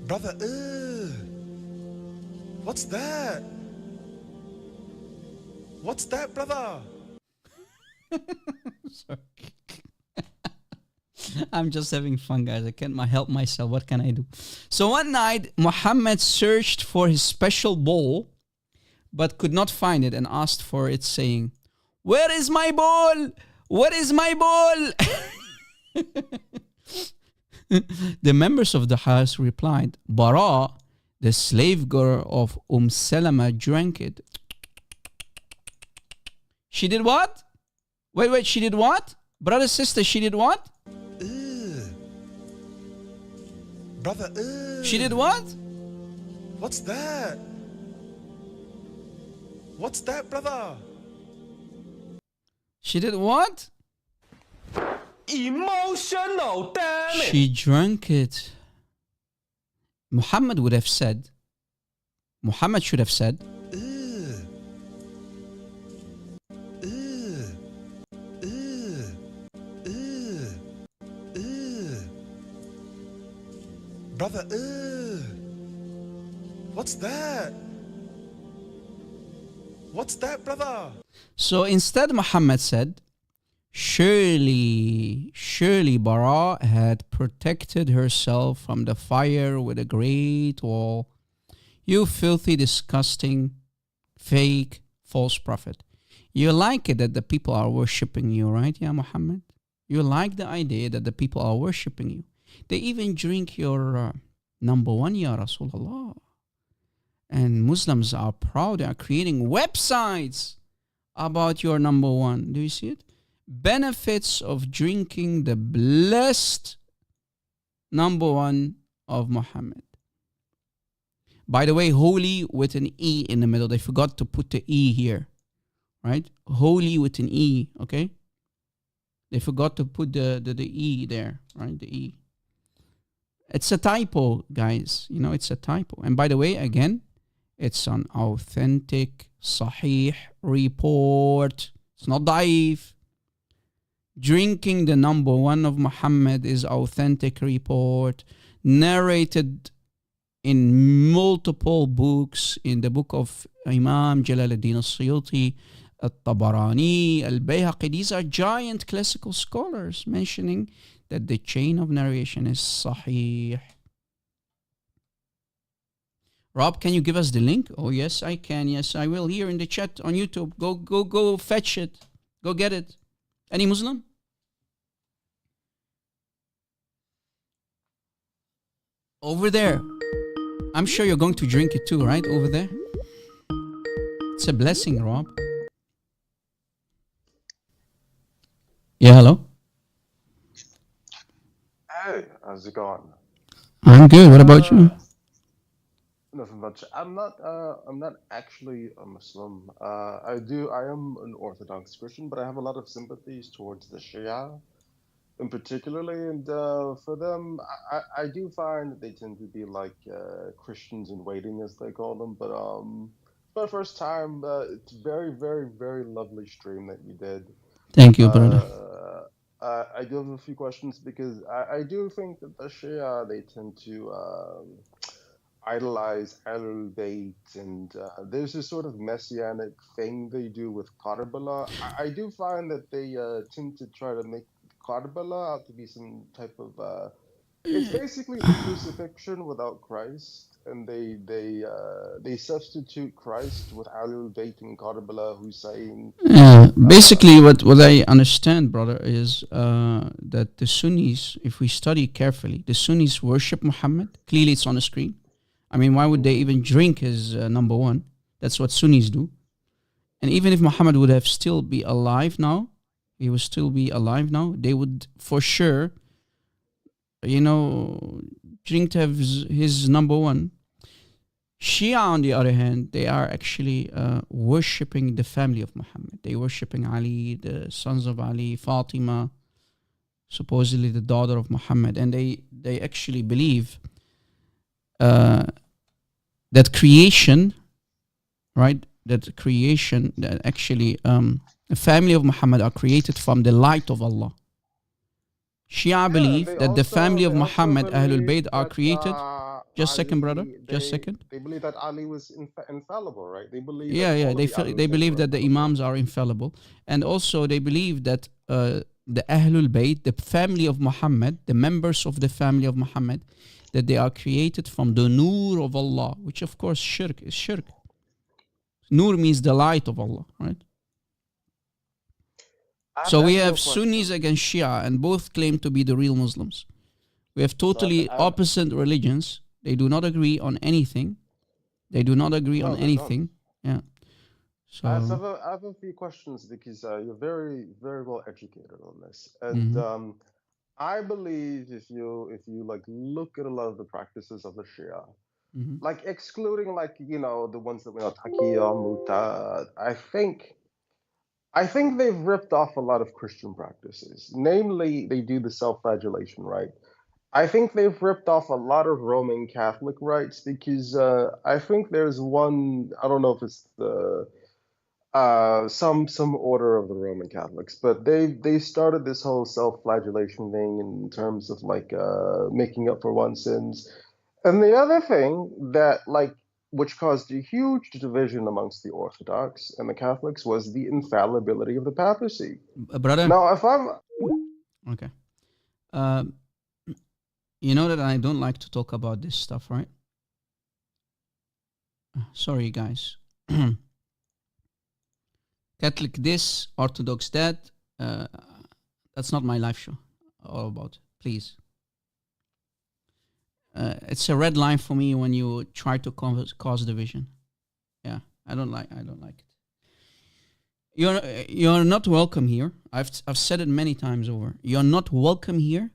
[SPEAKER 6] Brother, what's that? What's that, brother?
[SPEAKER 3] Sorry. I'm just having fun, guys. I can't help myself. What can I do? So one night, Muhammad searched for his special bowl, but could not find it and asked for it, saying, "Where is my bowl? What is my bowl?" The members of the house replied, "Bara, the slave girl of Salama, drank it." She did what? Wait, she did what? Brother, sister, she did what?
[SPEAKER 6] Brother,
[SPEAKER 3] She did what?
[SPEAKER 6] what's that? What's that, brother?
[SPEAKER 3] She did what?
[SPEAKER 5] Emotional damage.
[SPEAKER 3] She drank it. Muhammad should have said,
[SPEAKER 6] Brother, what's that? What's that, brother?
[SPEAKER 3] so instead Muhammad said, Surely Bara had protected herself from the fire with a great wall. You filthy, disgusting, fake, false prophet. You like it that the people are worshipping you, right, Ya Muhammad? You like the idea that the people are worshipping you. They even drink your number one, Ya Rasulullah. And Muslims are proud. They are creating websites about your number one. Do you see it? Benefits of drinking the blessed number one of Muhammad. By the way, holy with an E in the middle. They forgot to put the E here, right? Holy with an E, okay? They forgot to put the E there, right? The E. It's a typo, guys. You know, it's a typo. And by the way, again, it's an authentic, sahih report. It's not daif. Drinking the number one of Muhammad is authentic report, narrated in multiple books, in the book of Imam Jalaluddin al-Suyuti, al-Tabarani, al-Bayhaqi. These are giant classical scholars mentioning that the chain of narration is sahih. Rob, can you give us the link? Oh, yes, I can. Yes, I will. Here in the chat on YouTube. Go fetch it. Go get it. Any Muslim? Over there. I'm sure you're going to drink it too, right? Over there. It's a blessing, Rob. Yeah, hello?
[SPEAKER 7] Hey, how's it going?
[SPEAKER 3] I'm good. What about you?
[SPEAKER 7] Nothing much. I'm not actually a Muslim. I am an Orthodox Christian, but I have a lot of sympathies towards the Shia, in particularly, and for them, I do find that they tend to be like Christians in waiting, as they call them. But for the first time, it's very, very, very lovely stream that you did.
[SPEAKER 3] Thank you, brother.
[SPEAKER 7] I do have a few questions because I do think that the Shia, they tend to idolize Ahlul Bayt, and there's this sort of messianic thing they do with Karbala. I do find that they tend to try to make Karbala out to be some type of it's basically the crucifixion without Christ, and they substitute Christ with Ahlul Bayt and Karbala, Hussein.
[SPEAKER 3] Yeah, basically what I understand, brother, is that the Sunnis, if we study carefully, the Sunnis worship Muhammad. Clearly it's on the screen. I mean, why would they even drink his number one? That's what Sunnis do. And even if Muhammad would have still be alive now, he would still be alive now, they would for sure, drink to have his number one. Shia, on the other hand, they are actually worshipping the family of Muhammad. They worshipping Ali, the sons of Ali, Fatima, supposedly the daughter of Muhammad. And they actually believe that creation, right? That creation, that actually the family of Muhammad are created from the light of Allah. Shia believe that the family of Muhammad, Ahlul Bayt, are created. Just a second, brother. Just a second.
[SPEAKER 7] They believe that Ali was infallible, right? They believe.
[SPEAKER 3] Yeah. They believe that the Imams are infallible, and also they believe that the Ahlul Bayt, the family of Muhammad, the members of the family of Muhammad, that they are created from the Nur of Allah, which of course shirk is shirk. Nur means the light of Allah, right? So we have Sunnis against Shia, and both claim to be the real Muslims. We have totally opposite religions. They do not agree on anything. Yeah. So
[SPEAKER 7] I have a few questions because you're very, very well educated on this, and I believe if you like look at a lot of the practices of the Shia, like excluding like the ones that we know, Taqiyya, Mutad, I think they've ripped off a lot of Christian practices. Namely, they do the self-flagellation, right? I think they've ripped off a lot of Roman Catholic rites because I think there's one, I don't know if it's the some order of the Roman Catholics, but they started this whole self-flagellation thing in terms of like making up for one's sins. And the other thing that like which caused a huge division amongst the Orthodox and the Catholics, was the infallibility of the papacy.
[SPEAKER 3] Brother.
[SPEAKER 7] Now, if I'm
[SPEAKER 3] Okay. You know that I don't like to talk about this stuff, right? Sorry, guys. Catholic this, Orthodox that. That's not my live show. All about. Please. It's a red line for me when you try to cause division. Yeah, I don't like it. You're not welcome here. I've said it many times over. You're not welcome here.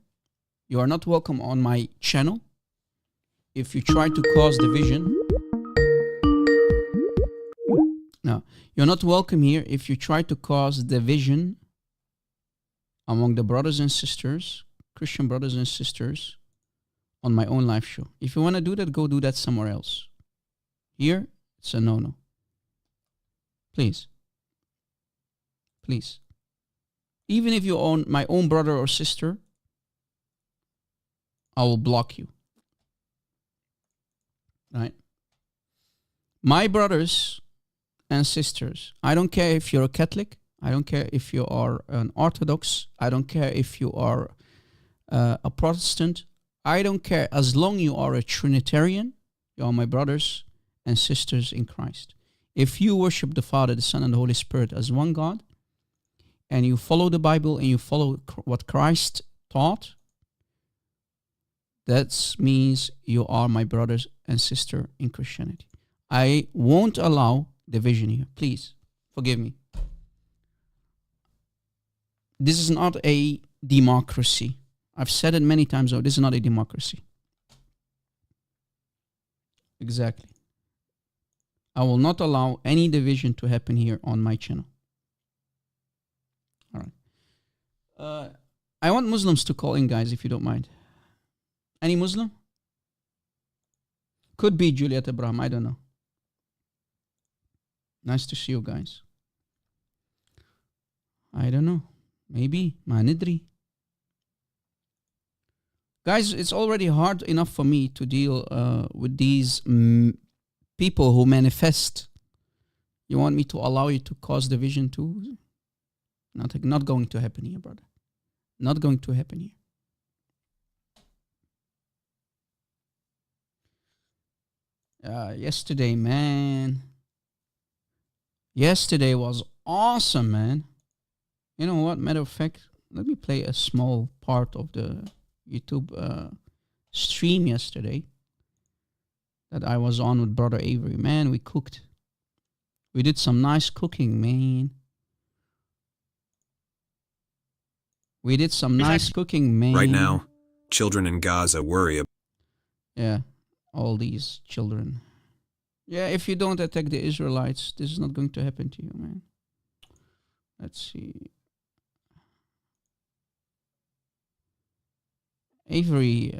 [SPEAKER 3] You are not welcome on my channel. If you try to cause division. No, you're not welcome here if you try to cause division among the brothers and sisters, Christian brothers and sisters, on my own live show. If you want to do that, go do that somewhere else. Here, it's a no-no. Please. Please. Even if you own my own brother or sister, I will block you. Right? My brothers and sisters, I don't care if you're a Catholic, I don't care if you are an Orthodox, I don't care if you are a Protestant, I don't care. As long you are a Trinitarian, you are my brothers and sisters in Christ. If you worship the Father, the Son, and the Holy Spirit as one God, and you follow the Bible and you follow what Christ taught, that means you are my brothers and sister in Christianity. I won't allow division here. Please, forgive me. This is not a democracy. I've said it many times over. This is not a democracy. Exactly. I will not allow any division to happen here on my channel. All right. I want Muslims to call in, guys, if you don't mind. Any Muslim? Could be Juliet Abraham. I don't know. Nice to see you guys. I don't know. Maybe. Ma nidri. Guys, it's already hard enough for me to deal with these people who manifest. You want me to allow you to cause division too? Not going to happen here, brother. Not going to happen here. Yesterday, man. Yesterday was awesome, man. You know what? Matter of fact, let me play a small part of the YouTube stream yesterday that I was on with Brother Avery. Man, we cooked. We did some nice cooking, man. We did some nice cooking, man.
[SPEAKER 8] Right now, children in Gaza worry about...
[SPEAKER 3] Yeah, all these children. Yeah, if you don't attack the Israelites, this is not going to happen to you, man. Let's see. Avery,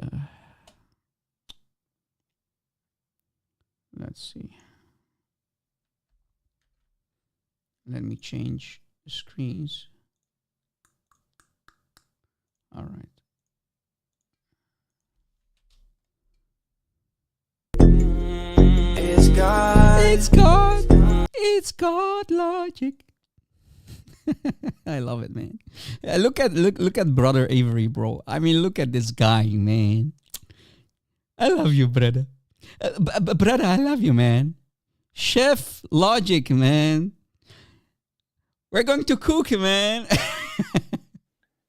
[SPEAKER 3] let's see. Let me change the screens. All right.
[SPEAKER 1] It's God.
[SPEAKER 3] It's God. It's God logic. I love it, man. Look at Brother Avery, bro. I mean, look at this guy, man. I love you, brother. Brother, I love you, man. Chef Logic, man. We're going to cook, man.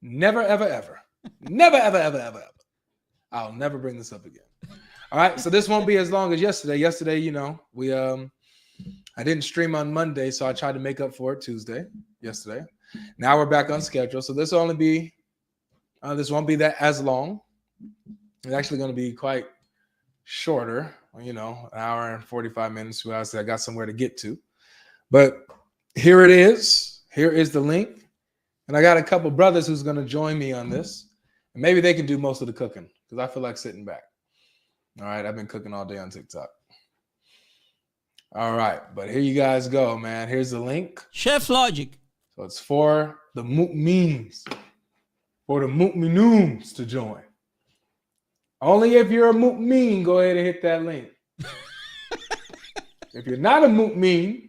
[SPEAKER 9] Never, ever, ever. Never, ever, ever, ever, ever. I'll never bring this up again. All right, so this won't be as long as yesterday. Yesterday, you know, I didn't stream on Monday, so I tried to make up for it Tuesday, yesterday. Now we're back on schedule, so this will only be, this won't be that as long. It's actually going to be quite shorter, you know, an hour and 45 minutes, 2 hours. I got somewhere to get to. But here it is. Here is the link. And I got a couple brothers who's going to join me on this. And maybe they can do most of the cooking because I feel like sitting back. All right, I've been cooking all day on TikTok. All right, but here you guys go, man. Here's the link.
[SPEAKER 3] Chef Logic.
[SPEAKER 9] So it's for the mu'mins, for the mu'minums to join. Only if you're a mu'min, go ahead and hit that link. If you're not a mu'min,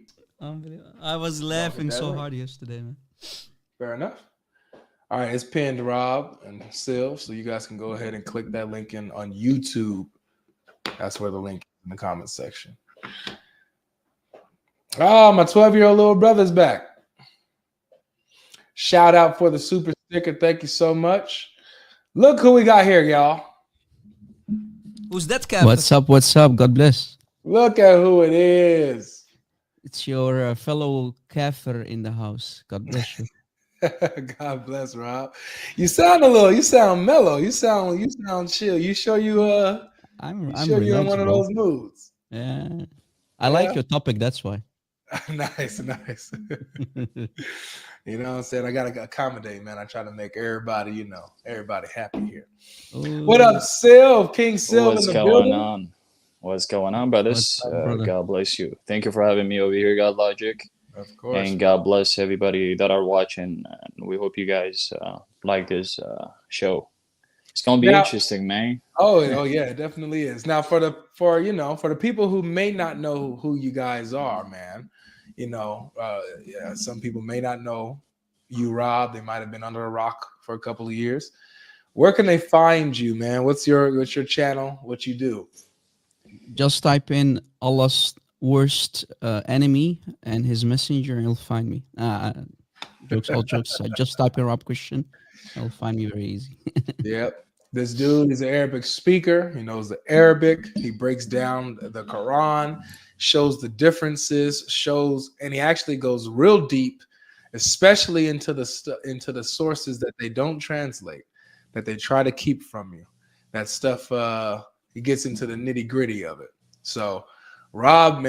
[SPEAKER 3] I was laughing
[SPEAKER 9] that
[SPEAKER 3] so
[SPEAKER 9] link.
[SPEAKER 3] hard yesterday, man.
[SPEAKER 9] fair enough. All right, it's pinned to Rob and Sil, so you guys can go ahead and click that link in on YouTube. That's where the link is in the comments section. Oh, my 12-year-old little brother's back. Shout out for the super sticker. Thank you so much. Look who we got here, y'all.
[SPEAKER 3] Who's that, Cap? What's up? What's up? God bless.
[SPEAKER 9] Look at who it is.
[SPEAKER 3] It's your fellow kafir in the house. God bless you.
[SPEAKER 9] God bless, Rob. You sound mellow. You sound chill. You sure you're in one of those moods?
[SPEAKER 3] Yeah. I like your topic, that's why.
[SPEAKER 9] Nice. You know what I'm saying? I gotta accommodate, man. I try to make everybody, everybody happy here.
[SPEAKER 3] Ooh.
[SPEAKER 9] What up, Sil? King Sil in the building.
[SPEAKER 10] What's going on, brothers? God bless you. Thank you for having me over here, God Logic.
[SPEAKER 9] Of course.
[SPEAKER 10] And God bless everybody that are watching. And we hope you guys like this show. It's gonna be interesting, man.
[SPEAKER 9] Oh yeah, it definitely is. Now for the people who may not know who you guys are, man, some people may not know you, Rob. They might have been under a rock for a couple of years. Where can they find you, man? What's your channel? What you do?
[SPEAKER 3] Just type in Allah's worst enemy and his messenger, and you'll find me. All jokes. I just type in Rob Christian. You'll find me very easy.
[SPEAKER 9] Yep. This dude is an Arabic speaker. He knows the Arabic. He breaks down the Quran, shows the differences, and he actually goes real deep, especially into the sources that they don't translate, that they try to keep from you. That stuff, he gets into the nitty-gritty of it. So Rob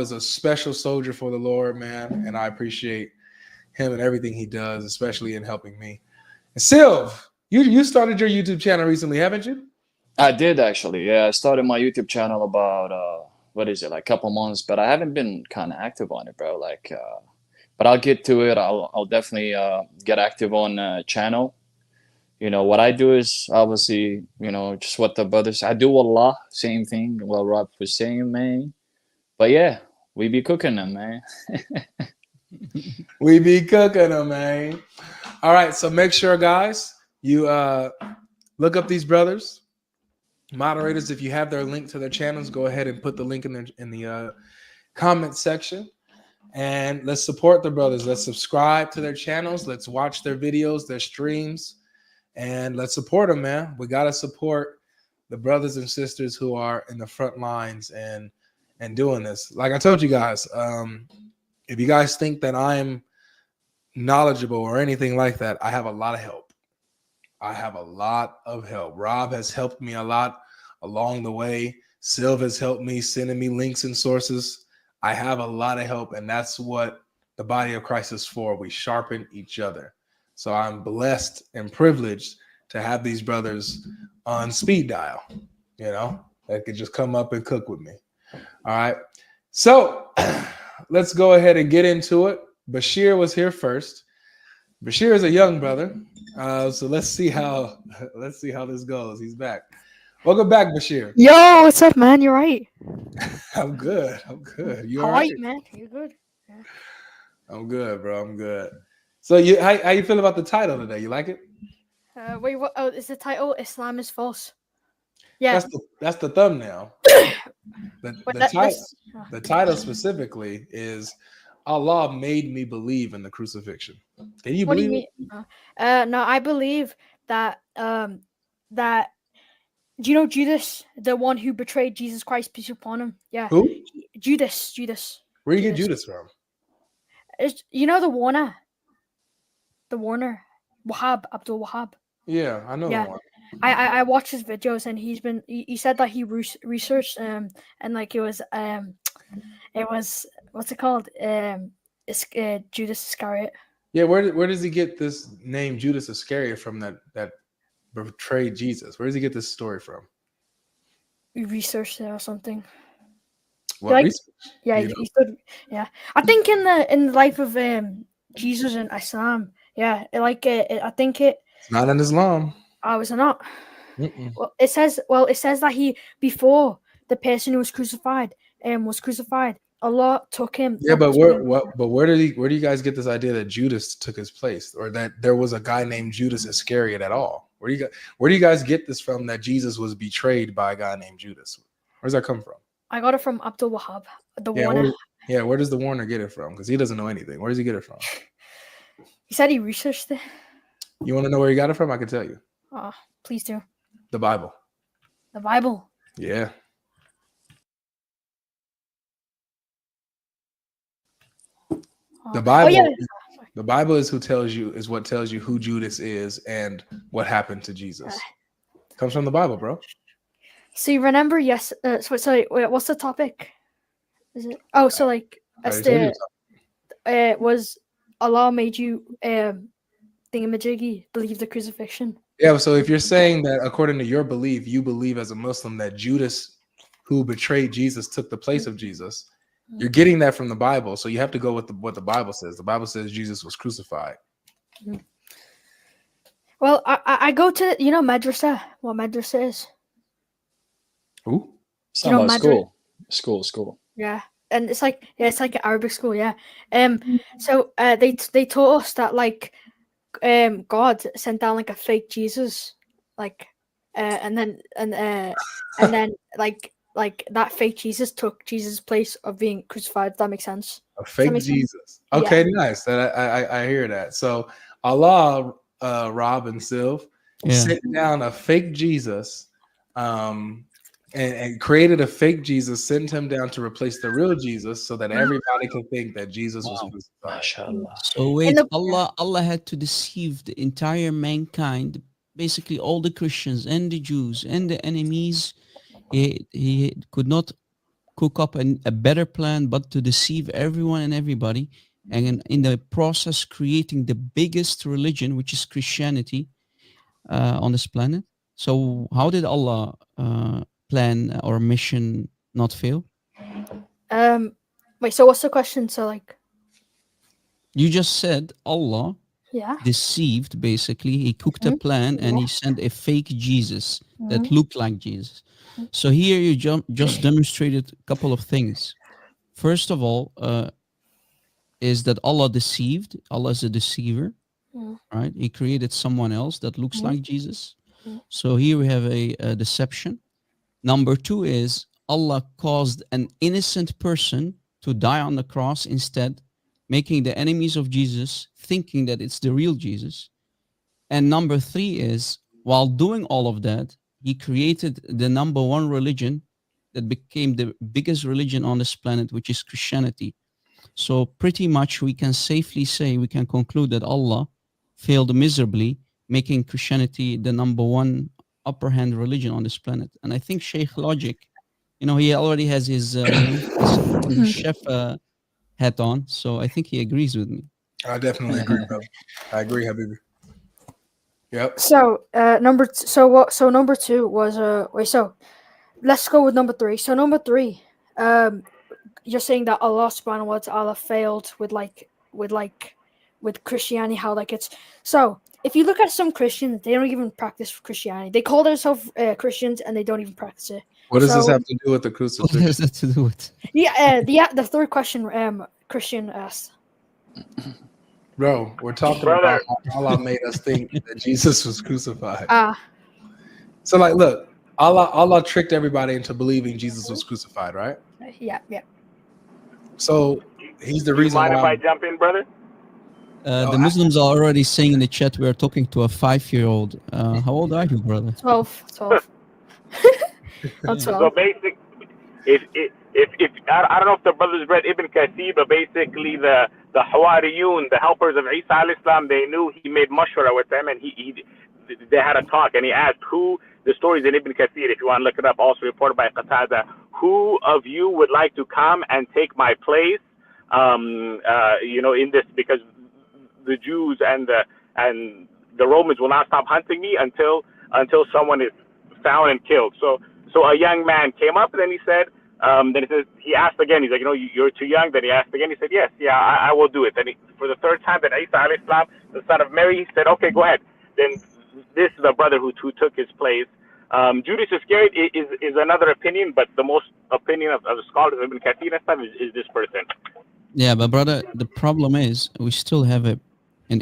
[SPEAKER 9] is a special soldier for the Lord, man, and I appreciate him and everything he does, especially in helping me. And Sylv, you started your YouTube channel recently, haven't you?
[SPEAKER 10] I did, actually. Yeah, I started my YouTube channel about a couple months, but I haven't been kind of active on it, bro. But I'll get to it. I'll definitely get active on channel. What I do is obviously, just what the brothers, I do Allah, same thing, what Rob was saying, man. But yeah, we be cooking them, man.
[SPEAKER 9] We be cooking them, man. All right, so make sure, guys, you look up these brothers. Moderators, if you have their link to their channels, go ahead and put the link in the comment section. And let's support the brothers. Let's subscribe to their channels. Let's watch their videos, their streams. And let's support them, man. We got to support the brothers and sisters who are in the front lines and doing this. Like I told you guys, if you guys think that I'm knowledgeable or anything like that, I have a lot of help. Rob has helped me a lot along the way. Sylv has helped me, sending me links and sources. I have a lot of help, and that's what the body of Christ is for. We sharpen each other. So I'm blessed and privileged to have these brothers on speed dial, that could just come up and cook with me. All right. So let's go ahead and get into it. Bashir was here first. Bashir is a young brother. So let's see how this goes. He's back. Welcome back, Bashir.
[SPEAKER 11] Yo, what's up, man? You're right.
[SPEAKER 9] I'm good. You
[SPEAKER 11] all
[SPEAKER 9] all
[SPEAKER 11] right,
[SPEAKER 9] right?
[SPEAKER 11] man? You're good. Yeah.
[SPEAKER 9] I'm good, bro. I'm good. So how you feel about the title today? You like it?
[SPEAKER 11] Wait, what? Oh, is the title "Islam is False"? Yeah.
[SPEAKER 9] That's the thumbnail. The title specifically is Allah made me believe in the crucifixion. Can you believe it?
[SPEAKER 11] No, I believe that that do you know Judas, the one who betrayed Jesus Christ, peace upon him? Yeah.
[SPEAKER 9] Who?
[SPEAKER 11] Judas.
[SPEAKER 9] Where do you get Judas from?
[SPEAKER 11] It's, the Warner, Abdul Wahab.
[SPEAKER 9] Yeah, I know the one.
[SPEAKER 11] I watched his videos, and he said that he researched and like it was what's it called, Judas Iscariot.
[SPEAKER 9] Yeah, where does he get this name Judas Iscariot from that betrayed Jesus? Where does he get this story from?
[SPEAKER 11] He researched it or something.
[SPEAKER 9] What research?
[SPEAKER 11] Yeah, he stood. Yeah, I think in the life of Jesus and Islam. Yeah, I think it's
[SPEAKER 9] not in Islam.
[SPEAKER 11] Oh, is it not? Well, it says that he, before the person who was crucified, Allah took him.
[SPEAKER 9] Yeah, but where do you guys get this idea that Judas took his place, or that there was a guy named Judas Iscariot at all? Where do you guys get this from, that Jesus was betrayed by a guy named Judas? Where's that come from?
[SPEAKER 11] I got it from Abdul Wahab, the Warner.
[SPEAKER 9] Where does the Warner get it from? Because he doesn't know anything. Where does he get it from?
[SPEAKER 11] He said he researched it.
[SPEAKER 9] You want to know where he got it from? I can tell you.
[SPEAKER 11] Oh, please do.
[SPEAKER 9] The Bible.
[SPEAKER 11] The Bible.
[SPEAKER 9] Yeah. The Bible.
[SPEAKER 11] Oh, yeah.
[SPEAKER 9] The Bible is what tells you who Judas is and what happened to Jesus. Comes from the Bible, bro.
[SPEAKER 11] So you remember? Yes. Sorry. Wait, what's the topic? Is it? Oh, so like, was Allah made you thingamajiggy believe the crucifixion?
[SPEAKER 9] Yeah. So if you're saying that according to your belief, you believe as a Muslim that Judas, who betrayed Jesus, took the place of Jesus. You're getting that from the Bible, so you have to go with what the Bible says. The Bible says Jesus was crucified.
[SPEAKER 11] Well, I go to madrasa. What madrasa is?
[SPEAKER 9] Who?
[SPEAKER 10] School.
[SPEAKER 11] Yeah, and it's like an Arabic school. Yeah. So they taught us that like God sent down like a fake Jesus, like and then like that fake Jesus took Jesus' place of being crucified. If that makes sense.
[SPEAKER 9] A fake Jesus. Okay, yeah. Nice. I hear that. So Allah, Rob and Sylv, sent down a fake Jesus, and created a fake Jesus, sent him down to replace the real Jesus, so that everybody could think that Jesus was crucified.
[SPEAKER 3] So wait, Allah had to deceive the entire mankind, basically all the Christians and the Jews and the enemies. He could not cook up a better plan but to deceive everyone and everybody, and in the process creating the biggest religion, which is Christianity, on this planet. So how did Allah plan or mission not fail?
[SPEAKER 11] Wait, so what's the question? So like,
[SPEAKER 3] you just said Allah deceived, basically. He cooked a plan and he sent a fake Jesus that looked like Jesus. So here you just demonstrated a couple of things. First of all, is that Allah deceived. Allah is a deceiver, right? He created someone else that looks like Jesus. So here we have a deception. Number two is Allah caused an innocent person to die on the cross instead, making the enemies of Jesus thinking that it's the real Jesus. And number three is, while doing all of that, he created the number one religion that became the biggest religion on this planet, which is Christianity. So pretty much we can safely say, we can conclude that Allah failed miserably, making Christianity the number one upper hand religion on this planet. And I think Sheikh Logic, he already has his chef hat on, so I think he agrees with me.
[SPEAKER 9] I definitely agree, bro. I agree, Habibi. Yep.
[SPEAKER 11] So number two was so let's go with number three. So number three, you're saying that Allah subhanahu wa ta'ala failed with Christianity, how like it's so if you look at some Christians, they don't even practice Christianity. They call themselves Christians and they don't even practice it.
[SPEAKER 9] What does this have to do with the crucifixion?
[SPEAKER 3] What does that to do with?
[SPEAKER 11] The third question Christian asked.
[SPEAKER 9] Bro, we're talking about how Allah made us think that Jesus was crucified. So like, look, Allah tricked everybody into believing Jesus was crucified, right?
[SPEAKER 11] Yeah.
[SPEAKER 9] So he's the reason
[SPEAKER 5] why. Mind
[SPEAKER 9] why.
[SPEAKER 5] if I jump in, brother?
[SPEAKER 3] The Muslims are already saying in the chat we are talking to a 5-year-old. How old are you, brother?
[SPEAKER 11] 12. That's 12.
[SPEAKER 5] So basically, if I don't know if the brothers read Ibn Kathir, but basically the Hawariyun, the helpers of Isa alayhi salam, they knew he made mashwara with them, and they had a talk, and he asked the stories in Ibn Kathir, if you want to look it up, also reported by Qatada, who of you would like to come and take my place, in this, because the Jews and the Romans will not stop hunting me until someone is found and killed. So a young man came up, and then he said, he asked again, he's like, you're too young. Then he asked again, he said, yes, I will do it. Then for the third time, then Isa alayhi salam, the son of Mary, he said, okay, go ahead. Then this is a brother who took his place. Judas Iscariot is another opinion, but the most opinion of the scholars of Ibn Kathir and stuff is this person.
[SPEAKER 3] Yeah, but brother, the problem is we still have an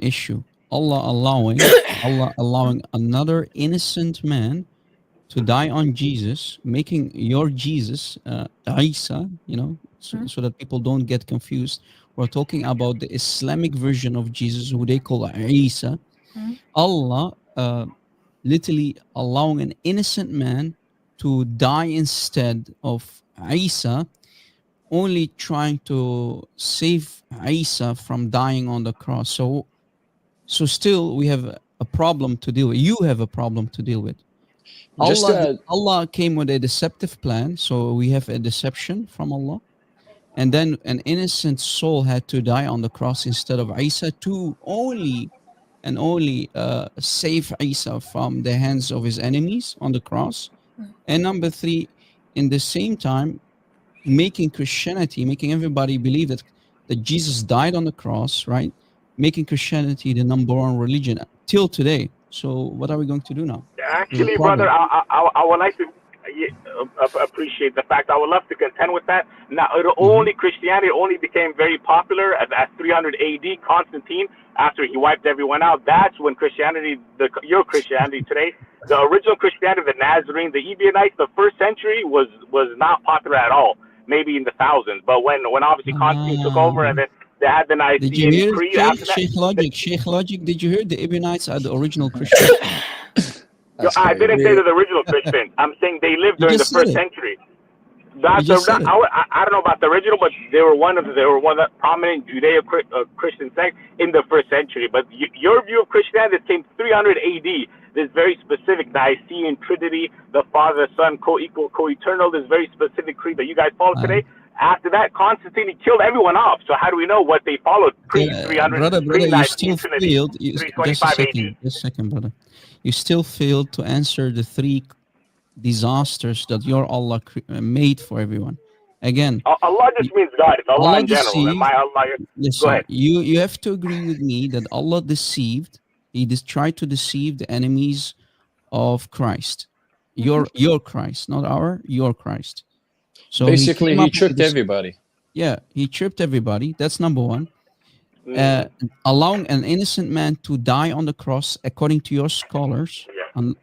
[SPEAKER 3] issue. Allah allowing another innocent man to die on Jesus, making your Jesus, Isa, so that people don't get confused. We're talking about the Islamic version of Jesus, who they call Isa. Allah literally allowing an innocent man to die instead of Isa, only trying to save Isa from dying on the cross. So still we have a problem to deal with. You have a problem to deal with. Allah came with a deceptive plan, so we have a deception from Allah. And then an innocent soul had to die on the cross instead of Isa to only save Isa from the hands of his enemies on the cross. And number three, in the same time, making everybody believe that Jesus died on the cross, right? Making Christianity the number one religion till today. So what are we going to do now?
[SPEAKER 5] Actually, brother, I would like to appreciate the fact. I would love to contend with that. Now, Christianity only became very popular at 300 AD. Constantine, after he wiped everyone out, that's when Christianity, your Christianity today, the original Christianity, the Nazarene, the Ebionites, the first century was not popular at all. Maybe in the thousands, but when obviously Constantine took over, and then they had the Nicene Creed after that.
[SPEAKER 3] Sheikh Logic, did you hear the Ebionites are the original Christians?
[SPEAKER 5] I didn't say they're the original Christians. I'm saying they lived during the first century. I don't know about the original, but they were one of the prominent Judeo-Christian sect in the first century. But your view of Christianity came 300 AD. This very specific Nicene Trinity, the Father, Son, co-equal, co-eternal. This very specific creed that you guys follow today. After that, Constantine killed everyone off. So how do we know what they followed pre-300?
[SPEAKER 3] Brother, you still failed. Just a second, brother. You still failed to answer the three disasters that your Allah made for everyone. Again,
[SPEAKER 5] Allah just means God. It's Allah in general. And my Allah. Go ahead.
[SPEAKER 3] You have to agree with me that Allah deceived. He tried to deceive the enemies of Christ. Your Christ, not your Christ. So
[SPEAKER 10] basically, he tricked everybody.
[SPEAKER 3] Yeah, he tripped everybody. That's number one. Allowing an innocent man to die on the cross, according to your scholars,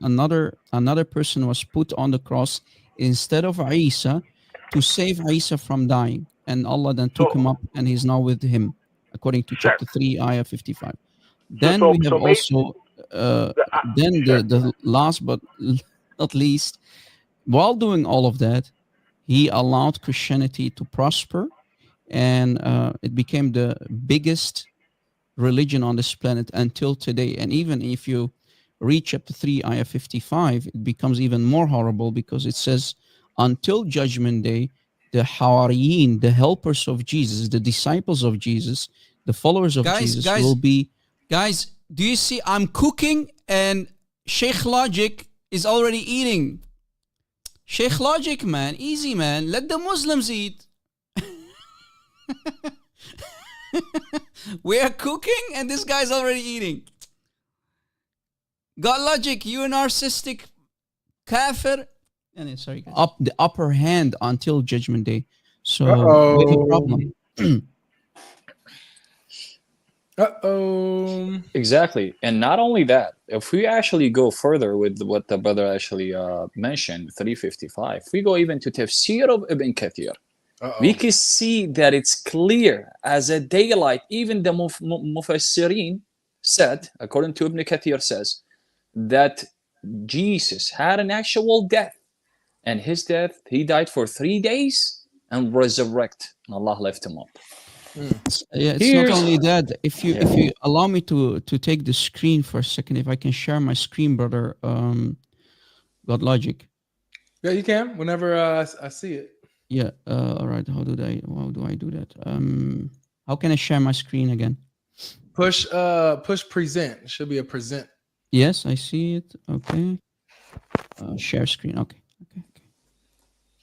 [SPEAKER 3] another person was put on the cross instead of Isa to save Isa from dying, and Allah then took him up, and he's now with him, according to chapter 3, ayah 55. Then we have also the last but not least, while doing all of that, he allowed Christianity to prosper, and it became the biggest religion on this planet until today. And even if you read chapter 3, ayah 55, it becomes even more horrible, because it says, until judgment day, the Hawariyin, the helpers of Jesus, the disciples of Jesus, the followers of Jesus will be...
[SPEAKER 12] Guys, do you see I'm cooking and Sheikh Logic is already eating? Sheikh Logic, man, easy, man. Let the Muslims eat. We are cooking and this guy's already eating. God Logic, you a narcissistic kafir. Sorry, guys.
[SPEAKER 3] The upper hand until judgment day. So we have a problem.
[SPEAKER 10] Exactly. And not only that, if we actually go further with what the brother actually mentioned, 355, if we go even to Tafsir of Ibn Kathir, we can see that it's clear as a daylight. Even the Mufassirin said, according to Ibn Kathir, says that Jesus had an actual death, and his death, he died for 3 days and resurrected, and Allah left him up.
[SPEAKER 3] Yeah, it's not only that. If you allow me to take the screen for a second, if I can share my screen, brother, God Logic.
[SPEAKER 9] Yeah, you can. Whenever I see it.
[SPEAKER 3] Yeah. All right. How do I do that? How can I share my screen again?
[SPEAKER 9] Push present. It should be a present.
[SPEAKER 3] Yes, I see it. Okay. Share screen. Okay.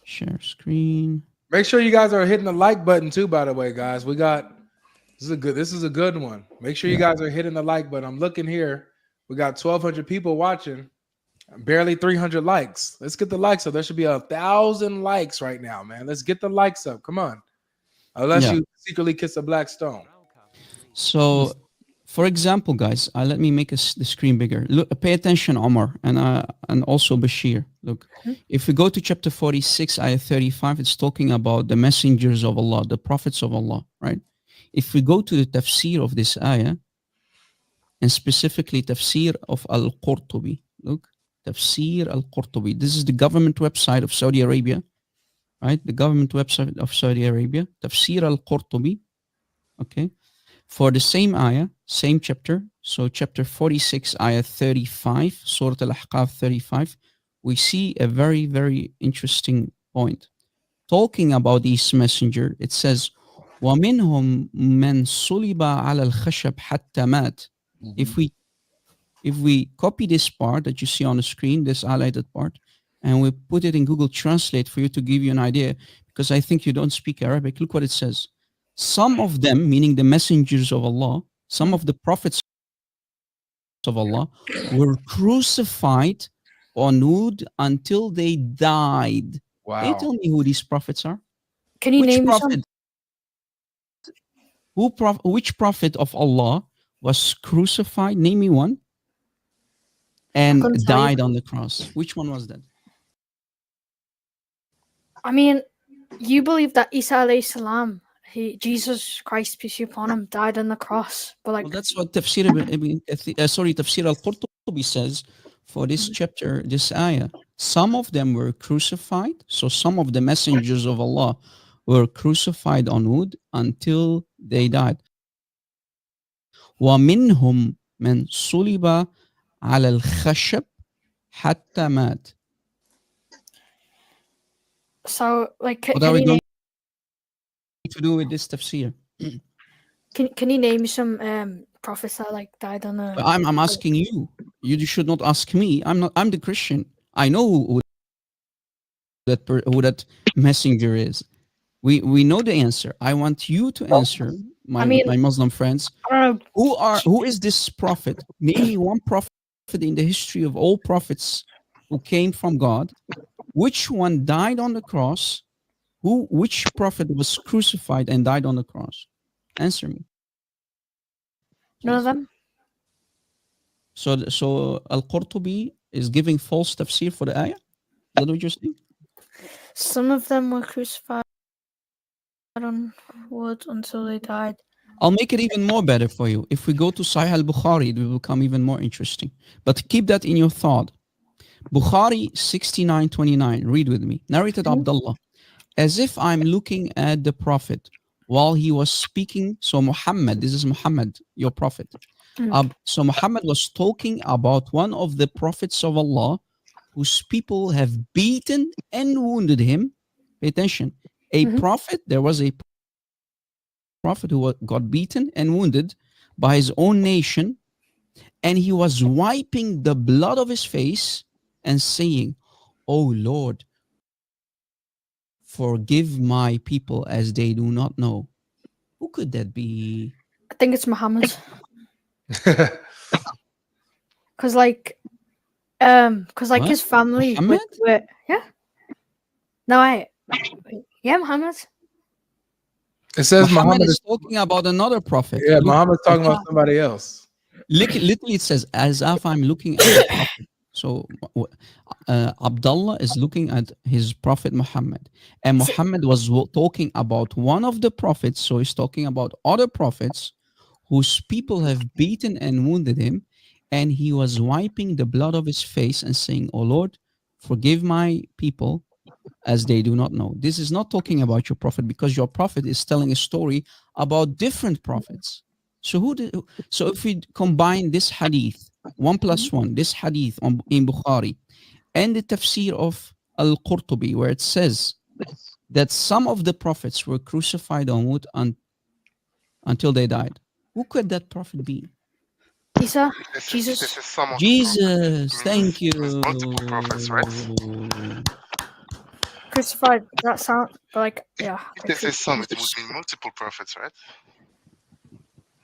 [SPEAKER 3] Share screen.
[SPEAKER 9] Make sure you guys are hitting the like button too, by the way, guys. This is a good one. Make sure you guys are hitting the like button. I'm looking here. We got 1,200 people watching. Barely 300 likes. Let's get the likes up. There should be 1,000 likes right now, man. Let's get the likes up. Come on. Unless you secretly kiss a black stone.
[SPEAKER 3] So, for example, guys, let me make the screen bigger. Look, pay attention, Omar, and also Bashir. Look, if we go to chapter 46, ayah 35, it's talking about the messengers of Allah, the prophets of Allah, right? If we go to the tafsir of this ayah, and specifically tafsir of Al-Qurtubi, look, tafsir Al-Qurtubi. This is the government website of Saudi Arabia, right? The government website of Saudi Arabia, tafsir Al-Qurtubi, okay? For the same ayah, same chapter, so chapter 46, ayah 35, Surah Al-Ahqaf 35, we see a very, very interesting point. Talking about this messenger, it says, وَمِنْهُمْ مَنْ صُلِبَ عَلَى الْخَشَبِ حَتَّى مَاتٍ. If we copy this part that you see on the screen, this highlighted part, and we put it in Google Translate for you to give you an idea, because I think you don't speak Arabic, look what it says. Some of them, meaning the messengers of Allah, some of the prophets of Allah, were crucified on wood until they died.
[SPEAKER 9] Wow.
[SPEAKER 3] Can you tell me who these prophets are?
[SPEAKER 11] Can you name some?
[SPEAKER 3] Which prophet of Allah was crucified? Name me one. And died on the cross. Which one was that?
[SPEAKER 11] I mean, you believe that Isa alayhi salam, Jesus Christ, peace be upon him, died on the cross. But like,
[SPEAKER 3] well, that's what Tafsir Tafsir Al-Qurtubi says for this chapter, this ayah. Some of them were crucified. So some of the messengers of Allah were crucified on wood until they died. وَمِنْهُمْ مَنْ صُلِبَ عَلَى الْخَشَبِ حَتَّى مَاتٍ.
[SPEAKER 11] So, like,
[SPEAKER 3] what are we going to do with this tafsir?
[SPEAKER 11] Can you name some prophets that like died on the?
[SPEAKER 3] I'm asking you. You should not ask me. I'm the Christian. I know who that messenger is. We know the answer. I want you to answer, my Muslim friends. Who is this prophet? Name me one prophet in the history of all prophets who came from God. Which one died on the cross? Which prophet was crucified and died on the cross? Answer me.
[SPEAKER 11] None of them.
[SPEAKER 3] So Al-Qurtubi is giving false tafsir for the ayah? Is that what you're saying?
[SPEAKER 11] Some of them were crucified on wood until they died.
[SPEAKER 3] I'll make it even more better for you. If we go to Sahih al-Bukhari, it will become even more interesting. But keep that in your thought. Bukhari 69:29. Read with me. Narrated Abdullah. As if I'm looking at the Prophet while he was speaking. So Muhammad, this is Muhammad, your Prophet. So Muhammad was talking about one of the prophets of Allah whose people have beaten and wounded him. Pay attention. Prophet, there was a prophet who got beaten and wounded by his own nation, and he was wiping the blood of his face and saying, "Oh Lord, forgive my people as they do not know." Who could that be?
[SPEAKER 11] I think it's Muhammad. Because
[SPEAKER 3] What?
[SPEAKER 11] his family
[SPEAKER 3] Muhammad?
[SPEAKER 11] Muhammad.
[SPEAKER 9] It says Muhammad
[SPEAKER 3] is talking about another prophet.
[SPEAKER 9] Yeah, Muhammad's talking about somebody else.
[SPEAKER 3] Literally, it says, as if I'm looking at the prophet. So Abdullah is looking at his prophet Muhammad. And Muhammad was talking about one of the prophets. So he's talking about other prophets whose people have beaten and wounded him. And he was wiping the blood of his face and saying, "Oh Lord, forgive my people as they do not know." This is not talking about your prophet, because your prophet is telling a story about different prophets. So so if we combine this hadith, 1 + 1, this hadith in Bukhari, and the tafsir of Al-Qurtubi, where it says that some of the prophets were crucified on wood until they died, who could that prophet be?
[SPEAKER 11] Isa, Jesus.
[SPEAKER 13] This is some of
[SPEAKER 3] Jesus, thank you.
[SPEAKER 13] multiple prophets, right?
[SPEAKER 11] Crucified. That sound like
[SPEAKER 13] If this is some, it would mean multiple prophets, right?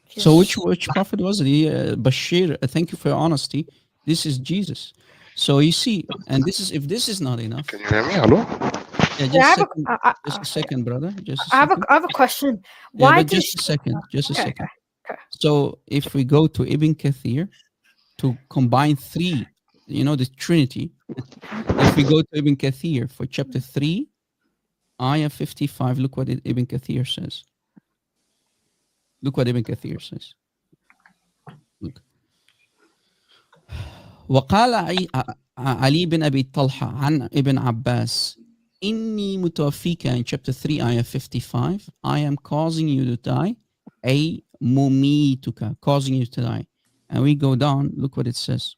[SPEAKER 3] So which prophet was it? Bashir, thank you for your honesty. This is Jesus. So you see, and this is, if this is not enough.
[SPEAKER 13] Can you hear me? Hello?
[SPEAKER 3] Yeah, just a second, brother. Just a second.
[SPEAKER 11] I have a question.
[SPEAKER 3] Yeah,
[SPEAKER 11] Why
[SPEAKER 3] but just a second. Just a
[SPEAKER 11] Okay,
[SPEAKER 3] second.
[SPEAKER 11] okay.
[SPEAKER 3] So if we go to Ibn Kathir to combine three, you know, the Trinity. If we go to Ibn Kathir for chapter 3, ayah 55, look what Ibn Kathir says. Look what Ibn Kathir says. Look. وقال علي بن أبي طلحة عن ابن عباس إني متوفيك in chapter 3 ayah 55 I am causing you to die أي مميتك causing you to die. And we go down, look what it says.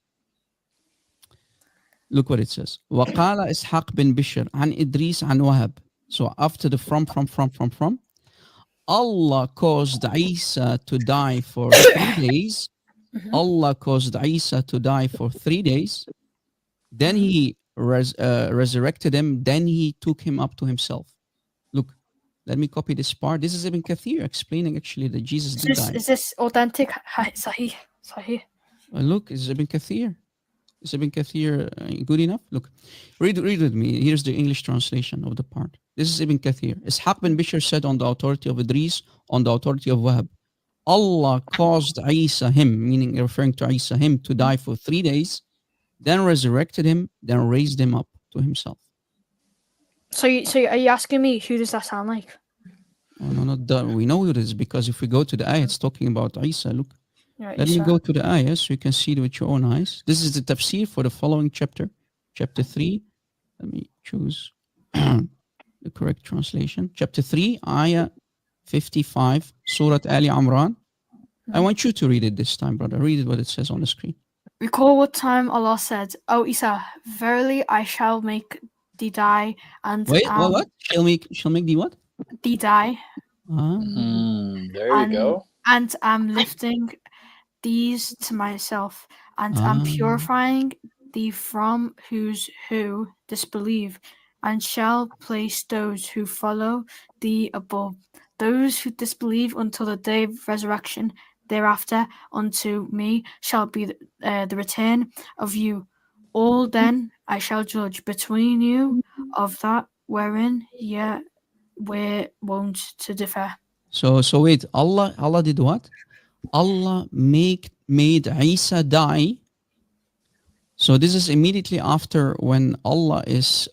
[SPEAKER 3] Look what it says. وقال إسحاق بن بشر عن إدريس عن وهب. So after the from, Allah caused Isa to die for 3 days. Allah caused Isa to die for 3 days. Then he resurrected him. Then he took him up to himself. Look, let me copy this part. This is Ibn Kathir explaining actually that Jesus did die.
[SPEAKER 11] Is this authentic? Sahih.
[SPEAKER 3] Look, it's Ibn Kathir. Is Ibn Kathir good enough? Look, read with me. Here's the English translation of the part. This is Ibn Kathir. Ishaq bin Bishr said on the authority of Idris, on the authority of Wahab, Allah caused Isa, him, meaning referring to Isa, him to die for 3 days, then resurrected him, then raised him up to himself.
[SPEAKER 11] So are you asking me who does that sound like?
[SPEAKER 3] Oh, no, not that. We know who it is because if we go to the ayah, it's talking about Isa. Look.
[SPEAKER 11] Yeah,
[SPEAKER 3] Let me go to the ayah so you can see it with your own eyes. This is the tafsir for the following chapter, chapter 3. Let me choose the correct translation. Chapter 3, ayah 55, Surah Ali Imran. I want you to read it this time, brother. Read it what it says on the screen.
[SPEAKER 11] Recall what time Allah said, "O Isa, verily I shall make thee die and
[SPEAKER 3] Wait, what? She'll make thee what?
[SPEAKER 11] Thee die.
[SPEAKER 10] There you go.
[SPEAKER 11] And I'm lifting these to myself, and I'm purifying thee from who disbelieve, and shall place those who follow thee above those who disbelieve until the day of resurrection. Thereafter unto me shall be the return of you all. Then I shall judge between you of that wherein ye were wont to differ."
[SPEAKER 3] So wait, Allah did what? Allah made Isa die. So this is immediately after when Allah is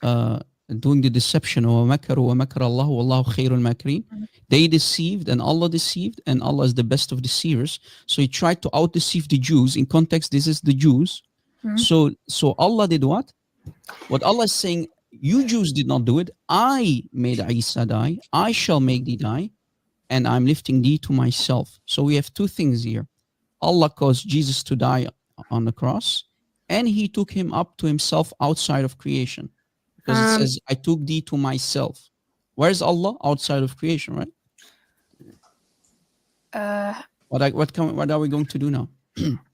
[SPEAKER 3] doing the deception. وَمَكَرُوا وَمَكَرَ اللَّهُ وَاللَّهُ خَيْرُ الْمَاكِرِينَ. They deceived and Allah deceived, and Allah is the best of deceivers. So he tried to out-deceive the Jews. In context, this is the Jews. So Allah did what? What Allah is saying, you Jews did not do it. I made Isa die. I shall make thee die. And I'm lifting thee to myself. So we have two things here. Allah caused Jesus to die on the cross, and he took him up to himself outside of creation. Because it says, I took thee to myself. Where's Allah? Outside of creation, right? What are we going to do now?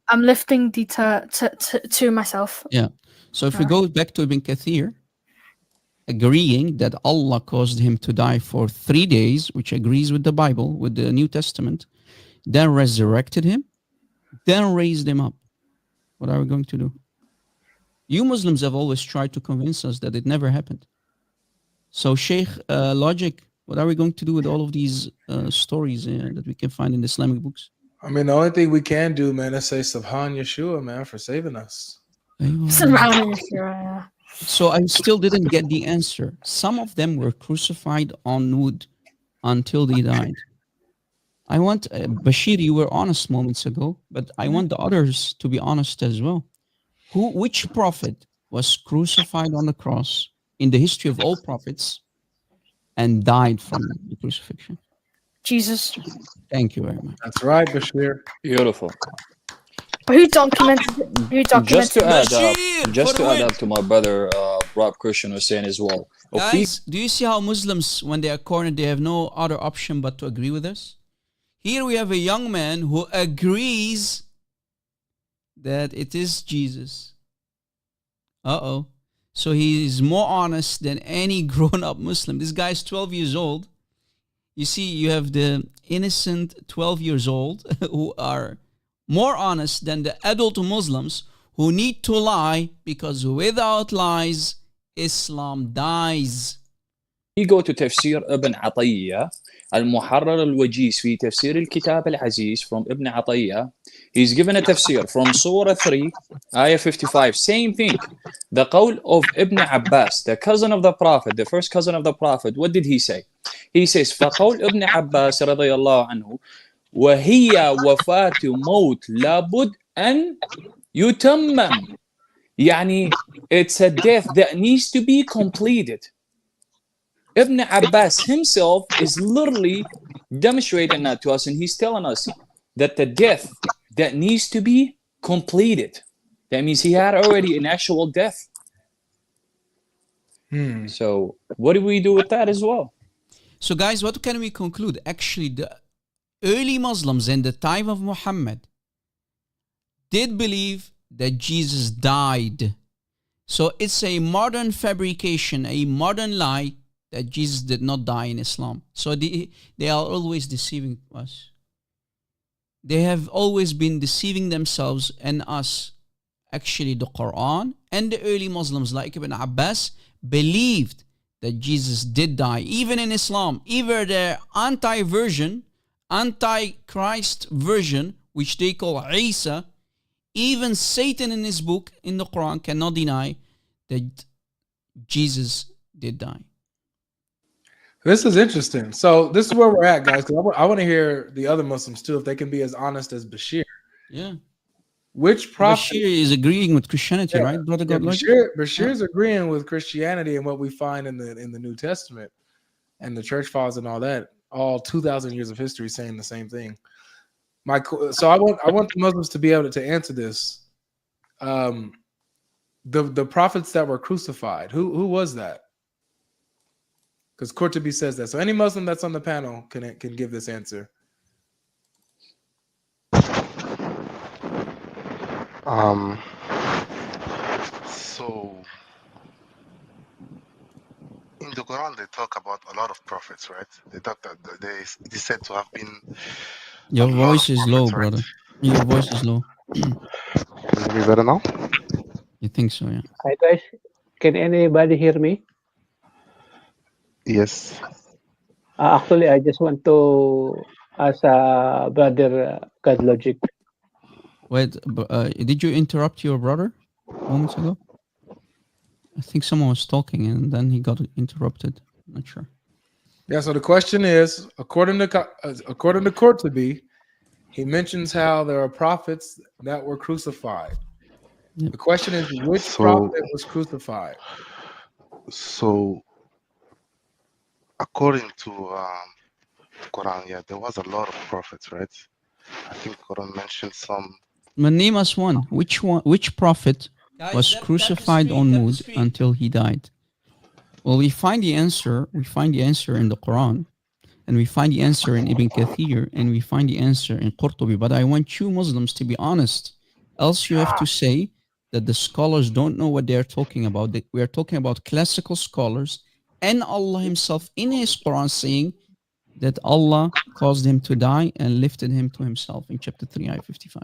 [SPEAKER 11] I'm lifting thee to myself.
[SPEAKER 3] Yeah. So if we go back to Ibn Kathir, agreeing that Allah caused him to die for 3 days, which agrees with the Bible, with the New Testament, then resurrected him, then raised him up. What are we going to do? You Muslims have always tried to convince us that it never happened. So Sheikh Logic, what are we going to do with all of these stories that we can find in the Islamic books?
[SPEAKER 9] I mean, the only thing we can do, man, is say Subhan Yeshua, man, for saving us.
[SPEAKER 11] Subhan Yeshua.
[SPEAKER 3] So I still didn't get the answer. Some of them were crucified on wood until they died. I want, Bashir, you were honest moments ago, but I want the others to be honest as well. Which prophet was crucified on the cross in the history of all prophets and died from the crucifixion?
[SPEAKER 11] Jesus.
[SPEAKER 3] Thank you very much.
[SPEAKER 9] That's right, Bashir.
[SPEAKER 10] Beautiful.
[SPEAKER 11] But who documented it?
[SPEAKER 10] Just to add up to my brother Rob Christian was saying as well.
[SPEAKER 3] Guys, do you see how Muslims, when they are cornered, they have no other option but to agree with us? Here we have a young man who agrees that it is Jesus. So he is more honest than any grown-up Muslim. This guy is 12 years old. You see, you have the innocent 12 years old who are more honest than the adult Muslims
[SPEAKER 12] who need to lie, because without lies, Islam dies.
[SPEAKER 10] We go to Tafsir Ibn Atiyya, المحرر الوجيز في تفسير الكتاب العزيز from Ibn Atiyya. He's given a tafsir from Surah 3, Ayah 55. Same thing. The qawl of Ibn Abbas, the cousin of the Prophet, the first cousin of the Prophet. What did he say? He says, فقول ابن عباس رضي الله عنه وهي وفاة موت لابد أن يتمم. يعني it's a death that needs to be completed. Ibn Abbas himself is literally demonstrating that to us, and he's telling us that the death that needs to be completed. That means he had already an actual death. So what do we do with that as well?
[SPEAKER 12] So guys, what can we conclude? Actually, the early Muslims in the time of Muhammad did believe that Jesus died. So it's a modern fabrication, a modern lie that Jesus did not die in Islam. So they are always deceiving us. They have always been deceiving themselves and us. Actually, the Quran and the early Muslims like Ibn Abbas believed that Jesus did die. Even in Islam, either the anti-Christ version, which they call Isa, even Satan in his book, in the Quran, cannot deny that Jesus did die.
[SPEAKER 9] This is interesting. So this is where we're at, guys, because I want to hear the other Muslims too, if they can be as honest as Bashir.
[SPEAKER 12] Yeah.
[SPEAKER 9] Which prophet?
[SPEAKER 12] Bashir is agreeing with Christianity, right, Brother God?
[SPEAKER 9] Bashir's agreeing with Christianity and what we find in the New Testament and the church fathers and all that. All 2,000 years of history saying the same thing. So I want the Muslims to be able to answer this. The prophets that were crucified, who was that? Because Qurtubi says that. So any Muslim that's on the panel can give this answer.
[SPEAKER 13] So in the Quran they talk about a lot of prophets, right? They talk that they said to have been.
[SPEAKER 12] Your voice is low, brother. Your voice is low.
[SPEAKER 13] Can you hear me better now?
[SPEAKER 12] You think so, yeah.
[SPEAKER 14] Hi guys, can anybody hear me?
[SPEAKER 13] Yes.
[SPEAKER 14] Actually, I just want to ask Brother God Logic.
[SPEAKER 12] Wait, did you interrupt your brother moments ago? I think someone was talking and then he got interrupted. I'm not sure.
[SPEAKER 9] Yeah, so the question is, according to Qurtubi, he mentions how there are prophets that were crucified. Yep. The question is, which prophet was crucified?
[SPEAKER 13] So, according to Quran, yeah, there was a lot of prophets, right? I think Quran mentioned some.
[SPEAKER 12] But name us one. Which prophet was crucified on wood until he died? Well, we find the answer. We find the answer in the Quran, and we find the answer in Ibn Kathir, and we find the answer in Qurtubi. But I want you Muslims to be honest. Else you have to say that the scholars don't know what they're talking about. That we are talking about classical scholars and Allah Himself in His Quran saying that Allah caused him to die and lifted him to Himself in chapter 3, ayah 55.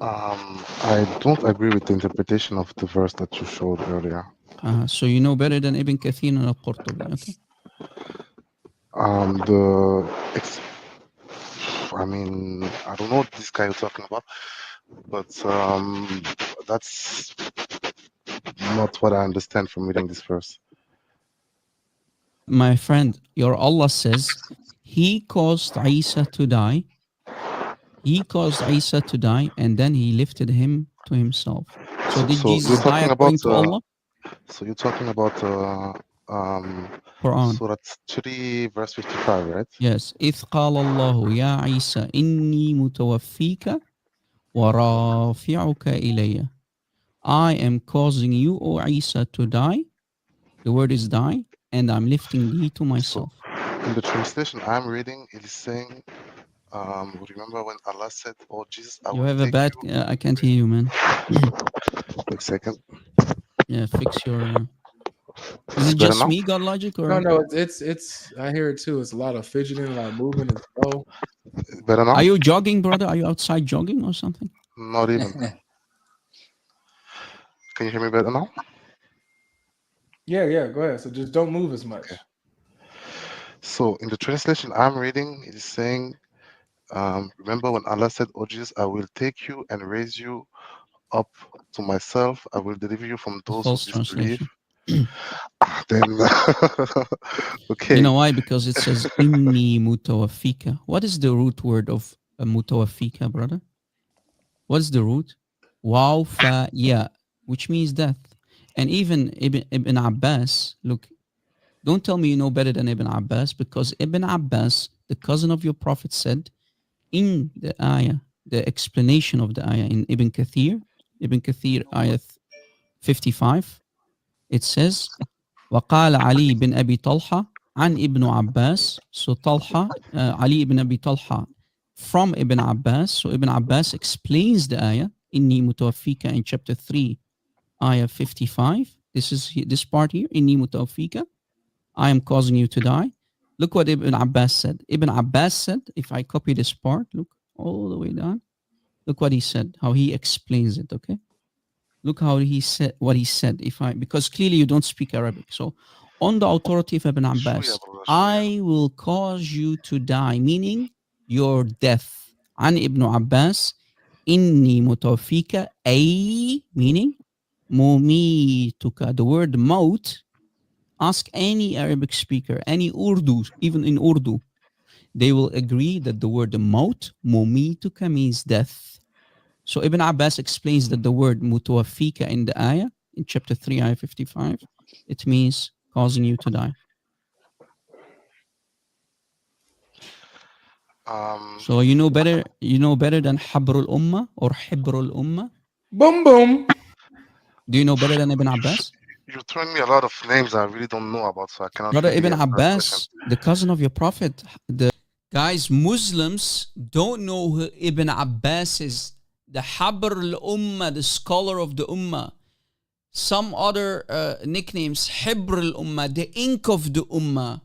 [SPEAKER 13] I don't agree with the interpretation of the verse that you showed earlier.
[SPEAKER 12] So you know better than Ibn Kathir and Al-Qurtubi, okay?
[SPEAKER 13] I mean, I don't know what this guy is talking about, but that's not what I understand from reading this verse.
[SPEAKER 12] My friend, your Allah says He caused Isa to die. He caused Isa to die, and then He lifted him to Himself. So did Jesus die according to Allah?
[SPEAKER 13] So you're talking about
[SPEAKER 12] Quran.
[SPEAKER 13] Surah 3, verse 55, right?
[SPEAKER 12] Yes. إِذْ قَالَ اللَّهُ يَا عِيسَى إِنِّي مُتَوَفِّيكَ وَرَافِعُكَ إِلَيَّ. I am causing you, O Isa, to die. The word is die, and I'm lifting thee to myself.
[SPEAKER 13] So, in the translation I'm reading, it is saying, remember when Allah said, "Oh Jesus,
[SPEAKER 12] You have a bad. I can't hear you, man.
[SPEAKER 13] Wait a second.
[SPEAKER 12] Yeah, fix your. Is it just me, God Logic, or
[SPEAKER 9] no? It's. I hear it too. It's a lot of fidgeting, a lot of movement. It's slow.
[SPEAKER 13] Better now?
[SPEAKER 12] Are you jogging, brother? Are you outside jogging or something?
[SPEAKER 13] Not even. Can you hear me better now?
[SPEAKER 9] Yeah, go ahead. So just don't move as much.
[SPEAKER 13] Okay. So in the translation I'm reading, it is saying, remember when Allah said, "Oh Jesus, I will take you and raise you up to myself. I will deliver you from those who
[SPEAKER 12] False
[SPEAKER 13] disbelieve."
[SPEAKER 12] translation.
[SPEAKER 13] Then, okay.
[SPEAKER 12] You know why? Because it says inni mutawaffika. What is the root word of mutawaffika, brother? What is the root? Waw fa ya, which means death. And even Ibn Abbas, look, don't tell me you know better than Ibn Abbas, because Ibn Abbas, the cousin of your prophet, said in the ayah, the explanation of the ayah in Ibn Kathir, ayah 55, it says, وقال علي بن أبي طلحة عن ابن عباس. So Talha, Ali ibn Abi Talha from Ibn Abbas. So Ibn Abbas explains the ayah, إني متوفيك, in chapter 3, ayah 55. This is this part here, إني متوفيك, I am causing you to die. Look what Ibn Abbas said. Ibn Abbas said, if I copy this part, look all the way down. Look what he said, how he explains it, okay? Look how he said what he said. Because clearly you don't speak Arabic. So on the authority of Ibn Abbas, I will cause you to die, meaning your death. An Ibn Abbas, inni mutawfika, ay, meaning mumituka. The word maut, ask any Arabic speaker, any Urdu, even in Urdu, they will agree that the word maut, mumituka, means death. So Ibn Abbas explains that the word mutawaffika in the ayah, in chapter 3, ayah 55, it means causing you to die. So you know better than Habrul Ummah or Hibrul Ummah?
[SPEAKER 9] Boom, boom.
[SPEAKER 12] Do you know better than Ibn Abbas?
[SPEAKER 13] You're throwing me a lot of names I really don't know about, so I cannot
[SPEAKER 12] Brother,
[SPEAKER 13] really
[SPEAKER 12] Ibn
[SPEAKER 13] answer that question.
[SPEAKER 12] Abbas, the cousin of your prophet. Guys, Muslims don't know who Ibn Abbas is. The Habr al-Ummah, the scholar of the Ummah. Some other nicknames, Hibr al-Ummah, the ink of the Ummah.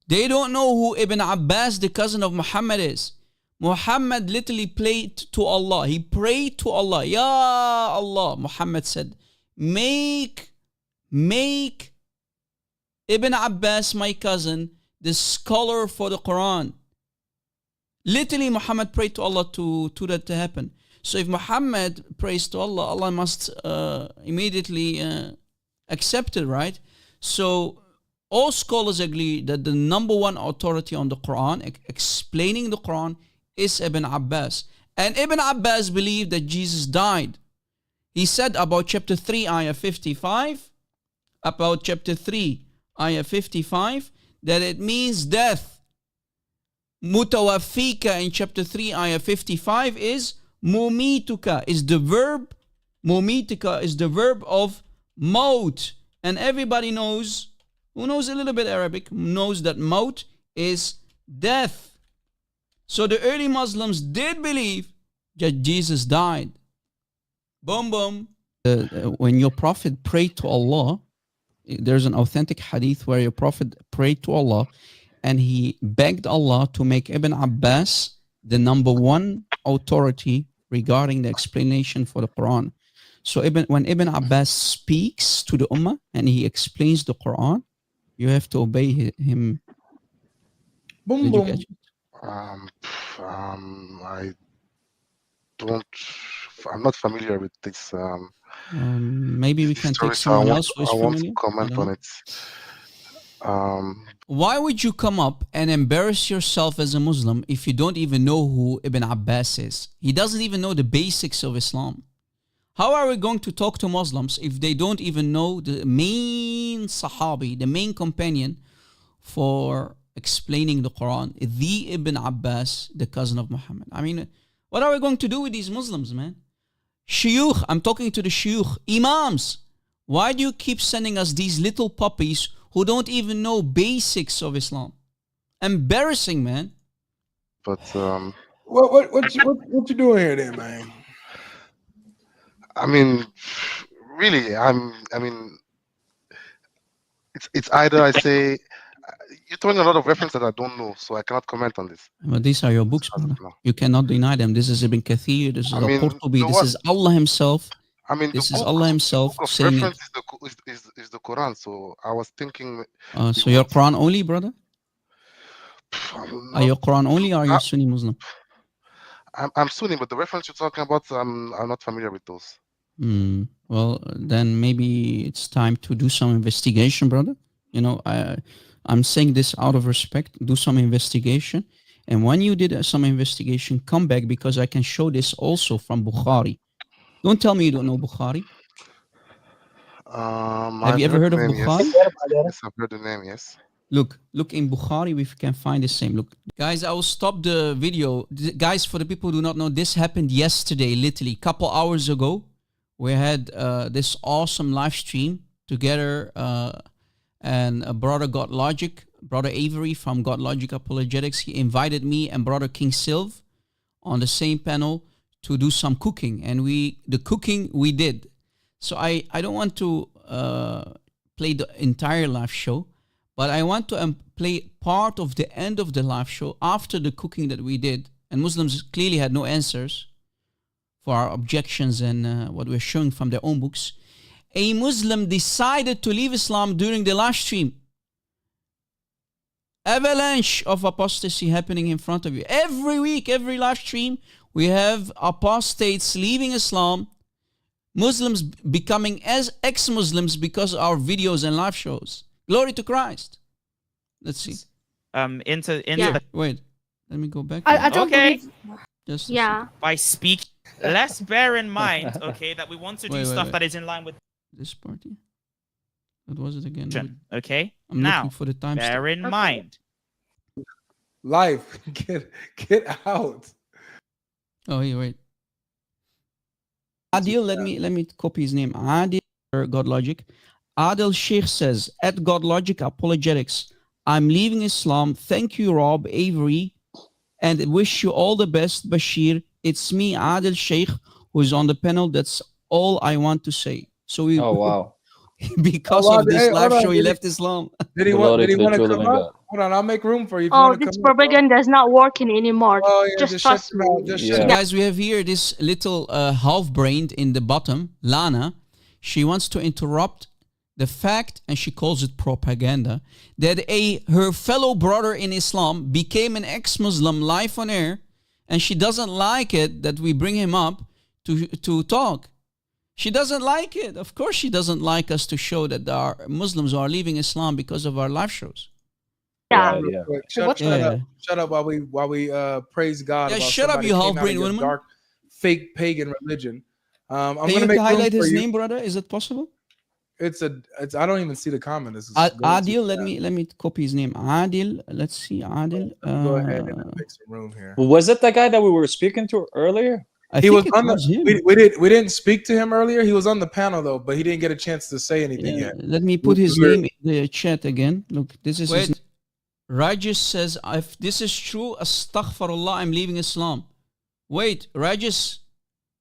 [SPEAKER 12] They don't know who Ibn Abbas, the cousin of Muhammad, is. Muhammad literally prayed to Allah. He prayed to Allah. Ya Allah, Muhammad said, make Ibn Abbas, my cousin, the scholar for the Quran. Literally, Muhammad prayed to Allah to that to happen. So if Muhammad prays to Allah, Allah must immediately accept it, right? So all scholars agree that the number one authority on the Quran, explaining the Quran, is Ibn Abbas. And Ibn Abbas believed that Jesus died. He said about chapter 3, ayah 55, about chapter 3, ayah 55, that it means death. Mutawaffika in chapter 3, ayah 55 is mumituka, is the verb. Mumituka is the verb of maut. And everybody knows, who knows a little bit Arabic, knows that maut is death. So the early Muslims did believe that Jesus died. Boom, boom. When your prophet prayed to Allah, there's an authentic hadith where your prophet prayed to Allah and he begged Allah to make Ibn Abbas the number one authority regarding the explanation for the Quran. So when Ibn Abbas speaks to the Ummah and he explains the Quran, you have to obey him.
[SPEAKER 9] Boom,
[SPEAKER 12] Did
[SPEAKER 9] boom.
[SPEAKER 12] You catch it?
[SPEAKER 13] I don't. I'm not familiar with this.
[SPEAKER 12] Maybe we can take
[SPEAKER 13] story, so
[SPEAKER 12] someone else who is
[SPEAKER 13] I want
[SPEAKER 12] familiar.
[SPEAKER 13] to comment on it.
[SPEAKER 12] Why would you come up and embarrass yourself as a Muslim if you don't even know who Ibn Abbas is? He doesn't even know the basics of Islam. How are we going to talk to Muslims if they don't even know the main Sahabi, the main companion for explaining the Quran, the Ibn Abbas, the cousin of Muhammad? I mean, what are we going to do with these Muslims, man? Shuyukh, I'm talking to the shuyukh, imams. Why do you keep sending us these little puppies who don't even know basics of Islam? Embarrassing, man.
[SPEAKER 13] But
[SPEAKER 9] what you doing here, then, man?
[SPEAKER 13] I mean, really, I mean, it's either I say You're throwing a lot of references that I don't know, so I cannot comment on this.
[SPEAKER 12] But these are your books, brother. You cannot deny them. This is Ibn Kathir, this is Al-Qurtubi, this is Allah himself.
[SPEAKER 13] I mean,
[SPEAKER 12] this
[SPEAKER 13] the
[SPEAKER 12] is
[SPEAKER 13] book,
[SPEAKER 12] Allah himself
[SPEAKER 13] the book of
[SPEAKER 12] saying
[SPEAKER 13] reference
[SPEAKER 12] it.
[SPEAKER 13] is the Quran. So I was thinking.
[SPEAKER 12] So you're Quran only, brother? Are you Quran only or are you Sunni Muslim?
[SPEAKER 13] I'm Sunni, but the reference you're talking about, I'm not familiar with those.
[SPEAKER 12] Well, then maybe it's time to do some investigation, brother. You know, I'm saying this out of respect. Do some investigation. And when you did some investigation, come back because I can show this also from Bukhari. Don't tell me you don't know Bukhari. Have you ever heard of Bukhari?
[SPEAKER 13] Yes, I've heard the name, yes.
[SPEAKER 12] Look in Bukhari if you can find the same. Look, guys, I will stop the video. Guys, for the people who do not know, this happened yesterday, literally a couple hours ago. We had this awesome live stream together, and Brother God Logic, Brother Avery from God Logic Apologetics, he invited me and Brother King Silv on the same panel to do some cooking, and the cooking we did. So I don't want to play the entire live show, but I want to play part of the end of the live show after the cooking that we did, and Muslims clearly had no answers for our objections and what we're showing from their own books. A Muslim decided to leave Islam during the live stream. Avalanche of apostasy happening in front of you. Every week, every live stream, we have apostates leaving Islam, Muslims becoming as ex-Muslims because of our videos and live shows. Glory to Christ. Let's see.
[SPEAKER 3] Wait, let me go back.
[SPEAKER 11] I don't believe.
[SPEAKER 12] Just
[SPEAKER 15] by speak. Let's bear in mind, okay, that we want to do stuff that is in line with
[SPEAKER 12] this party. What was it again?
[SPEAKER 15] Okay.
[SPEAKER 12] I'm
[SPEAKER 15] now,
[SPEAKER 12] looking for the time.
[SPEAKER 15] Bear in mind.
[SPEAKER 9] Life, get out.
[SPEAKER 12] Oh, here, wait. Adil, let me copy his name. Adil, God Logic. Adil Sheikh says, at God Logic Apologetics, I'm leaving Islam. Thank you, Rob Avery, and wish you all the best, Bashir. It's me, Adil Sheikh, who is on the panel. That's all I want to say. So we.
[SPEAKER 10] Oh wow.
[SPEAKER 12] Because of this live show, he left Islam.
[SPEAKER 9] Did he want to come up? Hold on, I'll make room for you.
[SPEAKER 16] This propaganda is not working anymore. Just trust me.
[SPEAKER 12] Guys, we have here this little half-brained in the bottom, Lana. She wants to interrupt the fact, and she calls it propaganda, that her fellow brother in Islam became an ex-Muslim live on air, and she doesn't like it that we bring him up to talk. She doesn't like it. Of course she doesn't like us to show that there are Muslims who are leaving Islam because of our live shows.
[SPEAKER 16] Yeah.
[SPEAKER 9] Shut up while we praise God.
[SPEAKER 12] Yeah,
[SPEAKER 9] about
[SPEAKER 12] shut up, you half-brained woman.
[SPEAKER 9] Dark, fake pagan religion. I'm
[SPEAKER 12] Can
[SPEAKER 9] gonna
[SPEAKER 12] you
[SPEAKER 9] make
[SPEAKER 12] highlight
[SPEAKER 9] room for
[SPEAKER 12] his
[SPEAKER 9] you.
[SPEAKER 12] name, brother? Is it possible?
[SPEAKER 9] It's I don't even see the comment. This is
[SPEAKER 12] Adil, let me copy his name. Adil, let's see, Adil.
[SPEAKER 9] Go ahead and make some room here.
[SPEAKER 10] Was it the guy that we were speaking to earlier?
[SPEAKER 9] He was on the. We didn't speak to him earlier. He was on the panel though, but he didn't get a chance to say anything yet.
[SPEAKER 12] Let me put his name in the chat again. Look, this is his name. Rajesh says, if this is true, astaghfirullah, I'm leaving Islam. Wait, Rajesh,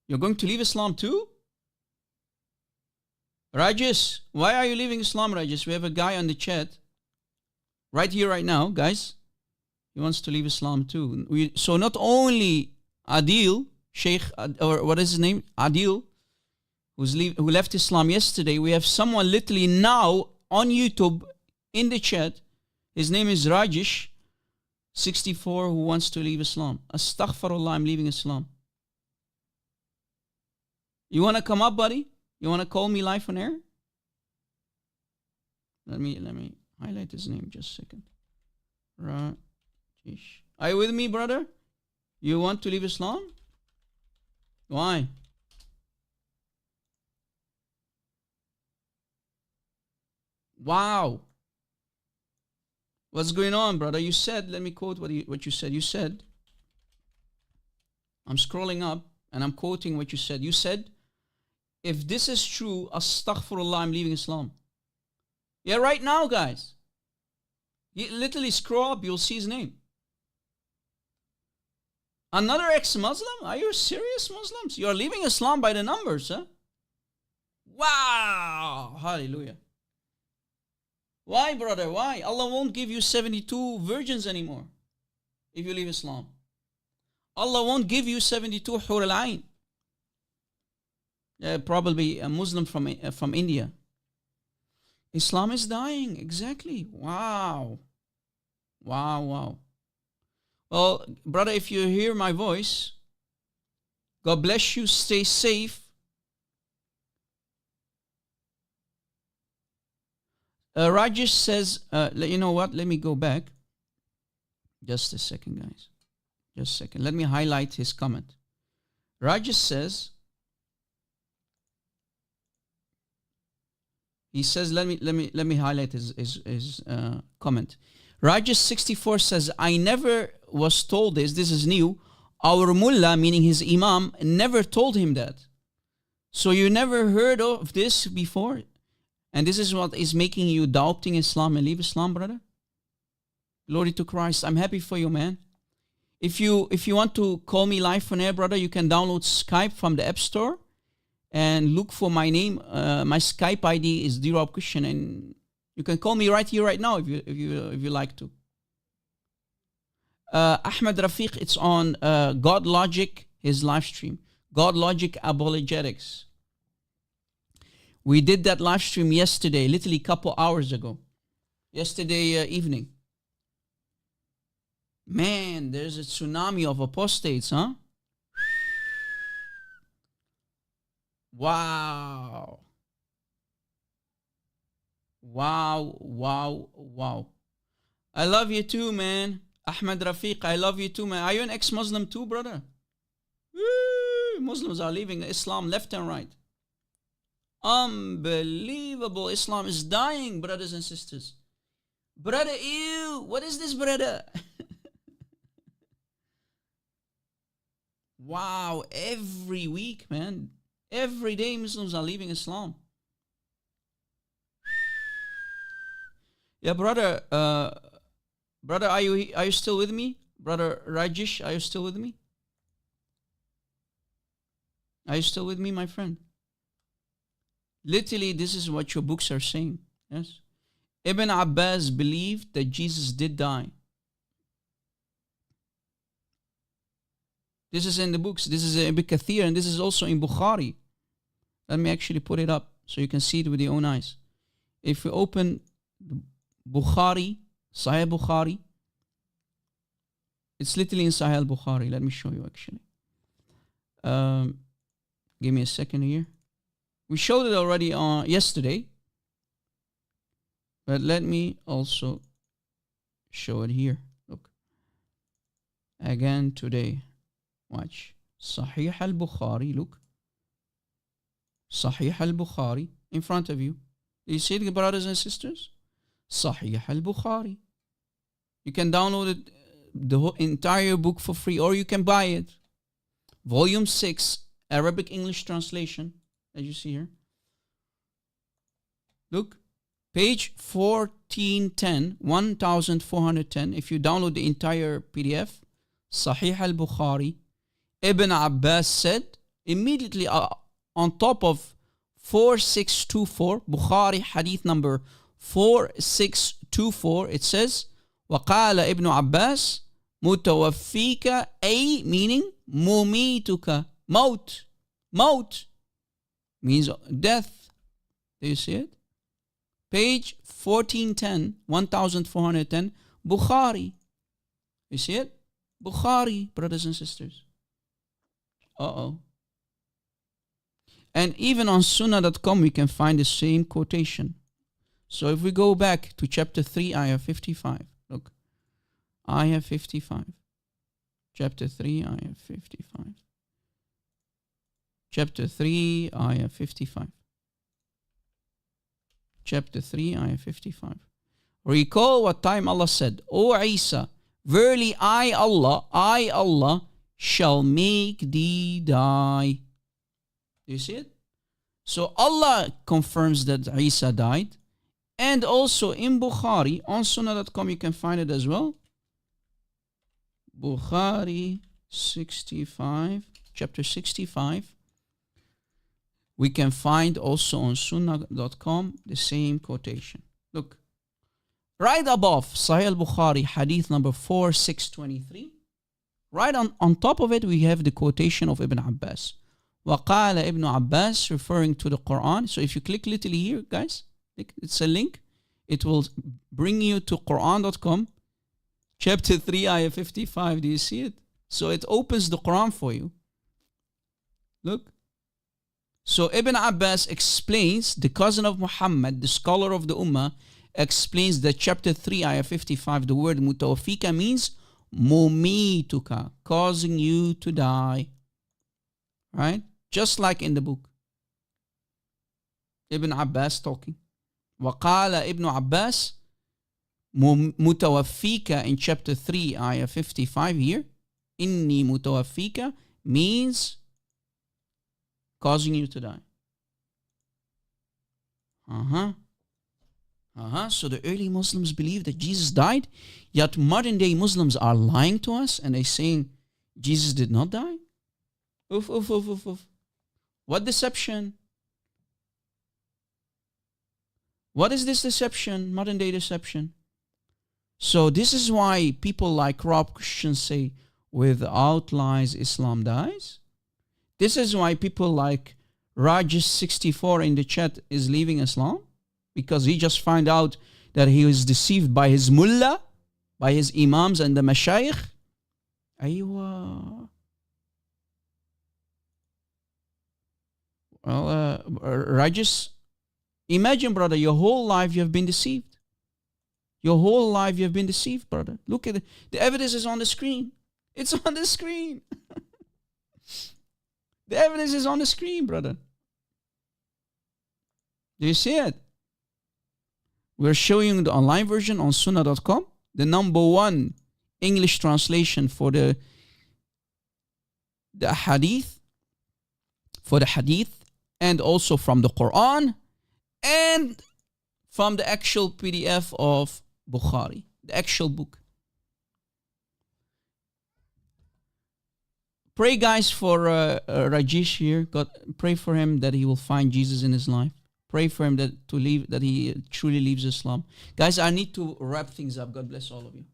[SPEAKER 12] you're going to leave Islam too? Rajesh, why are you leaving Islam, Rajesh? We have a guy on the chat. Right here, right now, guys. He wants to leave Islam too. So not only Adil, Sheikh, or what is his name? Adil, who left Islam yesterday. We have someone literally now on YouTube in the chat. His name is Rajesh, 64, who wants to leave Islam. Astaghfirullah, I'm leaving Islam. You want to come up, buddy? You want to call me live on air? Let me highlight his name just a second. Rajesh. Are you with me, brother? You want to leave Islam? Why? Wow. What's going on, brother? You said, let me quote what you said. You said, I'm scrolling up and I'm quoting what you said. You said, if this is true, astaghfirullah, I'm leaving Islam. Yeah, right now, guys. You literally scroll up, you'll see his name. Another ex-Muslim? Are you serious, Muslims? You're leaving Islam by the numbers, huh? Wow! Hallelujah. Why, brother? Why? Allah won't give you 72 virgins anymore if you leave Islam. Allah won't give you 72 hur al-ain. Probably a Muslim from India. Islam is dying. Exactly. Wow. Wow, wow. Well, brother, if you hear my voice, God bless you. Stay safe. Rajesh says, you know what? Let me go back. Just a second, guys. Just a second. Let me highlight his comment. Rajesh says, he says, let me highlight his comment. Rajesh 64 says, I never was told this. This is new. Our mullah, meaning his imam, never told him that. So you never heard of this before? And this is what is making you doubting Islam and leave Islam, brother? Glory to Christ. I'm happy for you, man. If you want to call me live on air, brother, you can download Skype from the App Store and look for my name. My Skype ID is Drob Christian, and you can call me right here, right now, if you like to. Ahmed Rafiq, it's on God Logic, his live stream. God Logic Apologetics. We did that live stream yesterday, literally a couple hours ago. Yesterday evening. Man, there's a tsunami of apostates, huh? Wow. Wow, wow, wow. I love you too, man. Ahmed Rafiq, I love you too, man. Are you an ex-Muslim too, brother? Woo! Muslims are leaving Islam left and right. Unbelievable. Islam is dying, brothers and sisters. Brother, ew. What is this, brother? Wow. Every week, man. Every day Muslims are leaving Islam. Yeah, brother. Brother, are you still with me? Brother Rajesh, are you still with me? Are you still with me, my friend? Literally, this is what your books are saying. Yes. Ibn Abbas believed that Jesus did die. This is in the books. This is in Ibn Kathir, and this is also in Bukhari. Let me actually put it up so you can see it with your own eyes. If you open Bukhari, Sahih Bukhari, it's literally in Sahih Bukhari. Let me show you actually. Give me a second here. We showed it already yesterday, but let me also show it here. Look. Again today. Watch. Sahih al-Bukhari. Look. Sahih al-Bukhari in front of you. Do you see it, brothers and sisters? Sahih al-Bukhari. You can download it, the whole entire book for free, or you can buy it. Volume 6, Arabic English translation, as you see here. Look, page 1410, 1410. If you download the entire PDF, Sahih al-Bukhari, Ibn Abbas said, immediately on top of 4624, Bukhari hadith number 4624, it says, وقال ابن عباس متوفيك أي meaning مميتك موت means death. Do you see it? Page 1410, 1410, Bukhari. You see it? Bukhari, brothers and sisters. And even on sunnah.com we can find the same quotation. So if we go back to chapter 3, ayah 55. Look. Ayah 55. Chapter 3, ayah 55. Chapter 3, ayah 55. Chapter 3, ayah 55. Recall what time Allah said, O Isa, verily I Allah, shall make thee die. Do you see it? So Allah confirms that Isa died. And also in Bukhari, on sunnah.com you can find it as well. Bukhari 65, chapter 65. We can find also on sunnah.com the same quotation. Look, Right above Sahih al-Bukhari, hadith number 4623. Right on top of it, we have the quotation of Ibn Abbas. وَقَالَ Ibn Abbas, referring to the Quran. So if you click literally here, guys, it's a link. It will bring you to Quran.com, chapter 3, ayah 55. Do you see it? So it opens the Quran for you. Look. So Ibn Abbas explains, the cousin of Muhammad, the scholar of the Ummah, explains that chapter 3, ayah 55, the word mutawafika means mumituka, causing you to die. Right? Just like in the book. Ibn Abbas talking. وقال Ibn Abbas mutawafika in chapter 3, ayah 55 here. Inni mutawafika means causing you to die. So the early Muslims believe that Jesus died, yet modern day Muslims are lying to us and they're saying Jesus did not die. Oof. What deception? What is this deception? Modern day deception. So this is why people like Rob Christian say, without lies, Islam dies. This is why people like Rajesh64 in the chat is leaving Islam, because he just found out that he was deceived by his mullah, by his imams and the mashayikh. Aywa. Well, Rajesh, imagine, brother, your whole life you have been deceived. Your whole life you have been deceived, brother. Look at it. The evidence is on the screen. It's on the screen. The evidence is on the screen, brother. Do you see it? We're showing the online version on sunnah.com, the #1 English translation for the hadith, and also from the Quran, and from the actual PDF of Bukhari, the actual book. Pray, guys, for Rajesh here. God, pray for him that he will find Jesus in his life. Pray for him that he truly leaves Islam. Guys, I need to wrap things up. God bless all of you.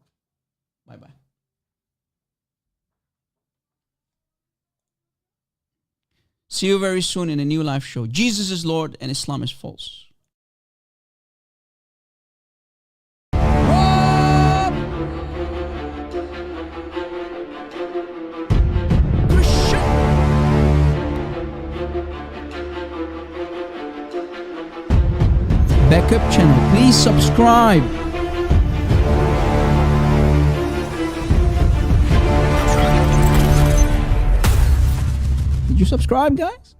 [SPEAKER 12] Bye-bye. See you very soon in a new live show. Jesus is Lord and Islam is false. Backup channel, please subscribe. Did you subscribe, guys?